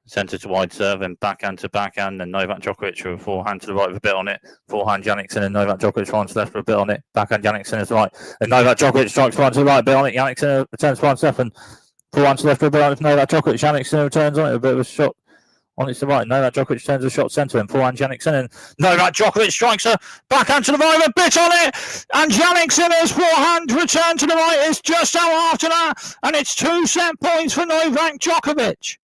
Speaker 1: centre to wide serve and backhand to backhand, and Novak Djokovic with a forehand to the right with a bit on it. Forehand Yanick Sinner, Novak Djokovic forehand to the left with a bit on it. Backhand Yanick Sinner to the right, and Novak Djokovic strikes forehand to the right, a bit on it. Yanick Sinner returns forehand to the left, and forehand to the left with a bit on it. Novak Djokovic, Yanick Sinner returns on it, a bit of a shot on it to the right. Novak Djokovic turns the shot centre and forehand Jannik Sinner. Novak Djokovic strikes a backhand to the right, a bit on it, and Jannik Sinner's forehand return to the right is just out after that, and it's 2 set points for Novak Djokovic.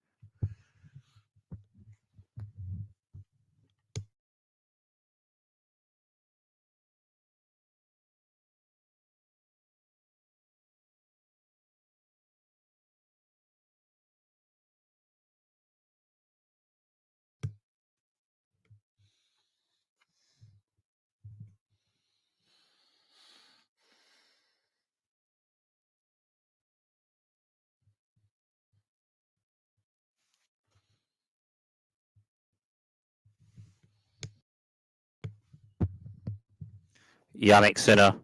Speaker 1: Jannik Sinner.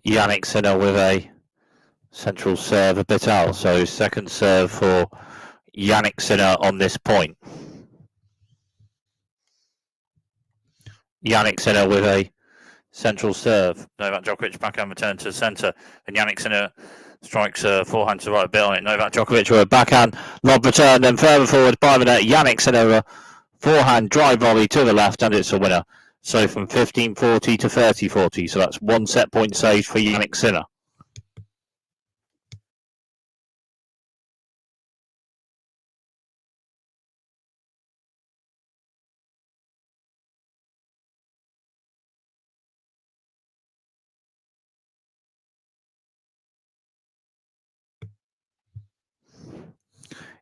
Speaker 1: Jannik Sinner with a central serve a bit out, so second serve for Jannik Sinner on this point. Jannik Sinner with a central serve. Novak Djokovic backhand return to the centre, and Jannik Sinner strikes a forehand to the right, a bit on it. Novak Djokovic with a backhand lob return, then further forward by the net. Jannik Sinner forehand drive volley to the left, and it's a winner. So from 15-40 to 30-40. So that's 1 set point saved for Jannik Sinner.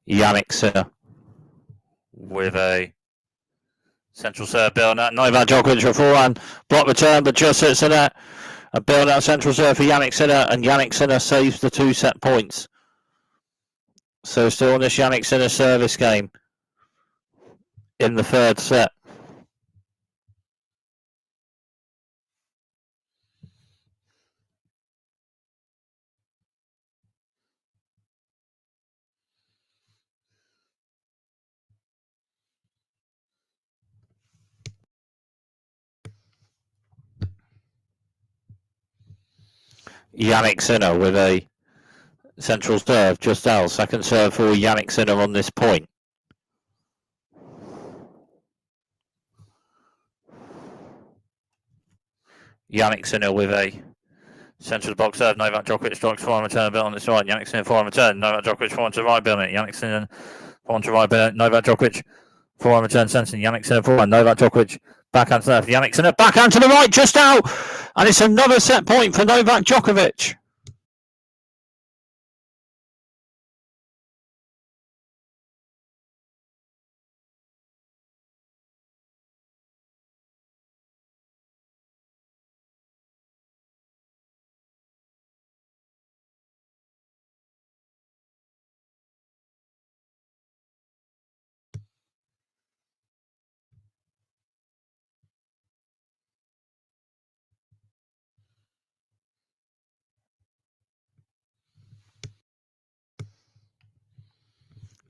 Speaker 1: Jannik Sinner with a central serve, build out. Novak Djokovic for forehand, block return, but just hits the net. A build out central serve for Jannik Sinner, and Jannik Sinner saves the 2 set points. So still on this Jannik Sinner service game in the third set. Jannik Sinner with a central serve just out. Second serve for Jannik Sinner on this point. Jannik Sinner with a central box serve. Novak Djokovic strikes forehand return, a bit on this right. Jannik Sinner forehand return. Novak Djokovic forehand to the right, building it. Jannik Sinner forehand to the right, building it. Novak Djokovic forehand return centre. Jannik Sinner forehand. Novak Djokovic backhand to the left. Jannik Sinner backhand to the right, just out, and it's another set point for Novak Djokovic.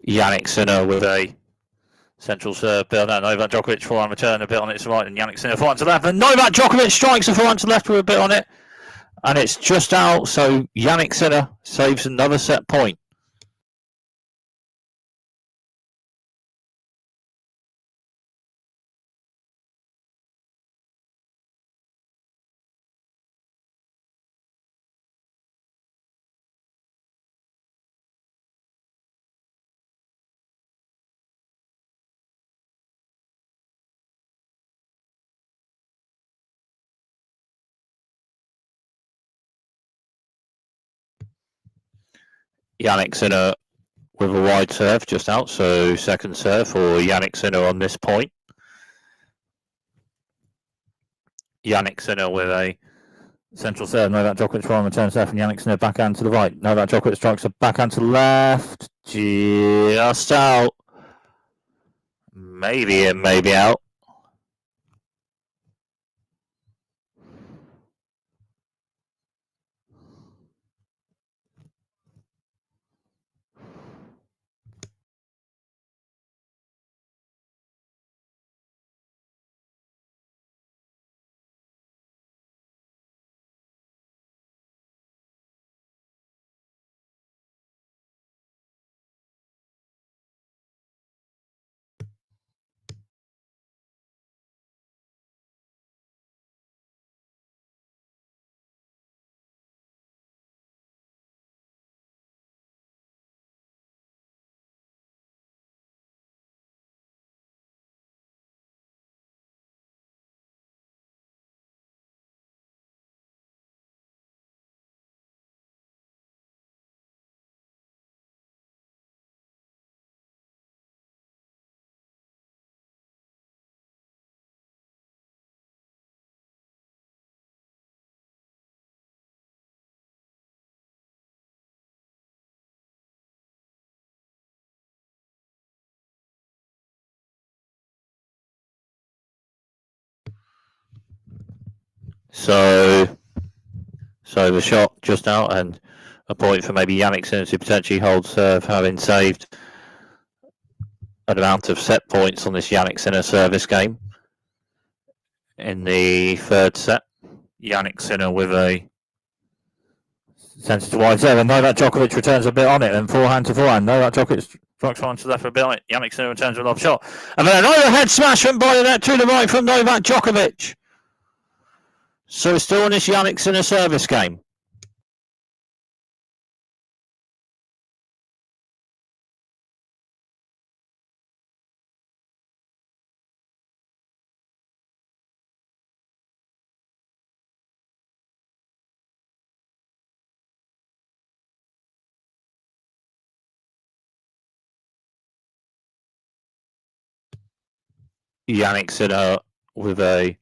Speaker 1: Jannik Sinner with a central serve, build out. Novak Djokovic forehand return, a bit on its right, and Jannik Sinner forehand to the left, and Novak Djokovic strikes a forehand to the left with a bit on it, and it's just out. So Jannik Sinner saves another set point. Yanick Sinner with a wide serve just out, so second serve for Yanick Sinner on this point. Yanick Sinner with a central serve. Novak Djokovic from return serve from Yanick Sinner, backhand to the right. Novak Djokovic strikes a backhand to the left, just out. Maybe in, maybe out. So the shot just out, and a point for maybe Yanick Sinner to potentially hold serve, having saved an amount of set points on this Yanick Sinner service game in the third set. Yanick Sinner with a centre to wide serve, and Novak Djokovic returns a bit on it, and forehand to forehand. Novak Djokovic strikes one to the left for a bit on it. Yanick Sinner returns a lob shot, and then an overhead smash from Boyanet to the right from Novak Djokovic. So we're still on this Yanick Sinner service game. Yanick Sinner with a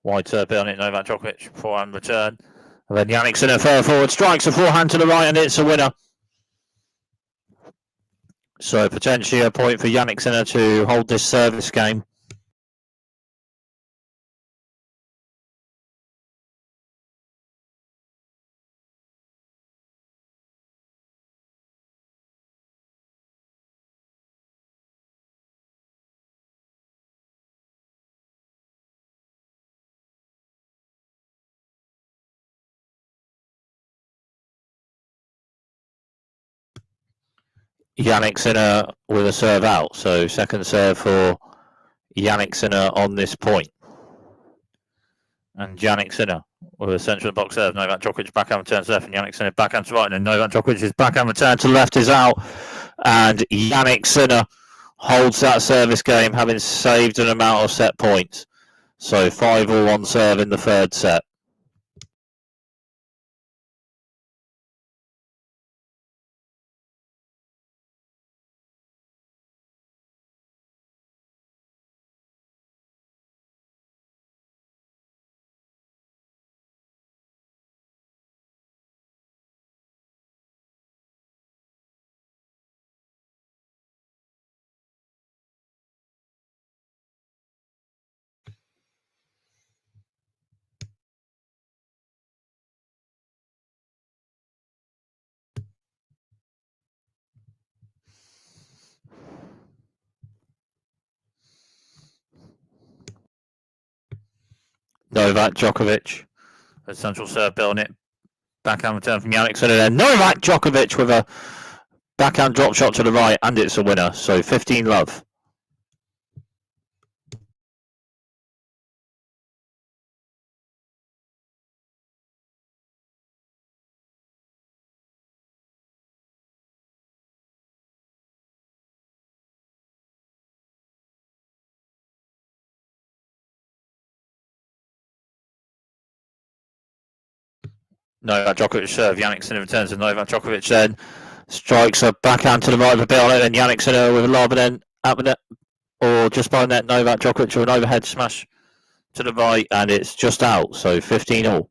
Speaker 1: wide serve on it. Novak Djokovic forehand return, and then Yanick Sinner further forward strikes a forehand to the right, and it's a winner. So potentially a point for Yanick Sinner to hold this service game. Yanick Sinner with a serve out, so second serve for Yanick Sinner on this point. And Jannik Sinner with a central box serve. Novak Djokovic backhand return to left, and Yanick Sinner backhand to right. And then Novak Djokovic's backhand return to left is out, and Yanick Sinner holds that service game, having saved an amount of set points. So 5-all on serve in the third set. Novak Djokovic, a central serve building it. Backhand return from Yanick Sinner. Then Novak Djokovic with a backhand drop shot to the right, and it's a winner. So 15-love. Novak Djokovic serve. Yanick Sinner returns, and Novak Djokovic then Strikes a backhand to the right of a bit on it, and Jannik Sinner with a lob, and then at the net, or just by net, Novak Djokovic with an overhead smash to the right, and it's just out. So 15 all.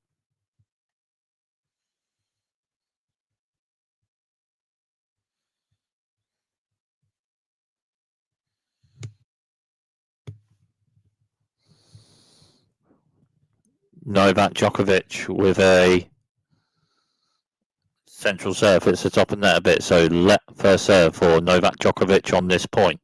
Speaker 1: Novak Djokovic with a central serve. It's the top of the net a bit, so first serve for Novak Djokovic on this point.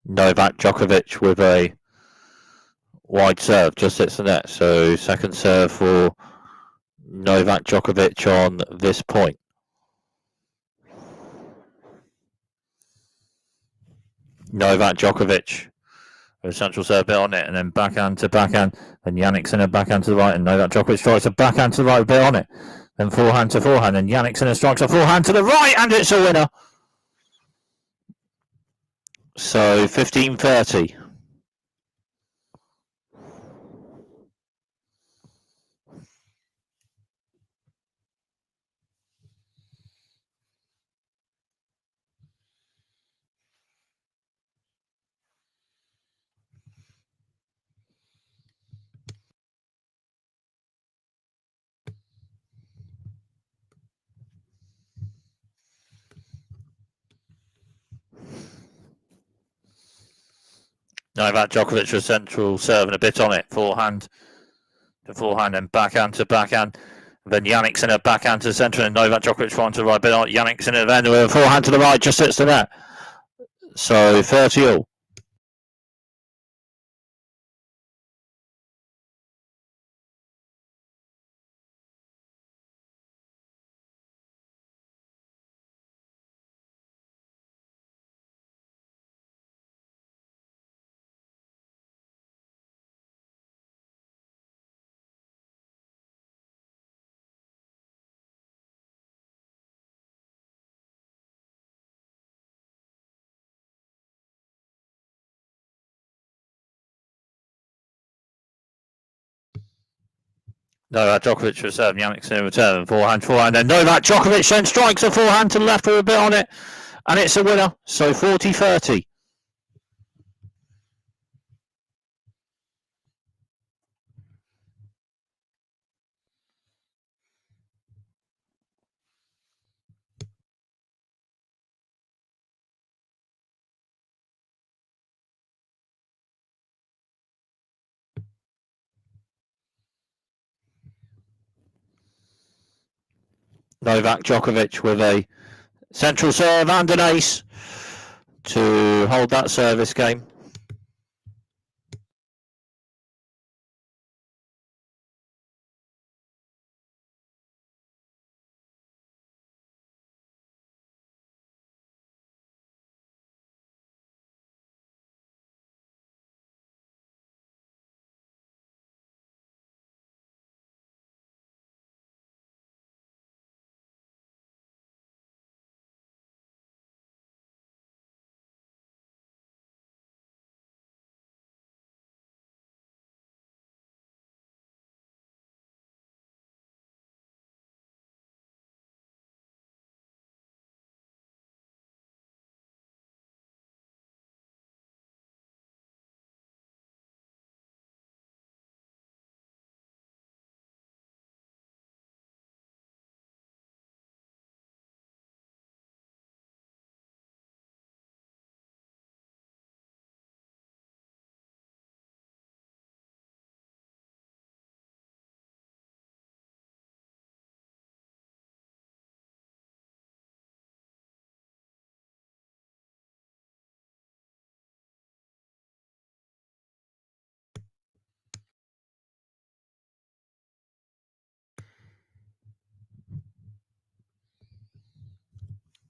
Speaker 1: Novak Djokovic with a wide serve, just hits the net. So second serve for Novak Djokovic on this point. Novak Djokovic with a central serve bit on it, and then backhand to backhand, and Yannick's in a backhand to the right, and Novak Djokovic strikes a backhand to the right bit on it, then forehand to forehand, and Yannick's in a strikes a forehand to the right, and it's a winner. So 15-30. Novak Djokovic with central serve and a bit on it. Forehand to forehand and backhand to backhand. Then Yannick's in a backhand to the centre and Novak Djokovic forehand to the right bit on it. Yannick's in a then with a forehand to the right, just hits the net. So 30 all. Novak Djokovic with serve, Yannick's in return, forehand, then Novak Djokovic then strikes a forehand to the left with a bit on it, and it's a winner, so 40-30. Novak Djokovic with a central serve and an ace to hold that service game.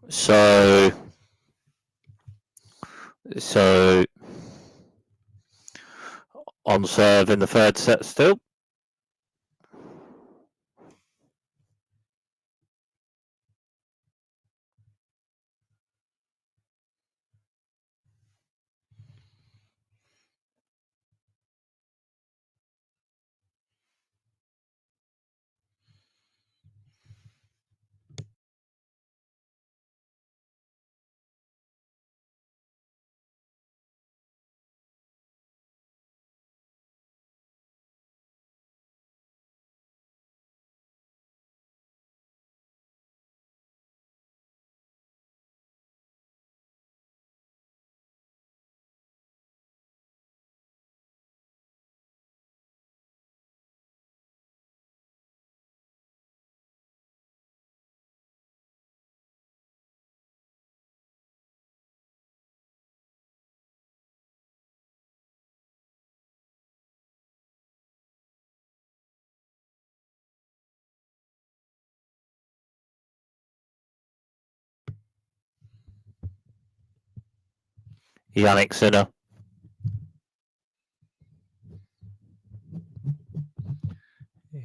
Speaker 1: So on serve in the third set still. Yanick Sinner.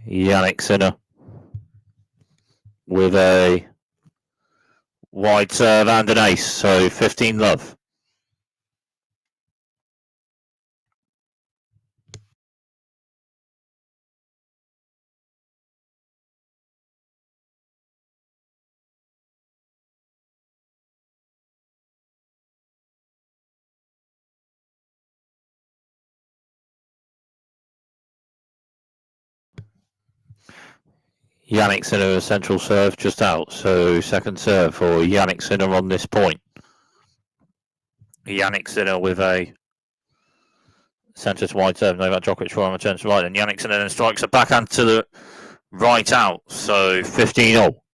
Speaker 1: Yanick Sinner with a wide serve and an ace, so 15 love. Yanick Sinner a central serve just out, so second serve for Yanick Sinner on this point. Yanick Sinner with a centre to wide serve. Novak Djokovic forehand returns to right, and Yanick Sinner then strikes a backhand to the right out, so 15-all.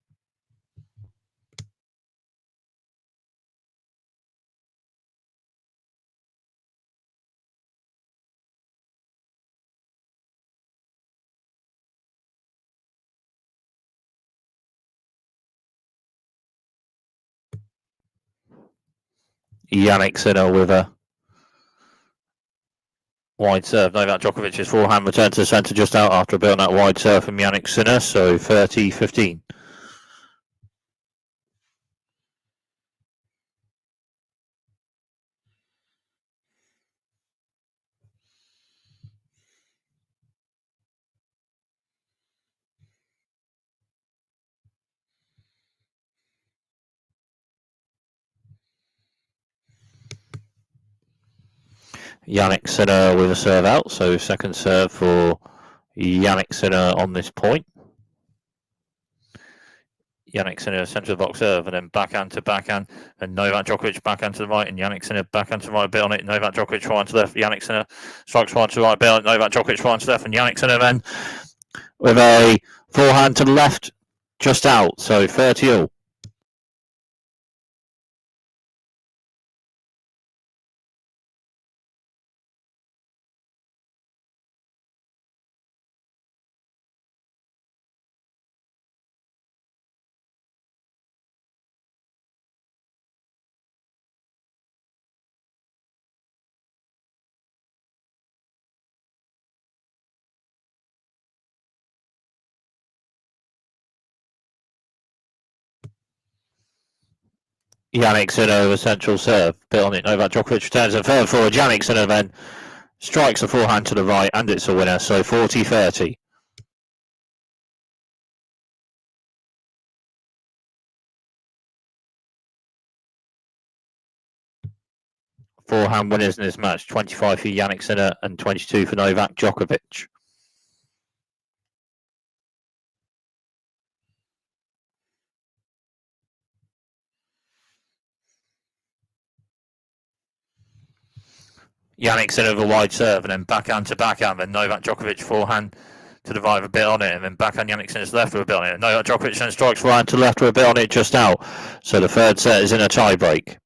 Speaker 1: Yanick Sinner with a wide serve. Novak Djokovic's forehand return to the centre just out after building that wide serve from Yanick Sinner, so 30-15. Yanick Sinner with a serve out, so second serve for Yanick Sinner on this point. Yanick Sinner centre of the box serve, and then backhand to backhand, and Novak Djokovic backhand to the right, and Yanick Sinner backhand to the right, a bit on it. Novak Djokovic forehand to the left, Yanick Sinner strikes forehand to the right, bit on it. Novak Djokovic forehand to the left, and Yanick Sinner then with a forehand to the left just out, so 30-all. Yanick Sinner with a central serve, bit on it. Novak Djokovic returns a third forward. Yanick Sinner then strikes a forehand to the right, and it's a winner, so 40-30. Forehand winners in this match, 25 for Yanick Sinner and 22 for Novak Djokovic. Yanick Sinner with a wide serve, and then backhand to backhand, then Novak Djokovic forehand to the right with a bit on it, and then backhand Yanick Sinner's left with a bit on it. And Novak Djokovic then strikes forehand to the left with a bit on it just out. So the third set is in a tie break.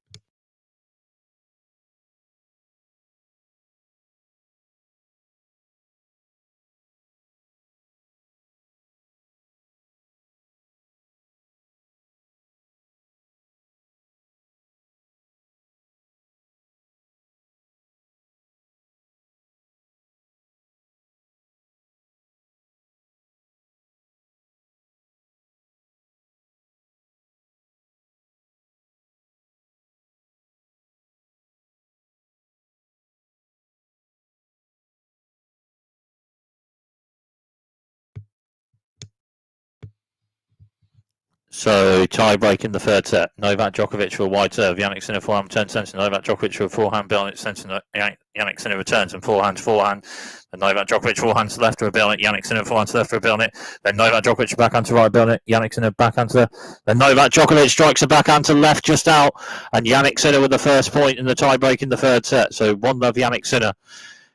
Speaker 1: So tie break in the third set. Novak Djokovic for a wide serve. Yanick Sinner forehand returns centre. Novak Djokovic for a forehand bit on it centre. Yanick Sinner returns and forehand to forehand. And Novak Djokovic forehand to left for a bit on it. Yanick Sinner forehand to left for a bit on it. Then Novak Djokovic backhand to right bit on it. Yanick Sinner backhand to left. Then Novak Djokovic strikes a backhand to left just out. And Yanick Sinner with the first point in the tie break in the third set. So 1-love Yanick Sinner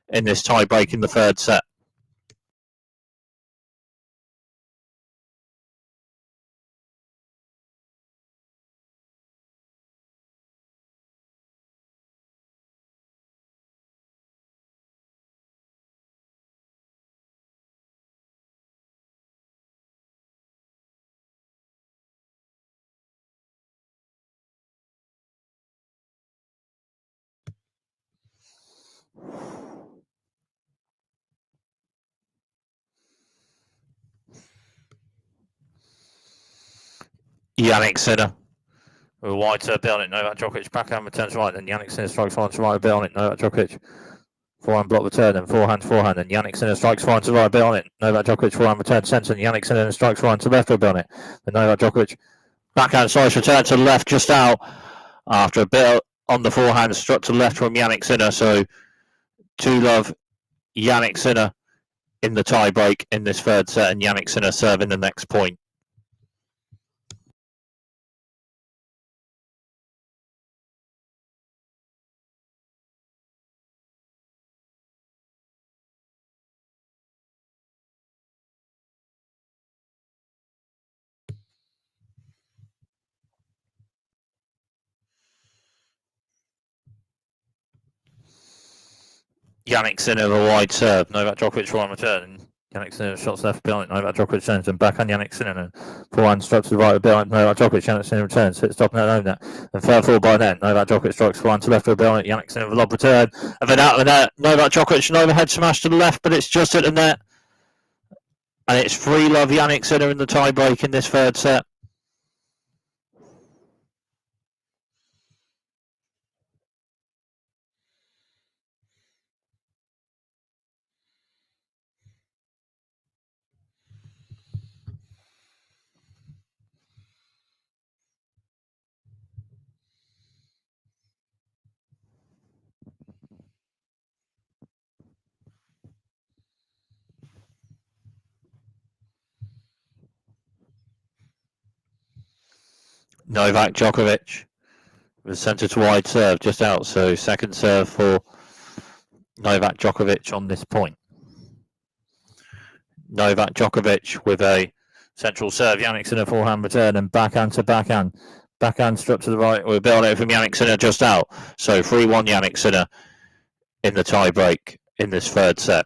Speaker 1: in this tie break in the third set. Yanick Sinner. With a wide serve bit on it. Novak Djokovic backhand returns right. Then Yanick Sinner strikes forehand to right, a bit on it. Novak Djokovic forehand block return. Then forehand to forehand. And Yanick Sinner strikes forehand to right, a bit on it. Novak Djokovic forehand return centre. And Yanick Sinner strikes forehand to left, a bit on it. Then Novak Djokovic backhand slice return to the left, just out after a bit on the forehand, struck to the left from Yanick Sinner. So 2-love Yanick Sinner in the tie break in this third set, and Yanick Sinner serving the next point. Yanick Sinner with a wide serve. Novak Djokovic for one return. Yanick Sinner shots left behind. Novak Djokovic sends and back on Yanick Sinner. And forehand strikes to the right behind Novak Djokovic. Yanick Sinner returns. Hits top net over net. And third fall by net. Novak Djokovic strikes forehand to left of behind Yanick Sinner with a lob return. And then out of the net. Novak Djokovic an overhead smash to the left, but it's just at the net. And it's 3-love Yanick Sinner in the tie break in this third set. Novak Djokovic with centre to wide serve just out. So second serve for Novak Djokovic on this point. Novak Djokovic with a central serve. Yanick Sinner forehand return and backhand to backhand. Backhand struck to the right. We're building it from Yanick Sinner just out. So 3-1 Yanick Sinner in the tie break in this third set.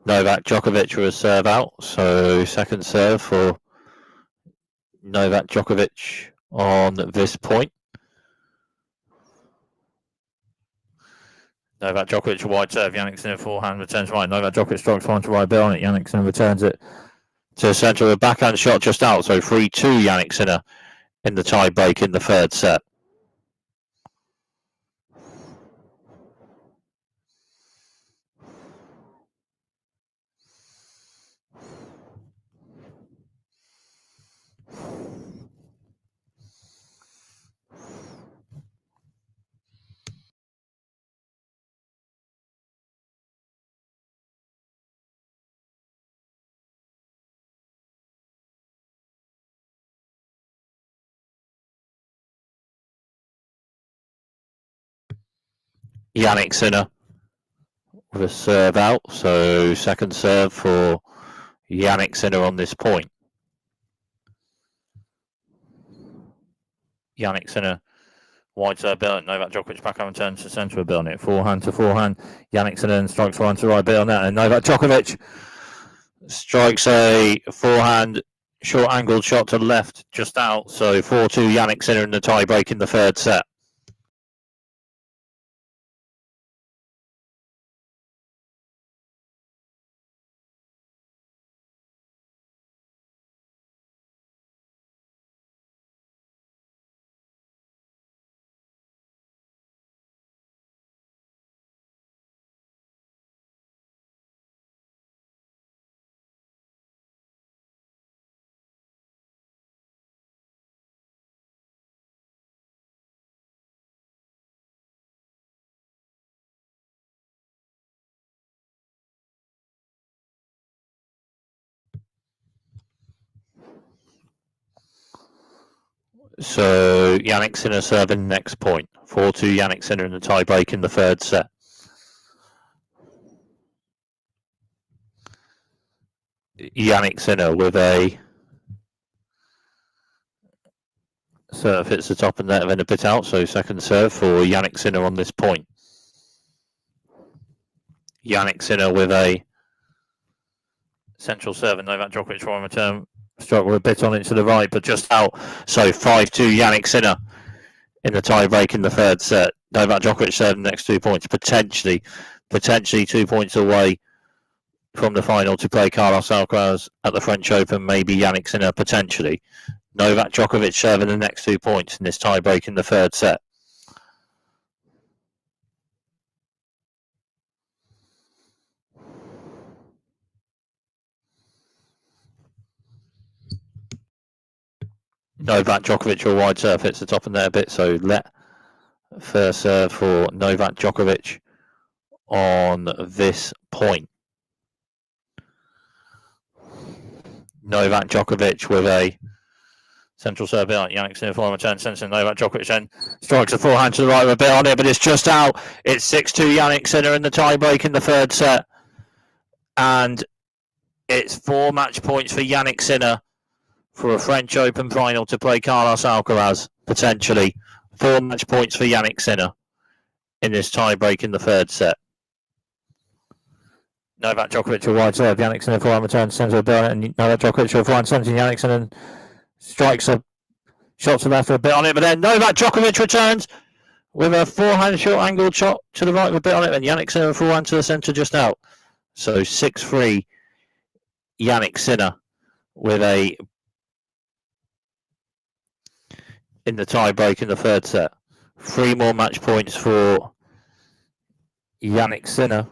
Speaker 1: Novak Djokovic with a serve out. So second serve for Novak Djokovic on this point. Novak Djokovic, a wide serve. Yanick Sinner forehand returns right. Novak Djokovic strikes forehand to right, bit on it. Yanick Sinner returns it to the centre with a backhand shot just out. So 3-2 Yanick Sinner in the tie break in the third set. Yanick Sinner with a serve out. So second serve for Yanick Sinner on this point. Yanick Sinner, wide serve bit on it. Novak Djokovic backhand returns to centre a bit on it. Forehand to forehand. Yanick Sinner strikes forehand to right bit on that. And Novak Djokovic strikes a forehand short angled shot to the left just out. So 4-2 Yanick Sinner in the tie break in the third set. So Yanick Sinner serving next point. 4-2 Yanick Sinner in the tie break in the third set. Yanick Sinner with a serve hits the top and net of in a bit out, so second serve for Jannik Sinner on this point. Jannik Sinner with a central serve and Novak Djokovic for a return. Struggle a bit on it to the right, but just out. So 5-2 Jannik Sinner in the tie break in the third set. Novak Djokovic served the next 2 points, potentially 2 points away from the final to play Carlos Alcaraz at the French Open, maybe Jannik Sinner potentially. Novak Djokovic serving the next 2 points in this tie break in the third set. Novak Djokovic will wide serve, hits the top and there a bit, so let first serve for Novak Djokovic on this point. Novak Djokovic with a central serve out. Jannik Sinner for return, sensing Novak Djokovic then strikes a forehand to the right with a bit on it, but it's just out. It's 6-2 Jannik Sinner in the tie break in the third set. And it's 4 match points for Jannik Sinner for a French Open final to play Carlos Alcaraz, potentially. 4 match points for Jannik Sinner in this tie break in the third set. Novak Djokovic will wide serve. Jannik Sinner for return, centre of the and Novak Djokovic will forehand, sensing Jannik Sinner strikes a shot to the left with a bit on it, but then Novak Djokovic returns with a forehand short angled shot to the right with a bit on it, and Jannik Sinner forehand to the centre just out. So 6-3 Jannik Sinner with a in the tie break in the third set. 3 more match points for Jannik Sinner,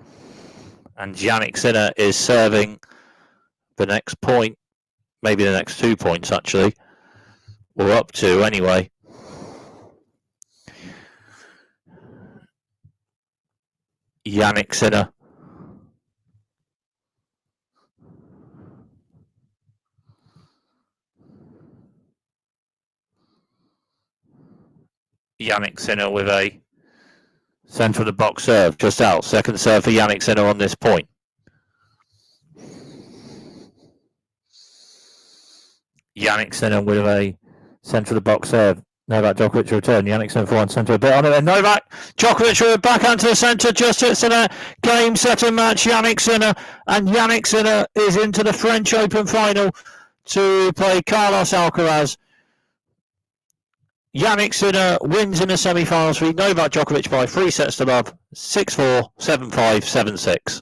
Speaker 1: and Jannik Sinner is serving the next point, maybe the next 2 points actually, or up to anyway. Jannik Sinner. Jannik Sinner with a centre of the box serve, just out. Second serve for Jannik Sinner on this point. Jannik Sinner with a centre of the box serve. Novak Djokovic return. Jannik Sinner for one centre a bit on it. And Novak Djokovic with a backhand to the centre. Just hits in a game set and match. Jannik Sinner. And Jannik Sinner is into the French Open final to play Carlos Alcaraz. Jannik Sinner wins in the semi-finals for Novak Djokovic by 3 sets to love. 6-4, 7-5, 7-6.